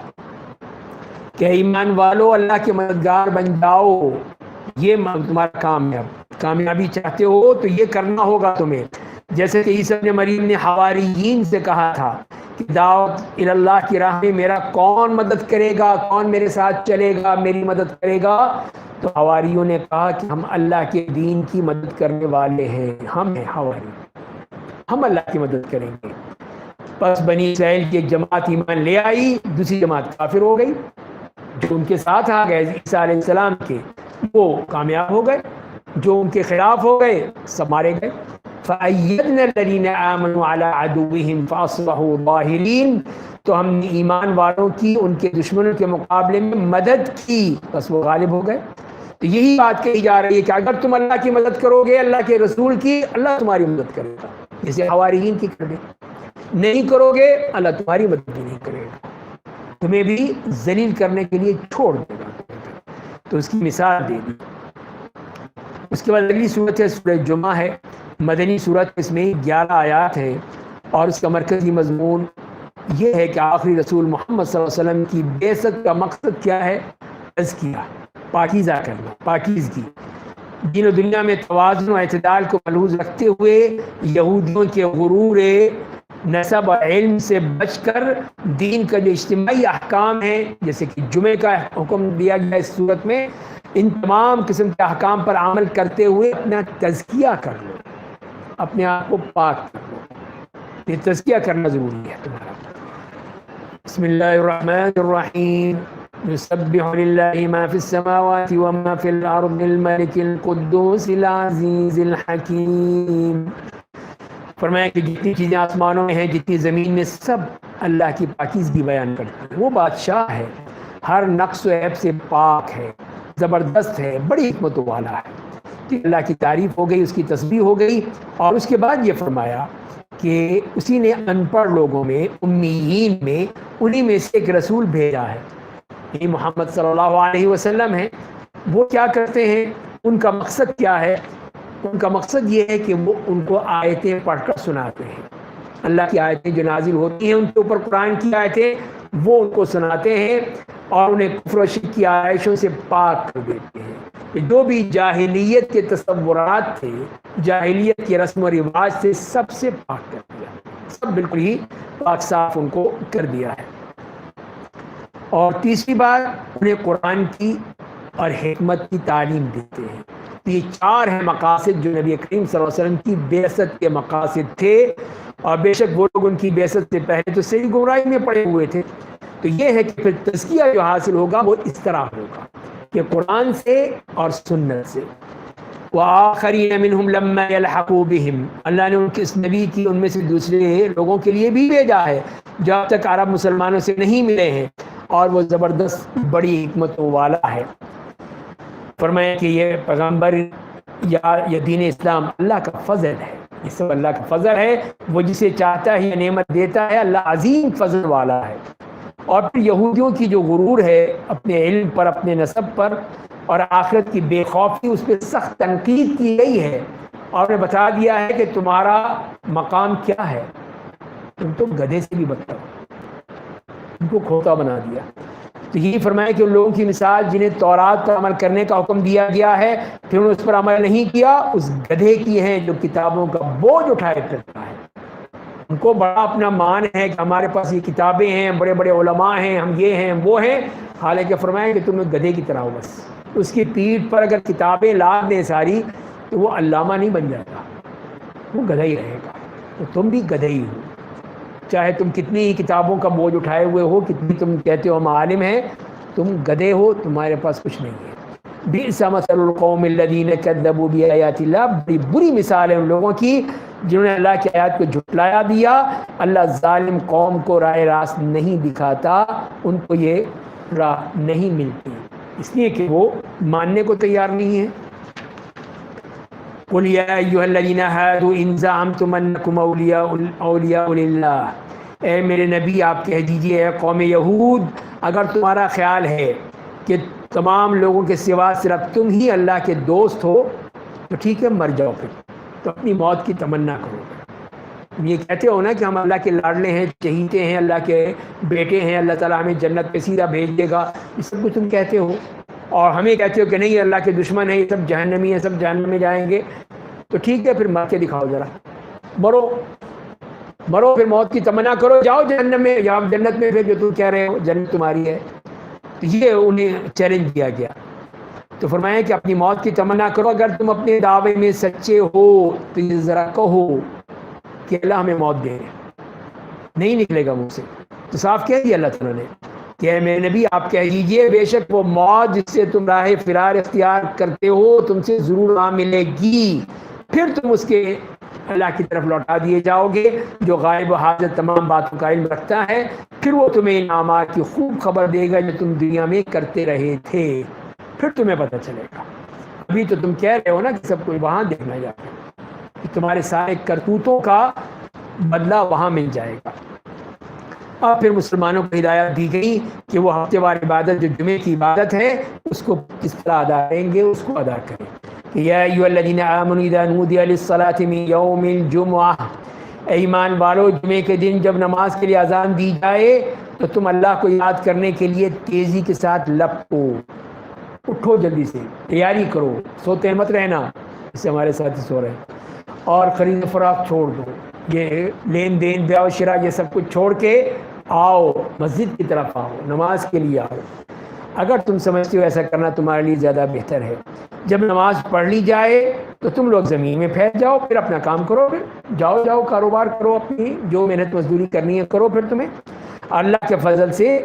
کہ ایمان والو اللہ کے مددگار بن جاؤ. یہ تمہارا کام ہے. کامیابی چاہتے ہو تو یہ کرنا ہوگا تمہیں. جیسے کہ عیسیٰ ابن مریم نے حواریین سے کہا تھا کہ دعوت اللہ کی راہ میں میرا کون مدد کرے گا، کون میرے ساتھ چلے گا، میری مدد کرے گا؟ تو حواریوں نے کہا کہ ہم اللہ کے دین کی مدد کرنے والے ہیں، ہم ہیں حواری، ہم اللہ کی مدد کریں گے. بس بنی اسرائیل کی ایک جماعت ایمان لے آئی، دوسری جماعت کافر ہو گئی. جو ان کے ساتھ آ گئے عیسیٰ علیہ السلام کے، وہ کامیاب ہو گئے، جو ان کے خلاف ہو گئے سب مارے گئے. فَأَيَّدْنَا الَّذِينَ آمَنُوا عَلَىٰ عَدُوِّهِمْ فَأَصْبَحُوا ظَاهِرِينَ. تو ہم نے ایمان والوں کی ان کے دشمنوں کے مقابلے میں مدد کی، بس وہ غالب ہو گئے. تو یہی بات کہی جا رہی ہے کہ اگر تم اللہ کی مدد کرو گے، اللہ کے رسول کی، اللہ تمہاری مدد کرے گا، جیسے حواریین کی کر دے. نہیں کرو گے، اللہ تمہاری مدد بھی نہیں کرے گا، تمہیں بھی ذلیل کرنے کے لیے چھوڑ دے گا. تو اس کی مثال دے دی. اس کے بعد اگلی صورت ہے سورہ جمعہ ہے، مدنی صورت. اس میں 11 آیات ہیں، اور اس کا مرکزی مضمون یہ ہے کہ آخری رسول محمد صلی اللہ علیہ وسلم کی بعثت کا مقصد کیا ہے؟ تزکیہ، پاکیزہ کرنا، پاکیزگی. دین و دنیا میں توازن و اعتدال کو ملحوظ رکھتے ہوئے یہودیوں کے غرور نسب اور علم سے بچ کر دین کا جو اجتماعی احکام ہیں، جیسے کہ جمعے کا حکم دیا گیا اس صورت میں، ان تمام قسم کے احکام پر عمل کرتے ہوئے اپنا تزکیہ کر لو، اپنے آپ کو پاک کر لو. یہ تزکیہ کرنا ضروری ہے تمہارا. بسم اللہ الرحمن الرحیم. یسبح للہ ما فی السماوات وما فی الارض الملک القدوس العزیز الحکیم. فرمایا کہ جتنی چیزیں آسمانوں میں ہیں، جتنی زمین میں، سب اللہ کی پاکیزگی بیان کرتی ہیں. وہ بادشاہ ہے، ہر نقص و عیب سے پاک ہے، زبردست ہے، بڑی حکمت والا ہے. اللہ کی تعریف ہو گئی، اس کی تسبیح ہو گئی، اور اس کے بعد یہ فرمایا کہ اسی نے ان پڑھ لوگوں میں، امیین میں، انہی میں سے ایک رسول بھیجا ہے، یہ محمد صلی اللہ علیہ وسلم ہیں۔ وہ کیا کرتے ہیں، ان کا مقصد کیا ہے؟ ان کا مقصد یہ ہے کہ وہ ان کو آیتیں پڑھ کر سناتے ہیں، اللہ کی آیتیں جو نازل ہوتی ہیں ان کے اوپر، قرآن کی آیتیں، وہ ان کو سناتے ہیں اور انہیں کفر و شرک کی آیشوں سے پاک کر دیتے ہیں کہ جو بھی جاہلیت کے تصورات تھے، جاہلیت کے رسم و رواج سے سب سے پاک کر دیا، سب بالکل ہی پاک صاف ان کو کر دیا ہے۔ اور تیسری بات، انہیں قرآن کی اور حکمت کی تعلیم دیتے ہیں۔ تو یہ چار ہیں مقاصد جو نبی کریم صلی اللہ علیہ وسلم کی بعثت کے مقاصد تھے، اور بے شک وہ لوگ ان کی بعثت سے پہلے تو صحیح گمراہی میں پڑے ہوئے تھے۔ تو یہ ہے کہ پھر تزکیہ جو حاصل ہوگا وہ اس طرح ہوگا کہ قرآن سے اور سنت سے۔ وآخرین منہم لما یلحقوا بہم، اللہ نے ان کے اس نبی کی ان میں سے دوسرے لوگوں کے لیے بھی بھیجا ہے جو اب تک عرب مسلمانوں سے نہیں ملے ہیں، اور وہ زبردست بڑی حکمتوں والا ہے۔ فرمایا کہ یہ پیغمبر یا دین اسلام اللہ کا فضل ہے، یہ سب اللہ کا فضل ہے، وہ جسے چاہتا ہے یہ نعمت دیتا ہے، اللہ عظیم فضل والا ہے۔ اور پھر یہودیوں کی جو غرور ہے اپنے علم پر، اپنے نسب پر، اور آخرت کی بے خوفی، اس پہ سخت تنقید کی گئی ہے، اور انہیں بتا دیا ہے کہ تمہارا مقام کیا ہے، تم تو گدھے سے بھی بدتر ہو، ان کو کھوتا بنا دیا۔ تو یہی فرمایا کہ ان لوگوں کی مثال جنہیں تورات پر عمل کرنے کا حکم دیا گیا ہے، پھر انہوں نے اس پر عمل نہیں کیا، اس گدھے کی ہیں جو کتابوں کا بوجھ اٹھائے پھرتا ہے۔ ان کو بڑا اپنا مان ہے کہ ہمارے پاس یہ کتابیں ہیں، بڑے بڑے علماء ہیں، ہم یہ ہیں، ہم وہ ہیں، حالانکہ فرمایا کہ تم گدھے کی طرح ہو بس۔ اس کی پیٹھ پر اگر کتابیں لاد دیں ساری تو وہ علامہ نہیں بن جاتا، وہ گدھا ہی رہے گا۔ تو تم بھی گدھے ہی ہو، چاہے تم کتنی ہی کتابوں کا بوجھ اٹھائے ہوئے ہو، کتنی تم کہتے ہو ہم عالم ہیں، تم گدھے ہو، تمہارے پاس کچھ نہیں ہے۔ بئس مثل القوم الذین کذبوا بآیات اللہ، بڑی بری مثال ہے ان لوگوں کی جنہوں نے اللہ کی آیات کو جھٹلایا دیا۔ اللہ ظالم قوم کو راہ راست نہیں دکھاتا، ان کو یہ راہ نہیں ملتی، اس لیے کہ وہ ماننے کو تیار نہیں ہے۔ قل یا ایھا الذین ھادوا ان زعمتم انکم اولیاء للہ، اے میرے نبی آپ کہہ دیجئے، اے قوم یہود، اگر تمہارا خیال ہے کہ تمام لوگوں کے سوا صرف تم ہی اللہ کے دوست ہو تو ٹھیک ہے، مر جاؤ، پھر تو اپنی موت کی تمنا کرو۔ تم یہ کہتے ہو نا کہ ہم اللہ کے لاڈلے ہیں، چہیتے ہیں، اللہ کے بیٹے ہیں، اللہ تعالیٰ ہمیں جنت پہ سیدھا بھیج دے گا، یہ سب کچھ تم کہتے ہو، اور ہمیں کہتے ہو کہ نہیں اللہ کے دشمن ہیں، یہ سب جہنمی ہیں، سب جہنم میں جائیں گے، تو ٹھیک ہے پھر مر کے دکھاؤ، ذرا مرو، پھر موت کی تمنا کرو، جاؤ جہنم میں یا جنت میں، پھر جو تم کہہ رہے ہو جنت تمہاری ہے۔ تو یہ انہیں چیلنج دیا گیا، تو فرمایا کہ اپنی موت کی تمنا کرو، اگر تم اپنے دعوے میں سچے ہو تو یہ ذرا کہو کہ اللہ ہمیں موت دے، نہیں نکلے گا مجھ سے۔ تو صاف کہہ دیا اللہ تعالیٰ نے کہ اے میرے نبی آپ کہہ دیجئے، بے شک وہ موت جس سے تم راہ فرار اختیار کرتے ہو تم سے ضرور آ ملے گی، پھر تم اس کے اللہ کی طرف لوٹا دیے جاؤ گے جو غائب و حاضر تمام باتوں کا علم رکھتا ہے، پھر وہ تمہیں انعامات کی خوب خبر دے گا جو تم دنیا میں کرتے رہے تھے، پھر تمہیں پتہ چلے گا۔ ابھی تو تم کہہ رہے ہو نا کہ سب کچھ وہاں دیکھنا جاتا ہے، کہ تمہارے سارے کرتوتوں کا بدلہ وہاں مل جائے گا۔ اور پھر مسلمانوں کو ہدایت دی گئی کہ وہ ہفتے وار عبادت جو جمعے کی عبادت ہے اس کو کس طرح ادا کریں گے، اس کو ادا کریں۔ یا ایھا الذین آمنوا اذا نودی للصلاۃ من یوم الجمعہ، اے ایمان والو جمعے کے دن جب نماز کے لیے اذان دی جائے تو تم اللہ کو یاد کرنے کے لیے تیزی کے ساتھ لپکو، اٹھو، جلدی سے تیاری کرو، سوتے مت رہنا، اس سے ہمارے ساتھی سو رہے ہیں، اور خرید و فروخت چھوڑ دو، یہ لین دین بیع و شراء یہ سب کچھ چھوڑ کے آؤ، مسجد کی طرف آؤ، نماز کے لیے آؤ۔ اگر تم سمجھتے ہو ایسا کرنا تمہارے لیے زیادہ بہتر ہے، جب نماز پڑھ لی جائے تو تم لوگ زمین میں پھیل جاؤ، پھر اپنا کام کرو، پھر جاؤ کاروبار کرو، اپنی جو محنت مزدوری کرنی ہے کرو، پھر تمہیں اللہ کے فضل سے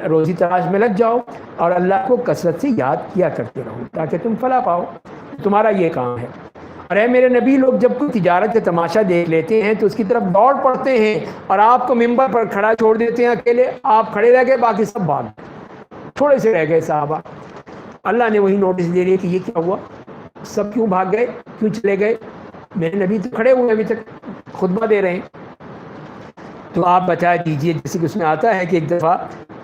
روزی تلاش میں لگ جاؤ، اور اللہ کو کثرت سے یاد کیا کرتے رہو تاکہ تم فلاح پاؤ، تمہارا یہ کام ہے۔ اور اے میرے نبی، لوگ جب کوئی تجارت کا تماشا دیکھ لیتے ہیں تو اس کی طرف دوڑ پڑتے ہیں اور آپ کو ممبر پر کھڑا چھوڑ دیتے ہیں اکیلے، آپ کھڑے رہ گئے، باقی سب بھاگ، تھوڑے سے رہ گئے صحابہ۔ اللہ نے وہی نوٹس دے رہی ہے کہ یہ کیا ہوا، سب کیوں بھاگ گئے, کیوں چلے گئے؟ میرے نبی تو کھڑے ہوئے ابھی تک خطبہ دے رہے ہیں. تو آپ بتا دیجئے, جیسے کہ اس میں آتا ہے کہ ایک دفعہ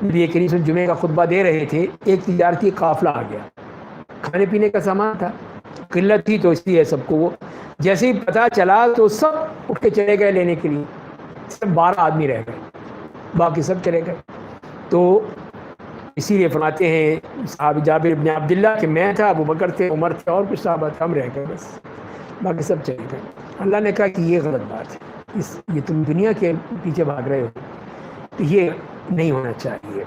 نبی کریم صلی اللہ علیہ وسلم جمعے کا خطبہ دے رہے تھے, ایک تجارتی قافلہ آ گیا, کھانے پینے کا سامان تھا, قلت تھی تو اس لیے سب کو وہ جیسے ہی پتہ چلا تو سب اٹھ کے چلے گئے لینے کے لیے. صرف 12 آدمی رہ گئے, باقی سب چلے گئے. تو اسی لیے فرماتے ہیں صحابی جابر بن عبداللہ کہ میں تھا, ابو بکر تھے, عمر تھے, اور کچھ صحابہ ہم رہ گئے, بس باقی سب چلے گئے. اللہ نے کہا کہ یہ غلط بات ہے, یہ تم دنیا کے پیچھے بھاگ رہے ہو, تو یہ نہیں ہونا چاہیے.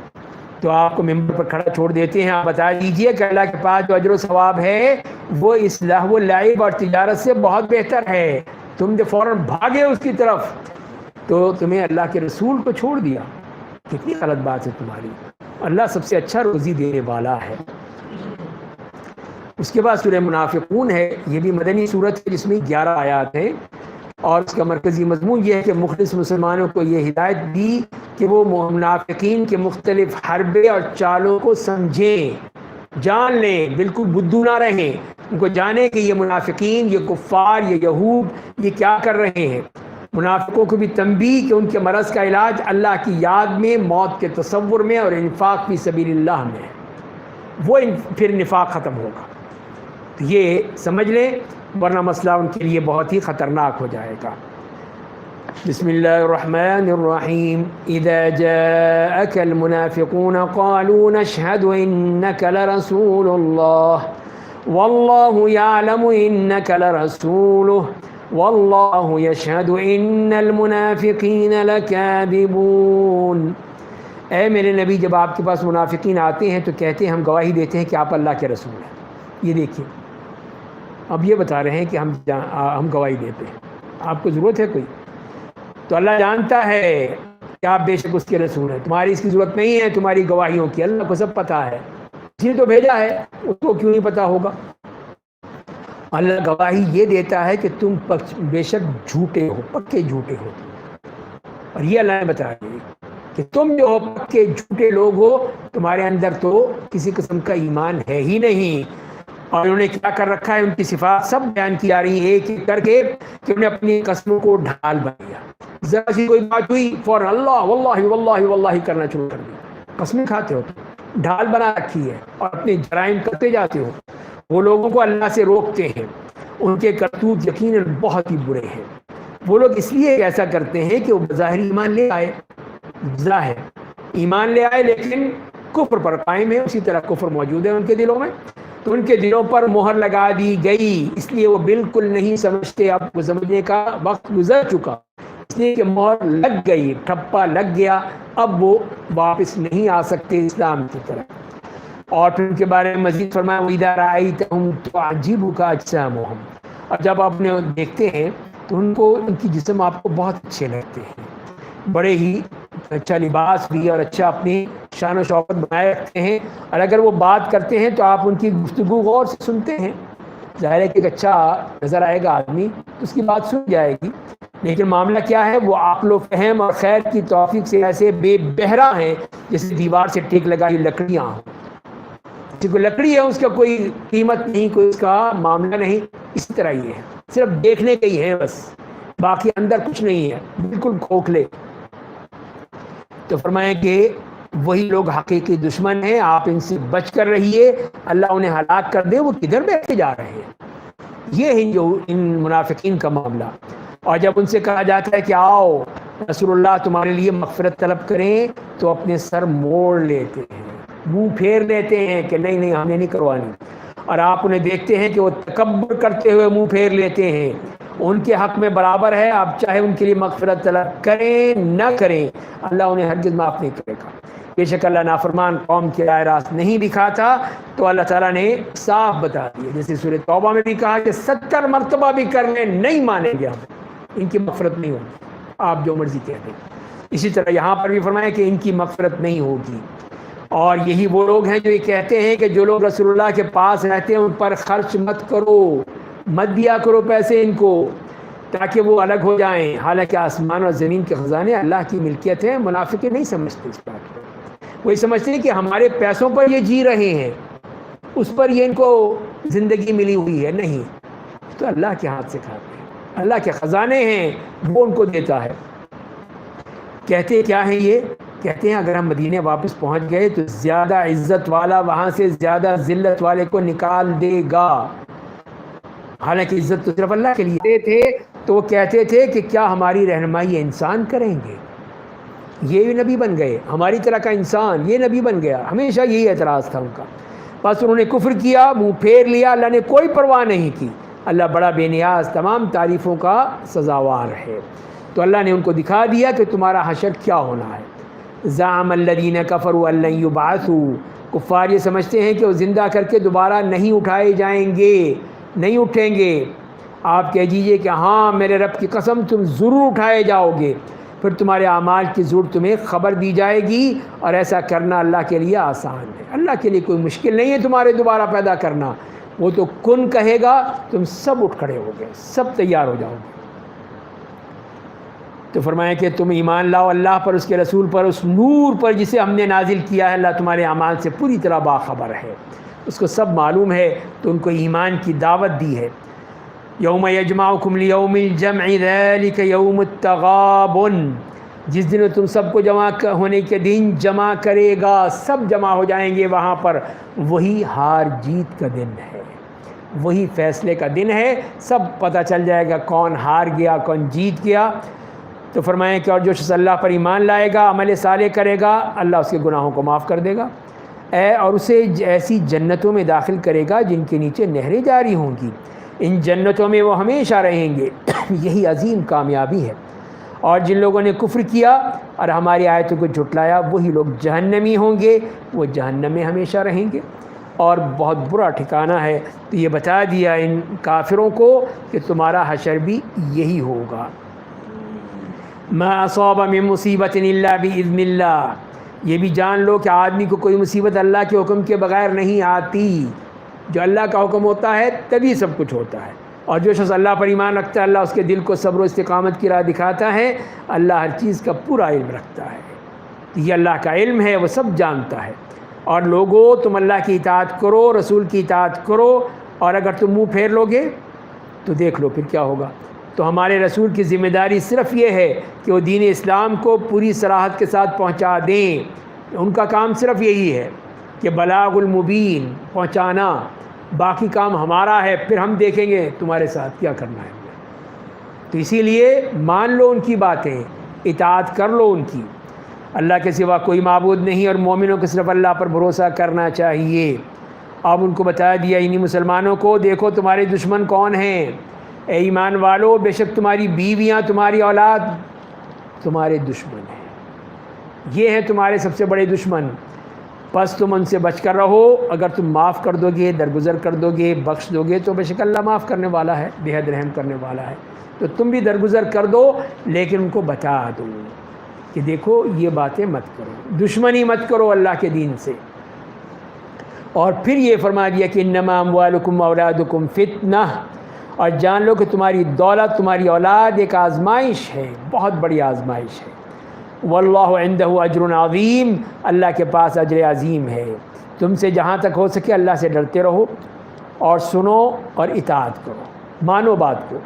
تو آپ کو ممبر پر کھڑا چھوڑ دیتے ہیں, آپ بتا دیجئے کہ اللہ کے پاس جو اجر و ثواب ہے وہ اس لہو و لعب اور تجارت سے بہت بہتر ہے. تم جو فوراً بھاگے اس کی طرف تو تمہیں اللہ کے رسول کو چھوڑ دیا. کتنی غلط بات ہے تمہاری. اللہ سب سے اچھا روزی دینے والا ہے. اس کے بعد سورہ منافقون ہے, یہ بھی مدنی صورت ہے جس میں 11 آیات ہیں, اور اس کا مرکزی مضمون یہ ہے کہ مخلص مسلمانوں کو یہ ہدایت دی کہ وہ منافقین کے مختلف حربے اور چالوں کو سمجھیں, جان لیں, بالکل بدو نہ رہیں. ان کو جانیں کہ یہ منافقین, یہ کفار, یہ یہود یہ کیا کر رہے ہیں. منافقوں کو بھی تنبیہ کہ ان کے مرض کا علاج اللہ کی یاد میں, موت کے تصور میں اور انفاق فی سبیل اللہ میں ہے, وہ پھر نفاق ختم ہوگا. تو یہ سمجھ لیں, ورنہ مسئلہ ان کے لیے بہت ہی خطرناک ہو جائے گا. بسم اللہ الرحمن الرحیم. اذا جاءك المنافقون قالوا نشهد انك لرسول الله والله يعلم انك لرسوله والله يشهد ان المنافقین لكاذبون. اے میرے نبی, جب آپ کے پاس منافقین آتے ہیں تو کہتے ہیں ہم گواہی دیتے ہیں کہ آپ اللہ کے رسول ہیں. یہ دیکھیے, اب یہ بتا رہے ہیں کہ ہم گواہی دیتے ہیں. آپ کو ضرورت ہے کوئی؟ تو اللہ جانتا ہے کہ آپ بے شک اس کے رسول ہیں, تمہاری اس کی ضرورت نہیں ہے تمہاری گواہیوں کی, اللہ کو سب پتہ ہے, اسی نے تو بھیجا ہے, اس کو کیوں نہیں پتہ ہوگا. اللہ گواہی یہ دیتا ہے کہ تم بے شک جھوٹے ہو, پکے جھوٹے ہو. اور یہ اللہ نے بتایا کہ تم جو ہو پکے جھوٹے لوگ ہو, تمہارے اندر تو کسی قسم کا ایمان ہے ہی نہیں. اور انہوں نے کیا کر رکھا ہے, ان کی صفات سب بیان کی جا رہی ہیں ایک ایک کر کے, کہ انہوں نے اپنی قسموں کو ڈھال بنایا. ذرا سی کوئی بات ہوئی فوراً اللہ واللہ واللہ واللہ کرنا شروع کر دیا. قسمیں کھاتے ہو, ڈھال بنا رکھی ہے, اور اپنے جرائم کرتے جاتے ہو. وہ لوگوں کو اللہ سے روکتے ہیں, ان کے کرتوت یقیناً بہت ہی برے ہیں. وہ لوگ اس لیے ایسا کرتے ہیں کہ وہ بظاہر ایمان لے آئے, ظاہر ایمان لے آئے لیکن کفر پر قائم ہے, اسی طرح کفر موجود ہے ان کے دلوں میں. تو ان کے دلوں پر مہر لگا دی گئی, اس لیے وہ بالکل نہیں سمجھتے. اب وہ سمجھنے کا وقت گزر چکا, اس لیے کہ مہر لگ گئی, ٹھپا لگ گیا, اب وہ واپس نہیں آ سکتے اسلام کی طرف. اور پھر ان کے بارے میں مزید فرمایا وَإِذَا رَأَيْتَهُمْ تُعْجِبُكَ أَجْسَامُهُمْ. اور جب آپ انہیں دیکھتے ہیں تو ان کی جسم آپ کو بہت اچھے لگتے ہیں, بڑے ہی اچھا لباس بھی اور اچھا اپنی شان و شوکت بنائے رکھتے ہیں. اور اگر وہ بات کرتے ہیں تو آپ ان کی گفتگو غور سے سنتے ہیں. ظاہر ہے کہ ایک اچھا نظر آئے گا آدمی تو اس کی بات سن جائے گی, لیکن معاملہ کیا ہے, وہ عقل و فہم اور خیر کی توفیق سے ایسے بے بہرا ہیں جیسے دیوار سے ٹیک لگائی لکڑیاں ہوں. کوئی لکڑی ہے, اس کا کوئی قیمت نہیں, کوئی اس کا معاملہ نہیں. اسی طرح یہ ہے, صرف دیکھنے کے ہی ہیں بس, باقی اندر کچھ نہیں ہے, بالکل کھوکھلے. تو فرمائیں کہ وہی لوگ حقیقی دشمن ہیں, آپ ان سے بچ کر رہیے, اللہ انہیں ہلاک کر دے. وہ کدھر بیٹھے جا رہے ہیں, یہ ہے جو ان منافقین کا معاملہ. اور جب ان سے کہا جاتا ہے کہ آؤ رسول اللہ تمہارے لیے مغفرت طلب کریں, تو اپنے سر موڑ لیتے ہیں, منہ پھیر لیتے ہیں کہ نہیں ہم نے نہیں کروانی. اور آپ انہیں دیکھتے ہیں کہ وہ تکبر کرتے ہوئے منہ پھیر لیتے ہیں. ان کے حق میں برابر ہے, آپ چاہے ان کے لیے مغفرت طلب کریں نہ کریں, اللہ انہیں ہرگز معاف نہیں کرے گا. بے شک اللہ نافرمان قوم کی راہ راست نہیں دکھاتا. تو اللہ تعالیٰ نے صاف بتا دیا, جیسے سورہ توبہ میں بھی کہا کہ 70 مرتبہ بھی کر لیں نہیں مانیں گے ہم, ان کی مغفرت نہیں ہوگی, آپ جو مرضی کہہ دیں. اسی طرح یہاں پر بھی فرمایا کہ ان کی مغفرت نہیں ہوگی. اور یہی وہ لوگ ہیں جو یہ کہتے ہیں کہ جو لوگ رسول اللہ کے پاس رہتے ہیں ان پر خرچ مت کرو, مت دیا کرو پیسے ان کو, تاکہ وہ الگ ہو جائیں. حالانکہ آسمان اور زمین کے خزانے اللہ کی ملکیت ہیں. منافق نہیں سمجھتے اس بات کو, وہی سمجھتے ہیں کہ ہمارے پیسوں پر یہ جی رہے ہیں, اس پر یہ ان کو زندگی ملی ہوئی ہے، نہیں، تو اللہ کے ہاتھ سے کھاتے ہیں، اللہ کے خزانے ہیں، وہ ان کو دیتا ہے۔ کہتے کیا ہیں یہ؟ کہتے ہیں اگر ہم مدینے واپس پہنچ گئے تو زیادہ عزت والا وہاں سے زیادہ ذلت والے کو نکال دے گا۔ حالانکہ عزت تو صرف اللہ کے لیے تھے، تو وہ کہتے تھے کہ کیا ہماری رہنمائی انسان کریں گے؟ یہ بھی نبی بن گئے، ہماری طرح کا انسان یہ نبی بن گیا، ہمیشہ یہی اعتراض تھا ان کا۔ بس انہوں نے کفر کیا، منہ پھیر لیا، اللہ نے کوئی پرواہ نہیں کی۔ اللہ بڑا بے نیاز، تمام تعریفوں کا سزاوار ہے۔ تو اللہ نے ان کو دکھا دیا کہ تمہارا حشر کیا ہونا ہے۔ زعم الذین کفروا ان لن یبعثوا، کفار یہ سمجھتے ہیں کہ وہ زندہ کر کے دوبارہ نہیں اٹھائے جائیں گے، نہیں اٹھیں گے۔ آپ کہہ دیجئے کہ ہاں میرے رب کی قسم تم ضرور اٹھائے جاؤ گے، پھر تمہارے اعمال کی ضرور تمہیں خبر دی جائے گی، اور ایسا کرنا اللہ کے لیے آسان ہے۔ اللہ کے لیے کوئی مشکل نہیں ہے تمہارے دوبارہ پیدا کرنا، وہ تو کن کہے گا، تم سب اٹھ کھڑے ہو گے، سب تیار ہو جاؤ گے۔ تو فرمایا کہ تم ایمان لاؤ اللہ پر، اس کے رسول پر، اس نور پر جسے ہم نے نازل کیا ہے۔ اللہ تمہارے اعمال سے پوری طرح باخبر ہے، اس کو سب معلوم ہے، تو ان کو ایمان کی دعوت دی ہے۔ یوم یجمعکم لیوم الجمع ذلک یوم التغابن، جس دن تم سب کو جمع ہونے کے دن جمع کرے گا، سب جمع ہو جائیں گے وہاں پر، وہی ہار جیت کا دن ہے، وہی فیصلے کا دن ہے، سب پتہ چل جائے گا کون ہار گیا کون جیت گیا۔ تو فرمائیں کہ اور جو شخص اللہ پر ایمان لائے گا، عمل صالح کرے گا، اللہ اس کے گناہوں کو معاف کر دے گا، اور اسے ایسی جنتوں میں داخل کرے گا جن کے نیچے نہریں جاری ہوں گی، ان جنتوں میں وہ ہمیشہ رہیں گے۔ یہی عظیم کامیابی ہے۔ اور جن لوگوں نے کفر کیا اور ہماری آیتوں کو جھٹلایا، وہی لوگ جہنمی ہوں گے، وہ جہنم میں ہمیشہ رہیں گے، اور بہت برا ٹھکانہ ہے۔ تو یہ بتا دیا ان کافروں کو کہ تمہارا حشر بھی یہی ہوگا۔ ما اصاب من مصیبت الا باذن اللہ، یہ بھی جان لو کہ آدمی کو کوئی مصیبت اللہ کے حکم کے بغیر نہیں آتی، جو اللہ کا حکم ہوتا ہے تبھی سب کچھ ہوتا ہے۔ اور جو شخص اللہ پر ایمان رکھتا ہے، اللہ اس کے دل کو صبر و استقامت کی راہ دکھاتا ہے، اللہ ہر چیز کا پورا علم رکھتا ہے، یہ اللہ کا علم ہے، وہ سب جانتا ہے۔ اور لوگوں تم اللہ کی اطاعت کرو، رسول کی اطاعت کرو، اور اگر تم منہ پھیر لو گے تو دیکھ لو پھر کیا ہوگا۔ تو ہمارے رسول کی ذمہ داری صرف یہ ہے کہ وہ دین اسلام کو پوری صراحت کے ساتھ پہنچا دیں، ان کا کام صرف یہی ہے کہ بلاغ المبین، پہنچانا، باقی کام ہمارا ہے، پھر ہم دیکھیں گے تمہارے ساتھ کیا کرنا ہے۔ تو اسی لیے مان لو ان کی باتیں، اطاعت کر لو ان کی، اللہ کے سوا کوئی معبود نہیں، اور مومنوں کو صرف اللہ پر بھروسہ کرنا چاہیے۔ اب ان کو بتا دیا انہی مسلمانوں کو، دیکھو تمہارے دشمن کون ہیں، اے ایمان والو، بے شک تمہاری بیویاں، تمہاری اولاد تمہارے دشمن ہیں، یہ ہے تمہارے سب سے بڑے دشمن، پس تم ان سے بچ کر رہو۔ اگر تم معاف کر دو گے، درگزر کر دو گے، بخش دو گے، تو بے شک اللہ معاف کرنے والا ہے، بے حد رحم کرنے والا ہے۔ تو تم بھی درگزر کر دو، لیکن ان کو بتا دو کہ دیکھو یہ باتیں مت کرو، دشمنی مت کرو اللہ کے دین سے۔ اور پھر یہ فرما دیا کہ انما اموالکم واولادکم فتنہ، اور جان لو کہ تمہاری دولت، تمہاری اولاد ایک آزمائش ہے، بہت بڑی آزمائش ہے۔ واللہ عندہ اجر عظیم، اللہ کے پاس اجر عظیم ہے۔ تم سے جہاں تک ہو سکے اللہ سے ڈرتے رہو، اور سنو اور اطاعت کرو، مانو بات کو،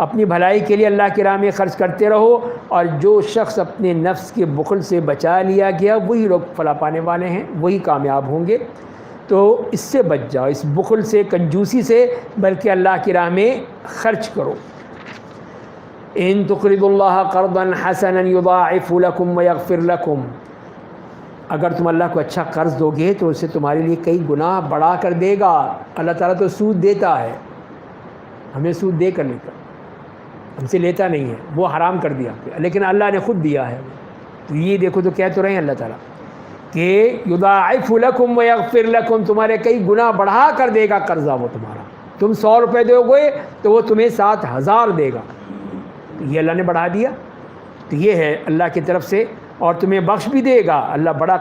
اپنی بھلائی کے لیے اللہ کی راہ میں خرچ کرتے رہو، اور جو شخص اپنے نفس کے بخل سے بچا لیا گیا وہی لوگ فلاح پانے والے ہیں، وہی کامیاب ہوں گے۔ تو اس سے بچ جاؤ، اس بخل سے، کنجوسی سے، بلکہ اللہ کی راہ میں خرچ کرو۔ ان تقرضوا اللہ قرضا حسنا یضاعف لکم ویغفر لکم، اگر تم اللہ کو اچھا قرض دو گے تو اسے تمہارے لیے کئی گناہ بڑھا کر دے گا۔ اللہ تعالیٰ تو سود دیتا ہے، ہمیں سود دے کر لیتا، ہم سے لیتا نہیں ہے، وہ حرام کر دیا، لیکن اللہ نے خود دیا ہے۔ تو یہ دیکھو تو کہہ تو رہے ہیں اللہ تعالیٰ کہ یضاعف لکم ویغفر لکم، تمہارے کئی گناہ بڑھا کر دے گا قرضہ وہ تمہارا۔ تم 100 روپے دو گے تو وہ تمہیں 7000 دے گا، یہ اللہ نے بڑھا دیا۔ تو یہ ہے اللہ کی طرف سے، اور تمہیں بخش بھی دے گا۔ اللہ بڑا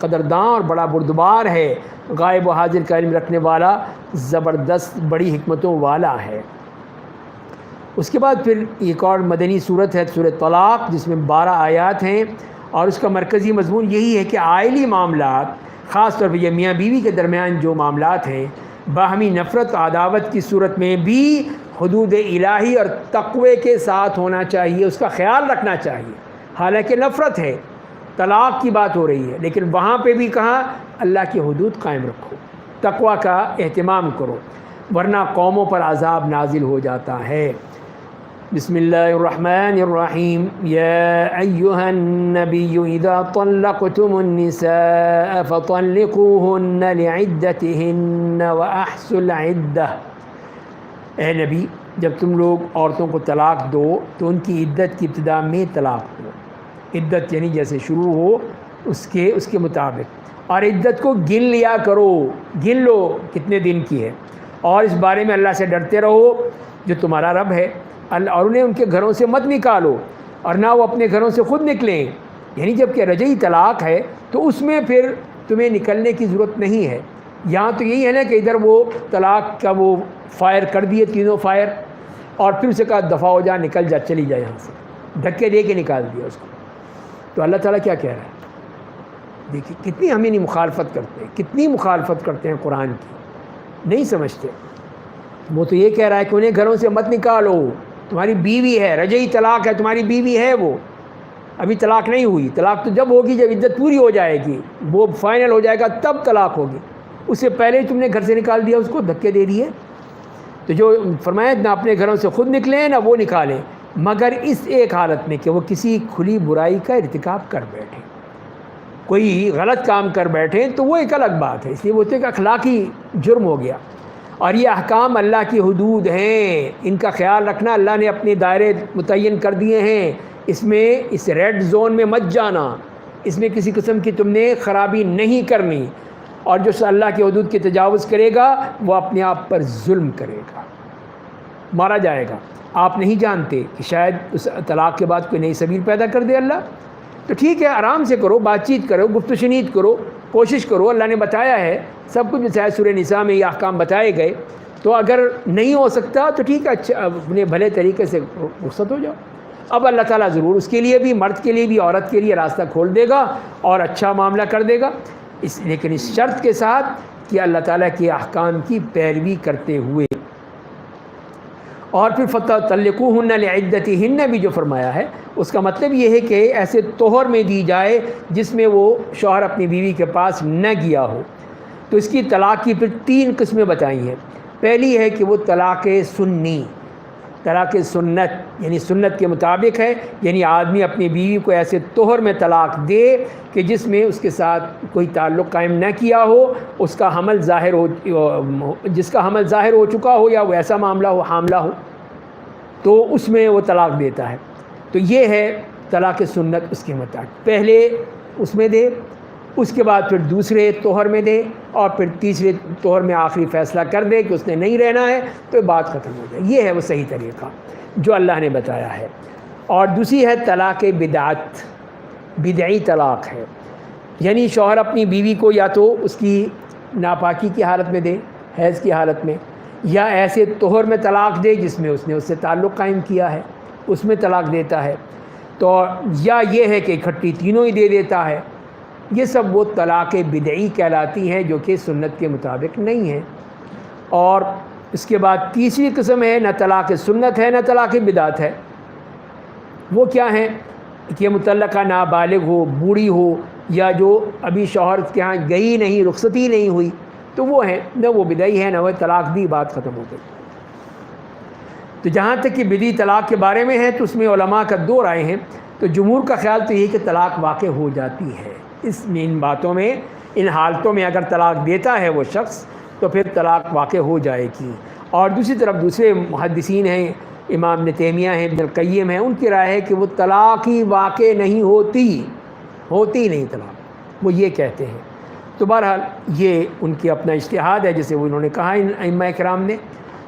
قدرداں اور بڑا بردبار ہے، غائب و حاضر کا علم رکھنے والا، زبردست بڑی حکمتوں والا ہے۔ اس کے بعد پھر ایک اور مدنی صورت ہے سورۃ طلاق، جس میں 12 آیات ہیں، اور اس کا مرکزی مضمون یہی ہے کہ عائلی معاملات خاص طور پہ یہ میاں بیوی کے درمیان جو معاملات ہیں باہمی نفرت عداوت کی صورت میں بھی حدود الہی اور تقوی کے ساتھ ہونا چاہیے، اس کا خیال رکھنا چاہیے۔ حالانکہ نفرت ہے، طلاق کی بات ہو رہی ہے، لیکن وہاں پہ بھی کہا اللہ کی حدود قائم رکھو، تقوی کا اہتمام کرو، ورنہ قوموں پر عذاب نازل ہو جاتا ہے۔ بسم اللہ الرحمن الرحیم یا ایہا النبی اذا طلقتم النساء فطلقوہن لعدتہن واحصوا العدہ۔ اے نبی، جب تم لوگ عورتوں کو طلاق دو تو ان کی عدت کی ابتدا میں طلاق دو۔ عدت یعنی جیسے شروع ہو اس کے مطابق، اور عدت کو گن لیا کرو، گن لو کتنے دن کی ہے، اور اس بارے میں اللہ سے ڈرتے رہو جو تمہارا رب ہے، اور انہیں ان کے گھروں سے مت نکالو اور نہ وہ اپنے گھروں سے خود نکلیں۔ یعنی جب کہ رجعی طلاق ہے تو اس میں پھر تمہیں نکلنے کی ضرورت نہیں ہے۔ یہاں تو یہی ہے نا کہ ادھر وہ طلاق کا وہ فائر کر دیے، تینوں فائر، اور پھر اسے کہا دفع ہو جا، نکل جا، چلی جا یہاں سے، دھکے دے کے نکال دیا اس کو۔ تو اللہ تعالیٰ کیا کہہ رہا ہے؟ دیکھیے کتنی ہم انہیں مخالفت کرتے ہیں، کتنی مخالفت کرتے ہیں قرآن کی، نہیں سمجھتے۔ وہ تو یہ کہہ رہا ہے کہ انہیں گھروں سے مت نکالو، تمہاری بیوی ہے، رجعی طلاق ہے، تمہاری بیوی ہے، وہ ابھی طلاق نہیں ہوئی۔ طلاق تو جب ہوگی جب عدت پوری ہو جائے گی، وہ فائنل ہو جائے گا تب طلاق ہوگی، اس سے پہلے تم نے گھر سے نکال دیا، اس کو دھکے دے دیے۔ تو جو فرمایا نہ اپنے گھروں سے خود نکلیں نہ وہ نکالیں، مگر اس ایک حالت میں کہ وہ کسی کھلی برائی کا ارتکاب کر بیٹھیں، کوئی غلط کام کر بیٹھیں تو وہ ایک الگ بات ہے، اس لیے وہ تو ایک اخلاقی جرم ہو گیا۔ اور یہ احکام اللہ کی حدود ہیں، ان کا خیال رکھنا، اللہ نے اپنے دائرے متعین کر دیے ہیں، اس میں اس ریڈ زون میں مت جانا، اس میں کسی قسم کی تم نے خرابی نہیں کرنی، اور جو اللہ کی حدود کی تجاوز کرے گا وہ اپنے آپ پر ظلم کرے گا، مارا جائے گا۔ آپ نہیں جانتے کہ شاید اس طلاق کے بعد کوئی نئی سبیل پیدا کر دے اللہ، تو ٹھیک ہے، آرام سے کرو، بات چیت کرو، گفت و شنید کرو، کوشش کرو، اللہ نے بتایا ہے سب کچھ، جیسے سورہ نساء میں یہ احکام بتائے گئے، تو اگر نہیں ہو سکتا تو ٹھیک ہے، اچھا اپنے بھلے طریقے سے رخصت ہو جاؤ۔ اب اللہ تعالیٰ ضرور اس کے لیے بھی، مرد کے لیے بھی، عورت کے لیے راستہ کھول دے گا اور اچھا معاملہ کر دے گا، لیکن اس شرط کے ساتھ کہ اللہ تعالیٰ کے احکام کی پیروی کرتے ہوئے۔ اور پھر فَطَلِّقُوهُنَّ لِعِدَّتِهِنَّ بھی جو فرمایا ہے، اس کا مطلب یہ ہے کہ ایسے طہر میں دی جائے جس میں وہ شوہر اپنی بیوی کے پاس نہ گیا ہو۔ تو اس کی طلاق کی پھر 3 قسمیں بتائی ہیں۔ پہلی ہے کہ وہ طلاق سنی، طلاق سنت، یعنی سنت کے مطابق ہے، یعنی آدمی اپنی بیوی کو ایسے طہر میں طلاق دے کہ جس میں اس کے ساتھ کوئی تعلق قائم نہ کیا ہو، اس کا حمل ظاہر ہو، جس کا حمل ظاہر ہو چکا ہو یا وہ ایسا معاملہ ہو، حاملہ ہو، تو اس میں وہ طلاق دیتا ہے۔ تو یہ ہے طلاق سنت، اس کے مطابق پہلے اس میں دے، اس کے بعد پھر دوسرے طہر میں دے، اور پھر تیسرے طہر میں آخری فیصلہ کر دے کہ اس نے نہیں رہنا ہے تو بات ختم ہو جائے۔ یہ ہے وہ صحیح طریقہ جو اللہ نے بتایا ہے۔ اور دوسری ہے طلاق بدعت، بدعی طلاق ہے، یعنی شوہر اپنی بیوی کو یا تو اس کی ناپاکی کی حالت میں دے، حیض کی حالت میں، یا ایسے طہر میں طلاق دے جس میں اس نے اس سے تعلق قائم کیا ہے، اس میں طلاق دیتا ہے، تو یا یہ ہے کہ اکٹھی تینوں ہی دے دیتا ہے۔ یہ سب وہ طلاق بدعی کہلاتی ہیں جو کہ سنت کے مطابق نہیں ہے۔ اور اس کے بعد تیسری قسم ہے، نہ طلاق سنت ہے نہ طلاق بدعت ہے۔ وہ کیا ہیں کہ متعلقہ نابالغ ہو، بوڑھی ہو، یا جو ابھی شوہر کے ہاں گئی نہیں، رخصتی نہیں ہوئی، تو وہ ہیں، نہ وہ بدعی ہے نہ وہ طلاق دی، بات ختم ہو گئی۔ تو جہاں تک کہ بدعی طلاق کے بارے میں ہے تو اس میں علماء کا 2 رائے ہیں۔ تو جمہور کا خیال تو یہ کہ طلاق واقع ہو جاتی ہے، اس میں ان باتوں میں، ان حالتوں میں اگر طلاق دیتا ہے وہ شخص تو پھر طلاق واقع ہو جائے گی۔ اور دوسری طرف دوسرے محدثین ہیں، امام ابن تیمیہ ہیں، ابن القیم ہیں، ان کی رائے ہے کہ وہ طلاق ہی واقع نہیں ہوتی نہیں طلاق، وہ یہ کہتے ہیں۔ تو بہرحال یہ ان کی اپنا اجتہاد ہے، جیسے وہ انہوں نے کہا ان ائمہ کرام نے۔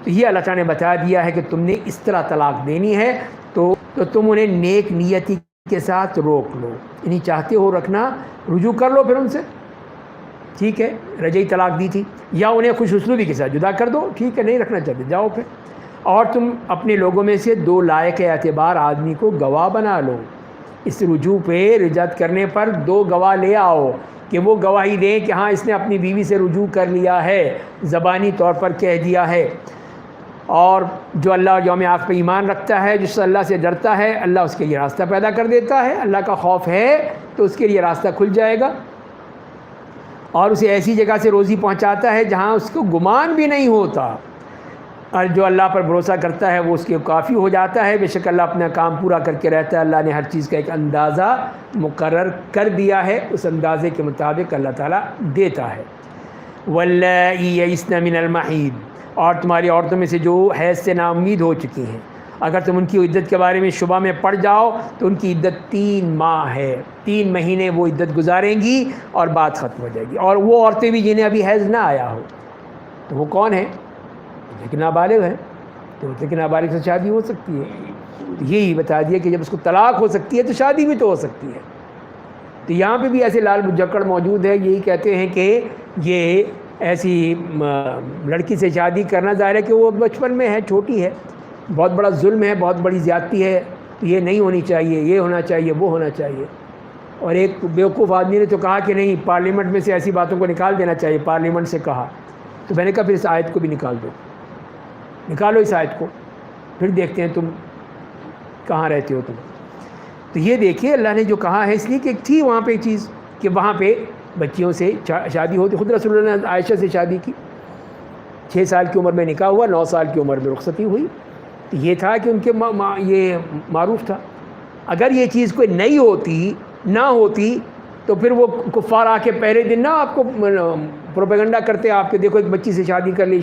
تو یہ اللہ تعالیٰ نے بتا دیا ہے کہ تم نے اس طرح طلاق دینی ہے تو تم انہیں نیک نیتی کے ساتھ روک لو، یعنی چاہتے ہو رکھنا، رجوع کر لو پھر ان سے، ٹھیک ہے، رجعی طلاق دی تھی، یا انہیں خوش اسلوبی کے ساتھ جدا کر دو، ٹھیک ہے، نہیں رکھنا چاہتے جاؤ پھر۔ اور تم اپنے لوگوں میں سے 2 لائق اعتبار آدمی کو گواہ بنا لو، اس رجوع پہ، رجعت کرنے پر 2 گواہ لے آؤ، کہ وہ گواہی دیں کہ ہاں اس نے اپنی بیوی سے رجوع کر لیا ہے، زبانی طور پر کہہ دیا ہے۔ اور جو اللہ اور یوم آخر پہ ایمان رکھتا ہے، جس سے اللہ سے ڈرتا ہے، اللہ اس کے لیے راستہ پیدا کر دیتا ہے۔ اللہ کا خوف ہے تو اس کے لیے راستہ کھل جائے گا، اور اسے ایسی جگہ سے روزی پہنچاتا ہے جہاں اس کو گمان بھی نہیں ہوتا۔ اور جو اللہ پر بھروسہ کرتا ہے وہ اس کے کافی ہو جاتا ہے۔ بے شک اللہ اپنا کام پورا کر کے رہتا ہے۔ اللہ نے ہر چیز کا ایک اندازہ مقرر کر دیا ہے، اس اندازے کے مطابق اللہ تعالیٰ دیتا ہے۔ واللائی یئسن من المحیض، اور تمہاری عورتوں میں سے جو حیض سے نا امید ہو چکی ہیں، اگر تم ان کی عدت کے بارے میں شبہ میں پڑ جاؤ تو ان کی عدت 3 ماہ ہے، 3 مہینے وہ عدت گزاریں گی اور بات ختم ہو جائے گی۔ اور وہ عورتیں بھی جنہیں ابھی حیض نہ آیا ہو، تو وہ کون ہیں؟ لیکن نابالغ ہیں، تو لیکن نابالغ سے شادی ہو سکتی ہے۔ تو یہی بتا دیا کہ جب اس کو طلاق ہو سکتی ہے تو شادی بھی تو ہو سکتی ہے۔ تو یہاں پہ بھی ایسے لال بجکڑ موجود ہے، یہی کہتے ہیں کہ یہ ایسی لڑکی سے شادی کرنا، ظاہر ہے کہ وہ بچپن میں ہے، چھوٹی ہے، بہت بڑا ظلم ہے، بہت بڑی زیادتی ہے، یہ نہیں ہونی چاہیے، یہ ہونا چاہیے، وہ ہونا چاہیے۔ اور ایک بیوقوف آدمی نے تو کہا کہ نہیں، پارلیمنٹ میں سے ایسی باتوں کو نکال دینا چاہیے، پارلیمنٹ سے کہا۔ تو میں نے کہا پھر اس آیت کو بھی نکال دو، نکالو اس آیت کو، پھر دیکھتے ہیں تم کہاں رہتے ہو تم۔ تو یہ دیکھیے اللہ نے جو کہا ہے، اس لیے کہ تھی وہاں پہ چیز کہ وہاں پہ بچیوں سے شادی ہوتی۔ خود رسول اللہ نے عائشہ سے شادی کی، 6 سال کی عمر میں نکاح ہوا، 9 سال کی عمر میں رخصتی ہوئی۔ تو یہ تھا کہ ان کے یہ معروف تھا۔ اگر یہ چیز کوئی نئی ہوتی، نہ ہوتی، تو پھر وہ کفار آ کے پہلے دن نہ آپ کو پروپیگنڈا کرتے، آپ کے دیکھو ایک بچی سے شادی کر لی،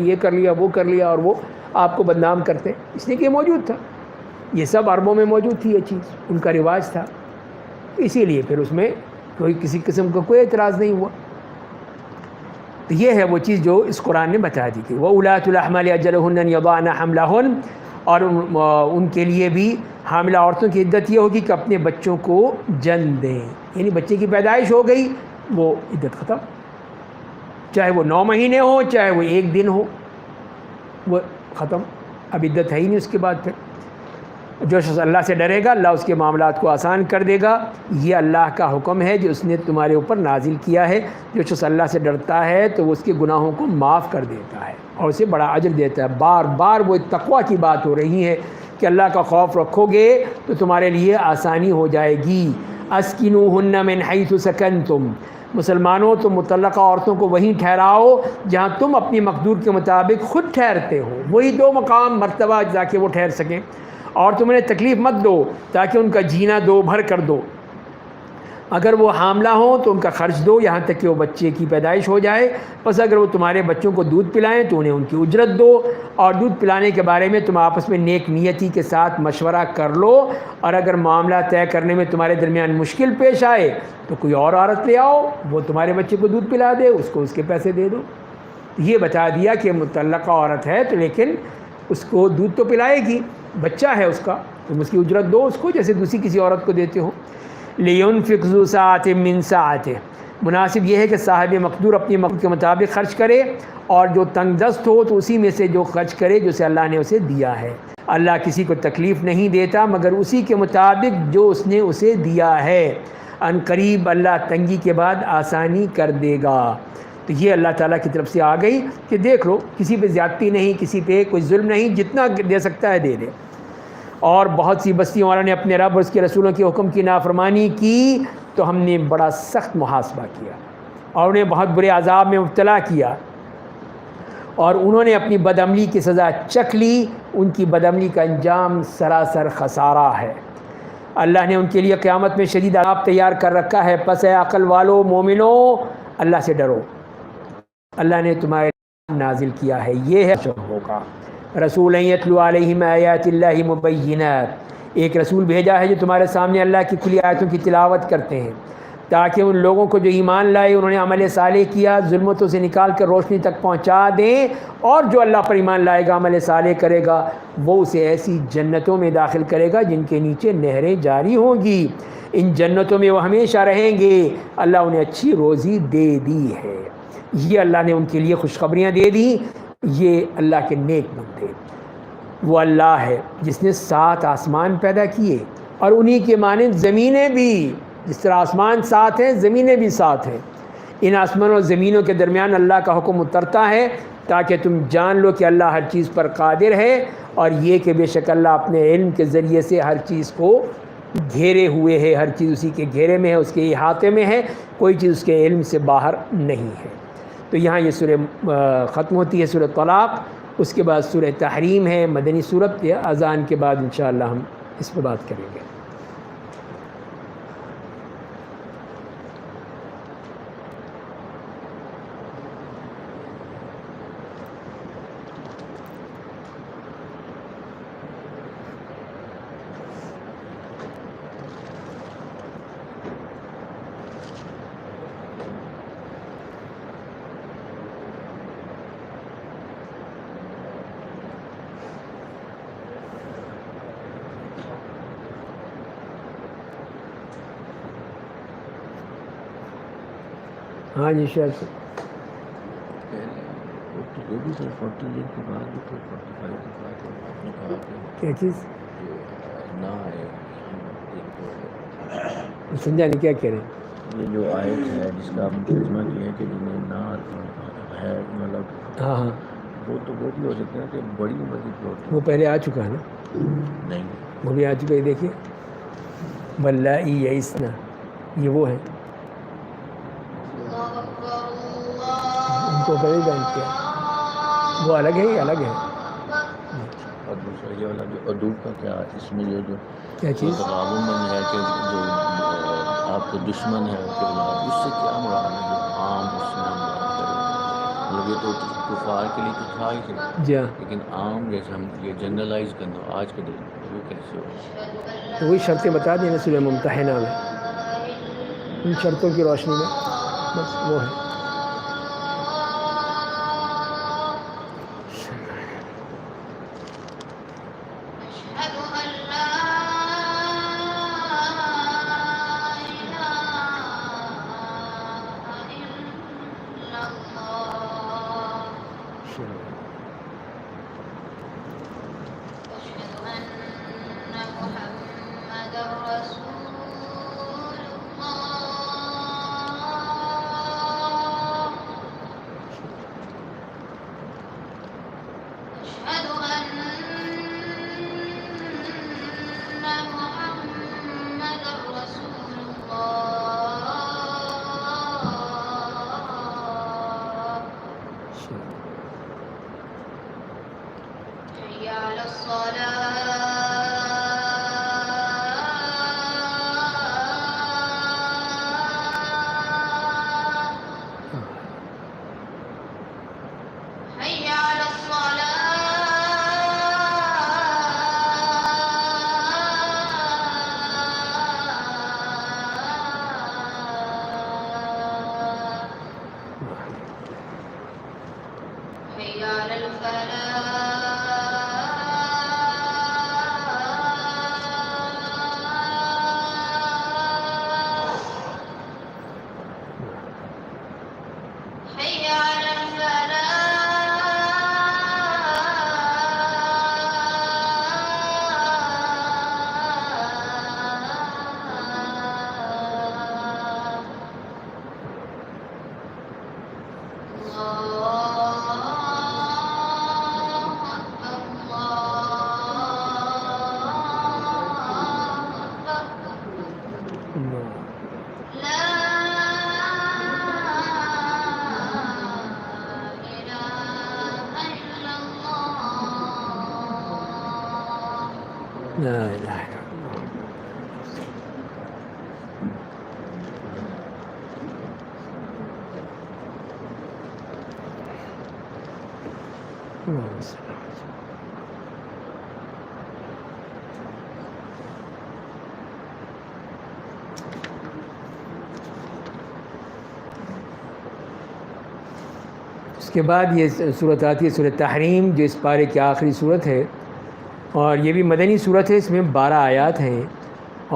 یہ کر لیا، وہ کر لیا، اور وہ آپ کو بدنام کرتے، اس لیے کہ یہ موجود تھا۔ یہ سب عربوں میں موجود تھی، یہ چیز ان کا رواج تھا، اسی لیے پھر اس میں کوئی کسی قسم کا کوئی اعتراض نہیں ہوا۔ تو یہ ہے وہ چیز جو اس قرآن نے بتا دی کہ وَأُولَاتُ الْأَحْمَالِ أَجَلُهُنَّ أَن يَضَعْنَ حَمْلَهُنَّ، اور ان کے لیے بھی حاملہ عورتوں کی عدت یہ ہوگی کہ اپنے بچوں کو جنم دیں، یعنی بچے کی پیدائش ہو گئی، وہ عدت ختم، چاہے وہ 9 مہینے ہو، چاہے وہ 1 دن ہو، وہ ختم، اب عدت ہے ہی نہیں اس کے بعد۔ پھر جو شخص اللہ سے ڈرے گا، اللہ اس کے معاملات کو آسان کر دے گا۔ یہ اللہ کا حکم ہے جو اس نے تمہارے اوپر نازل کیا ہے۔ جو شخص اللہ سے ڈرتا ہے تو وہ اس کے گناہوں کو معاف کر دیتا ہے اور اسے بڑا اجر دیتا ہے۔ بار بار وہ تقویٰ کی بات ہو رہی ہے کہ اللہ کا خوف رکھو گے تو تمہارے لیے آسانی ہو جائے گی۔ اسکنوہن من حیث سکنتم، مسلمانوں تو مطلقہ عورتوں کو وہیں ٹھہراؤ جہاں تم اپنی مقدور کے مطابق خود ٹھہرتے ہو، وہی 2 مقام مرتبہ تاکہ وہ ٹھہر سکیں، اور تم انہیں تکلیف مت دو تاکہ ان کا جینا دو بھر کر دو۔ اگر وہ حاملہ ہوں تو ان کا خرچ دو یہاں تک کہ وہ بچے کی پیدائش ہو جائے۔ بس اگر وہ تمہارے بچوں کو دودھ پلائیں تو انہیں ان کی اجرت دو، اور دودھ پلانے کے بارے میں تم آپس میں نیک نیتی کے ساتھ مشورہ کر لو، اور اگر معاملہ طے کرنے میں تمہارے درمیان مشکل پیش آئے تو کوئی اور عورت لے آؤ، وہ تمہارے بچے کو دودھ پلا دے، اس کو اس کے پیسے دے دو۔ یہ بتا دیا کہ مطلقہ عورت ہے تو لیکن اس کو دودھ تو پلائے گی، بچہ ہے اس کا، تم اس کی اجرت دو اس کو جیسے دوسری کسی عورت کو دیتے ہو۔ لِيُنْفِقْ ذُو سَعَةٍ مِّن سَعَتِهِ، مناسب یہ ہے کہ صاحب مقدور اپنی مقدور کے مطابق خرچ کرے، اور جو تنگ دست ہو تو اسی میں سے جو خرچ کرے جو سے اللہ نے اسے دیا ہے۔ اللہ کسی کو تکلیف نہیں دیتا مگر اسی کے مطابق جو اس نے اسے دیا ہے۔ ان قریب اللہ تنگی کے بعد آسانی کر دے گا۔ تو یہ اللہ تعالیٰ کی طرف سے آ گئی کہ دیکھ لو، کسی پہ زیادتی نہیں، کسی پہ کوئی ظلم نہیں، جتنا دے سکتا ہے دے دے۔ اور بہت سی بستیوں والوں نے اپنے رب اور اس کے رسولوں کے حکم کی نافرمانی کی تو ہم نے بڑا سخت محاسبہ کیا اور انہیں بہت برے عذاب میں مبتلا کیا، اور انہوں نے اپنی بدعملی کی سزا چکھ لی، ان کی بدعملی کا انجام سراسر خسارہ ہے۔ اللہ نے ان کے لیے قیامت میں شدید عذاب تیار کر رکھا ہے۔ پس اے عقل والو مومنو، اللہ سے ڈرو، اللہ نے تمہارے نازل کیا ہے، یہ ہے ہوگا۔ رسول یتلو علیہم آیات اللہ مبینات، ایک رسول بھیجا ہے جو تمہارے سامنے اللہ کی کھلی آیتوں کی تلاوت کرتے ہیں، تاکہ ان لوگوں کو جو ایمان لائے، انہوں نے عمل صالح کیا، ظلمتوں سے نکال کر روشنی تک پہنچا دیں، اور جو اللہ پر ایمان لائے گا، عمل صالح کرے گا، وہ اسے ایسی جنتوں میں داخل کرے گا جن کے نیچے نہریں جاری ہوں گی، ان جنتوں میں وہ ہمیشہ رہیں گے، اللہ انہیں اچھی روزی دے دی ہے۔ یہ اللہ نے ان کے لیے خوشخبریاں دے دی، یہ اللہ کے نیک بندے۔ وہ اللہ ہے جس نے 7 آسمان پیدا کیے اور انہی کے مانند زمینیں بھی، جس طرح آسمان ساتھ ہیں زمینیں بھی ساتھ ہیں، ان آسمانوں اور زمینوں کے درمیان اللہ کا حکم اترتا ہے تاکہ تم جان لو کہ اللہ ہر چیز پر قادر ہے، اور یہ کہ بے شک اللہ اپنے علم کے ذریعے سے ہر چیز کو گھیرے ہوئے ہے، ہر چیز اسی کے گھیرے میں ہے، اس کے احاطے میں ہے، کوئی چیز اس کے علم سے باہر نہیں ہے۔ تو یہاں یہ سورہ ختم ہوتی ہے، سورہ طلاق، اس کے بعد سورہ تحریم ہے، مدنی سورت، یا اذان کے بعد انشاءاللہ ہم اس پہ بات کریں گے۔ ہاں جی شاید کیا چیز سمجھا نہیں، کیا کہہ رہے ہیں؟ یہ جو آیت ہے جس کا آپ نے ترجمہ کیا ہے کہ جنہیں نہ ہے، مطلب ہاں ہاں وہ تو وہ بھی ہو سکتے ہیں کہ بڑی عمر کی پروٹین وہ پہلے آ چکا ہے نا، نہیں، وہ بھی آ چکا ہے، دیکھیے واللائی یئسن، یہ وہ ہے، ان کو پہلے بیان کیا، وہ الگ ہے، یہ الگ ہے۔ اور دوسرا یہ والا جو ادوب کا کیا اس میں یہ جو کیا چیز؟ تغابن ہے کہ جو آپ کے دشمن ہے کہ اس سے کیا مراد ہے جو عام اس میں ہم بات کریں، مطلب یہ تو کفار کے لیے تو تھا ہی صحیح، جی ہاں، لیکن عام جیسے ہم یہ جنرلائز کرنا آج کے دن وہ کیسے ہو؟ تو وہی شرطیں بتا دیں نا سورہ ممتحنہ میں، ان شرطوں کی روشنی میں بس وہ ہے۔ لا الہ الا اللہ۔ اس کے بعد یہ صورت آتی ہے سورۃ تحریم، جو اس پارے کی آخری صورت ہے، اور یہ بھی مدنی صورت ہے، اس میں 12 آیات ہیں،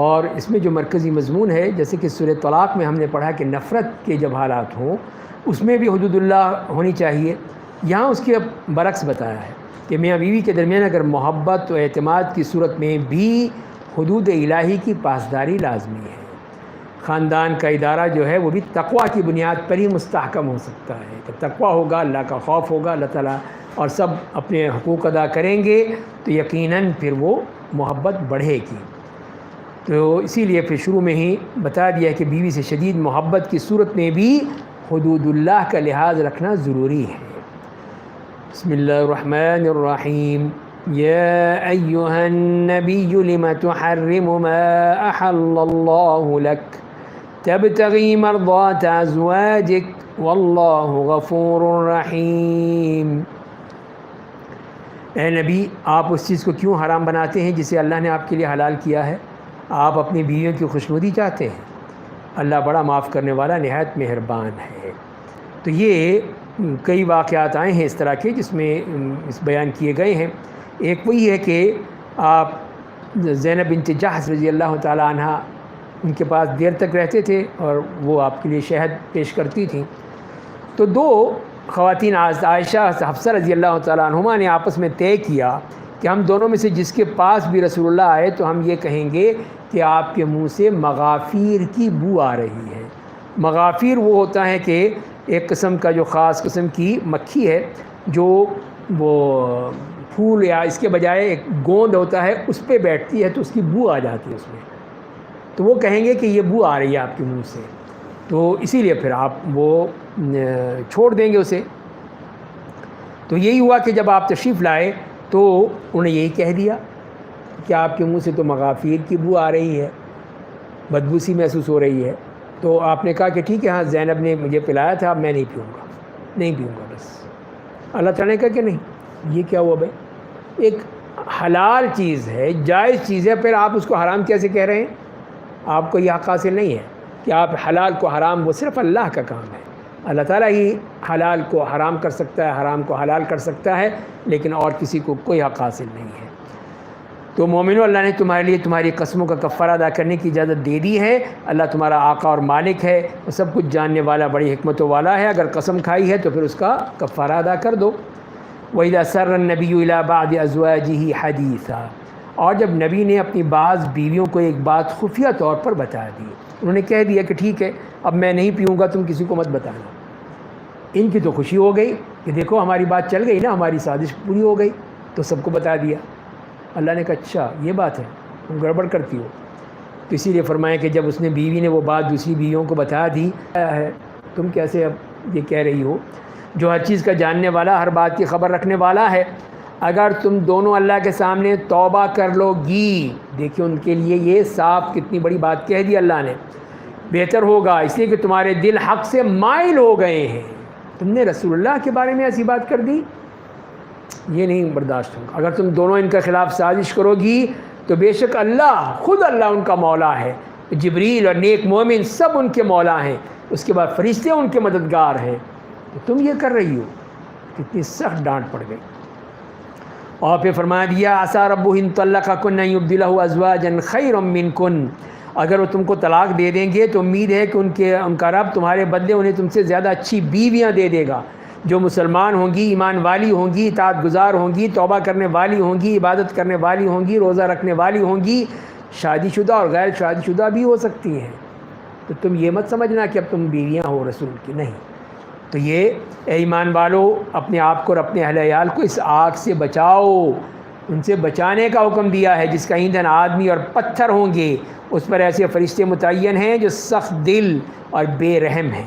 اور اس میں جو مرکزی مضمون ہے، جیسے کہ سورۃ طلاق میں ہم نے پڑھا کہ نفرت کے جب حالات ہوں اس میں بھی حدود اللہ ہونی چاہیے، یہاں اس کے برعکس بتایا ہے کہ میاں بیوی کے درمیان اگر محبت و اعتماد کی صورت میں بھی حدود الہی کی پاسداری لازمی ہے، خاندان کا ادارہ جو ہے وہ بھی تقویٰ کی بنیاد پر ہی مستحکم ہو سکتا ہے. کہ تقویٰ ہوگا، اللہ کا خوف ہوگا، اللہ تعالیٰ اور سب اپنے حقوق ادا کریں گے تو یقیناً پھر وہ محبت بڑھے گی. تو اسی لیے پھر شروع میں ہی بتا دیا کہ بیوی سے شدید محبت کی صورت میں بھی حدود اللہ کا لحاظ رکھنا ضروری ہے. بسم اللہ الرحمن الرحیم. یا ایہا النبی لم تحرم ما احل اللہ لک تبتغی مرضات ازواجک واللہ غفور رحیم. اے نبی، آپ اس چیز کو کیوں حرام بناتے ہیں جسے اللہ نے آپ کے لیے حلال کیا ہے؟ آپ اپنی بیویوں کی خوشنودی چاہتے ہیں. اللہ بڑا معاف کرنے والا نہایت مہربان ہے. تو یہ کئی واقعات آئے ہیں اس طرح کے جس میں اس بیان کیے گئے ہیں. ایک وہی ہے کہ آپ زینب بنت جحش رضی اللہ تعالی عنہ ان کے پاس دیر تک رہتے تھے اور وہ آپ کے لیے شہد پیش کرتی تھیں. تو دو خواتین عائشہ حفصہ رضی اللہ تعالیٰ عنہما نے آپس میں طے کیا کہ ہم دونوں میں سے جس کے پاس بھی رسول اللہ آئے تو ہم یہ کہیں گے کہ آپ کے منہ سے مغافیر کی بو آ رہی ہے. مغافیر وہ ہوتا ہے کہ ایک قسم کا جو خاص قسم کی مکھی ہے جو وہ پھول یا اس کے بجائے ایک گوند ہوتا ہے اس پہ بیٹھتی ہے تو اس کی بو آ جاتی ہے اس میں. تو وہ کہیں گے کہ یہ بو آ رہی ہے آپ کے منہ سے، تو اسی لیے پھر آپ وہ چھوڑ دیں گے اسے. تو یہی ہوا کہ جب آپ تشریف لائے تو انہوں نے یہی کہہ دیا کہ آپ کے منہ سے تو مغافیر کی بو آ رہی ہے، بدبو سی محسوس ہو رہی ہے. تو آپ نے کہا کہ ٹھیک ہے، ہاں زینب نے مجھے پلایا تھا، میں نہیں پیوں گا بس. اللہ تعالیٰ نے کہا کہ نہیں، یہ کیا ہوا بھائی؟ ایک حلال چیز ہے، جائز چیز ہے، پھر آپ اس کو حرام کیسے کہہ رہے ہیں؟ آپ کو یہ حق حاصل نہیں ہے کہ آپ حلال کو حرام، وہ صرف اللہ کا کام ہے. اللہ تعالیٰ ہی حلال کو حرام کر سکتا ہے، حرام کو حلال کر سکتا ہے، لیکن اور کسی کو کوئی حق حاصل نہیں ہے. تو مومنو، اللہ نے تمہارے لیے تمہاری قسموں کا کفارہ ادا کرنے کی اجازت دے دی ہے. اللہ تمہارا آقا اور مالک ہے، وہ سب کچھ جاننے والا، بڑی حکمتوں والا ہے. اگر قسم کھائی ہے تو پھر اس کا کفارہ ادا کر دو. وَإِذَا سَرَّ النَّبِيُّ إِلَىٰ بَعْضِ أَزْوَاجِهِ حَدِيثًا، اور جب نبی نے اپنی بعض بیویوں کو ایک بات خفیہ طور پر بتا دی، انہوں نے کہہ دیا کہ ٹھیک ہے اب میں نہیں پیوں گا، تم کسی کو مت بتانا. ان کی تو خوشی ہو گئی کہ دیکھو ہماری بات چل گئی نا، ہماری سازش پوری ہو گئی، تو سب کو بتا دیا. اللہ نے کہا اچھا یہ بات ہے، تم گڑبڑ کرتی ہو. تو اسی لیے فرمایا کہ جب اس نے بیوی نے وہ بات دوسری بیویوں کو بتا دی ہے، تم کیسے اب یہ کہہ رہی ہو؟ جو ہر چیز کا جاننے والا، ہر بات کی خبر رکھنے والا ہے. اگر تم دونوں اللہ کے سامنے توبہ کر لو گی، دیکھیں ان کے لیے یہ صاف کتنی بڑی بات کہہ دی اللہ نے، بہتر ہوگا، اس لیے کہ تمہارے دل حق سے مائل ہو گئے ہیں. تم نے رسول اللہ کے بارے میں ایسی بات کر دی، یہ نہیں برداشت ہوگا. اگر تم دونوں ان کے خلاف سازش کرو گی تو بے شک اللہ، خود اللہ ان کا مولا ہے. جبریل اور نیک مومن سب ان کے مولا ہیں، اس کے بعد فرشتے ان کے مددگار ہیں. تو تم یہ کر رہی ہو، کتنی سخت ڈانٹ پڑ گئی. اور پھر فرما دیا عسیٰ ربہ ان طلقکن ان یبدلہ ازواجا خیرا منکن، اگر وہ تم کو طلاق دے دیں گے تو امید ہے کہ ان کا رب تمہارے بدلے انہیں تم سے زیادہ اچھی بیویاں دے دے گا، جو مسلمان ہوں گی، ایمان والی ہوں گی، اطاعت گزار ہوں گی، توبہ کرنے والی ہوں گی، عبادت کرنے والی ہوں گی، روزہ رکھنے والی ہوں گی، شادی شدہ اور غیر شادی شدہ بھی ہو سکتی ہیں. تو تم یہ مت سمجھنا کہ اب تم بیویاں ہو رسول کی، نہیں. تو یہ اے ایمان والو، اپنے آپ کو اور اپنے اہل عیال کو اس آگ سے بچاؤ. ان سے بچانے کا حکم دیا ہے جس کا ایندھن آدمی اور پتھر ہوں گے. اس پر ایسے فرشتے متعین ہیں جو سخت دل اور بے رحم ہیں.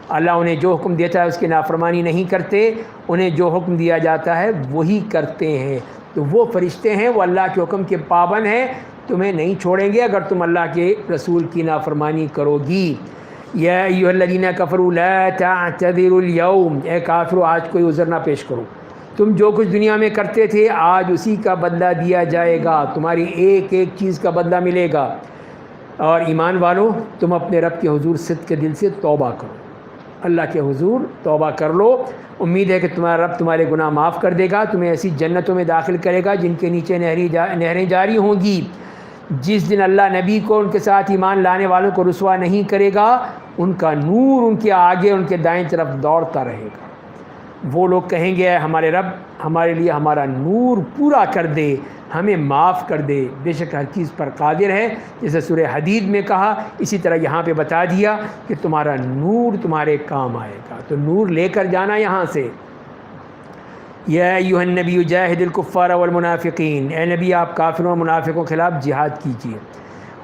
اللہ انہیں جو حکم دیتا ہے اس کی نافرمانی نہیں کرتے، انہیں جو حکم دیا جاتا ہے وہی کرتے ہیں. تو وہ فرشتے ہیں، وہ اللہ کے حکم کے پابند ہیں، تمہیں نہیں چھوڑیں گے اگر تم اللہ کے رسول کی نافرمانی کرو گی. یا ایھا الذین کفروا لا تعتذروا اليوم، اے کافرو آج کوئی عذر نہ پیش کرو، تم جو کچھ دنیا میں کرتے تھے آج اسی کا بدلہ دیا جائے گا، تمہاری ایک ایک چیز کا بدلہ ملے گا. اور ایمان والو، تم اپنے رب کے حضور صدق کے دل سے توبہ کرو، اللہ کے حضور توبہ کر لو. امید ہے کہ تمہارا رب تمہارے گناہ معاف کر دے گا، تمہیں ایسی جنتوں میں داخل کرے گا جن کے نیچے نہریں جاری ہوں گی. جس دن اللہ نبی کو ان کے ساتھ ایمان لانے والوں کو رسوا نہیں کرے گا، ان کا نور ان کے آگے ان کے دائیں طرف دوڑتا رہے گا. وہ لوگ کہیں گے اے ہمارے رب ہمارے لیے ہمارا نور پورا کر دے، ہمیں معاف کر دے، بے شک ہر چیز پر قادر ہے، جیسے سورہ حدید میں کہا، اسی طرح یہاں پہ بتا دیا کہ تمہارا نور تمہارے کام آئے گا، تو نور لے کر جانا یہاں سے۔ یا ایھا النبی جاہد الکفار والمنافقین، اے نبی آپ کافروں اور منافقوں کے خلاف جہاد کیجیے،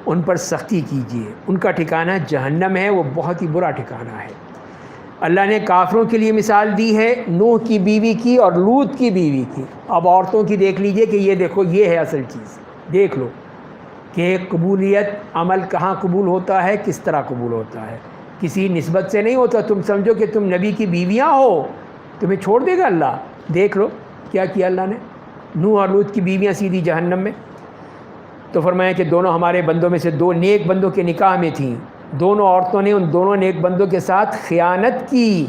ان پر سختی کیجیے، ان کا ٹھکانہ جہنم ہے، وہ بہت ہی برا ٹھکانہ ہے۔ اللہ نے کافروں کے لیے مثال دی ہے نوح کی بیوی کی اور لوط کی بیوی کی۔ اب عورتوں کی دیکھ لیجئے کہ یہ دیکھو، یہ ہے اصل چیز، دیکھ لو کہ قبولیت عمل کہاں قبول ہوتا ہے، کس طرح قبول ہوتا ہے، کسی نسبت سے نہیں ہوتا۔ تم سمجھو کہ تم نبی کی بیویاں ہو، تمہیں چھوڑ دے گا اللہ؟ دیکھ لو کیا کیا اللہ نے، نوح اور لوط کی بیویاں سیدھی جہنم میں۔ تو فرمایا کہ دونوں ہمارے بندوں میں سے دو نیک بندوں کے نکاح میں تھیں، دونوں عورتوں نے ان دونوں نیک بندوں کے ساتھ خیانت کی،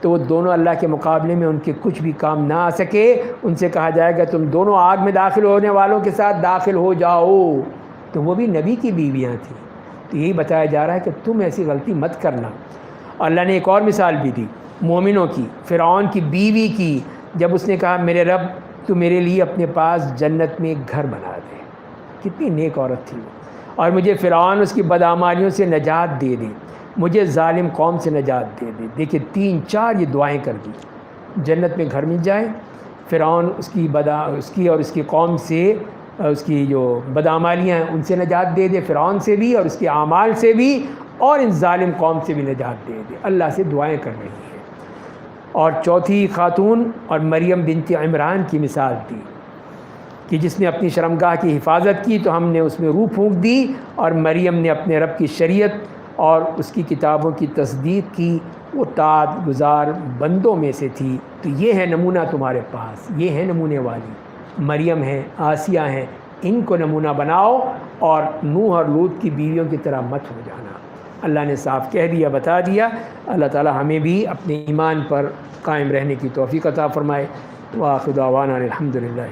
تو وہ دونوں اللہ کے مقابلے میں ان کے کچھ بھی کام نہ آ سکے۔ ان سے کہا جائے گا تم دونوں آگ میں داخل ہونے والوں کے ساتھ داخل ہو جاؤ، تو وہ بھی نبی کی بیویاں تھیں۔ تو یہی بتایا جا رہا ہے کہ تم ایسی غلطی مت کرنا۔ اللہ نے ایک اور مثال بھی دی مومنوں کی، فرعون کی بیوی کی، جب اس نے کہا میرے رب تو میرے لیے اپنے پاس جنت میں ایک گھر بنا دے، کتنی نیک عورت تھی وہ، اور مجھے فرعون اس کی بدعمالیوں سے نجات دے دے، مجھے ظالم قوم سے نجات دے دے۔ دیکھیں 3-4 یہ دعائیں کر دی، جنت میں گھر مل جائے، فرعون اس کی اور اس کی قوم سے، اس کی جو بدعمالیاں ہیں ان سے نجات دے دے، فرعون سے بھی اور اس کے اعمال سے بھی، اور ان ظالم قوم سے بھی نجات دے دے۔ اللہ سے دعائیں کر رہی ہیں۔ اور چوتھی خاتون اور مریم بنت عمران کی مثال دی کہ جس نے اپنی شرمگاہ کی حفاظت کی تو ہم نے اس میں روح پھونک دی، اور مریم نے اپنے رب کی شریعت اور اس کی کتابوں کی تصدیق کی، وہ طاعت گزار بندوں میں سے تھی۔ تو یہ ہے نمونہ تمہارے پاس، یہ ہے نمونے والی، مریم ہے، آسیہ ہیں، ان کو نمونہ بناؤ اور نوح اور لوط کی بیویوں کی طرح مت ہو جانا۔ اللہ نے صاف کہہ دیا، بتا دیا۔ اللہ تعالی ہمیں بھی اپنے ایمان پر قائم رہنے کی توفیق عطا فرمائے۔ وآخر دعوانا الحمدللہ۔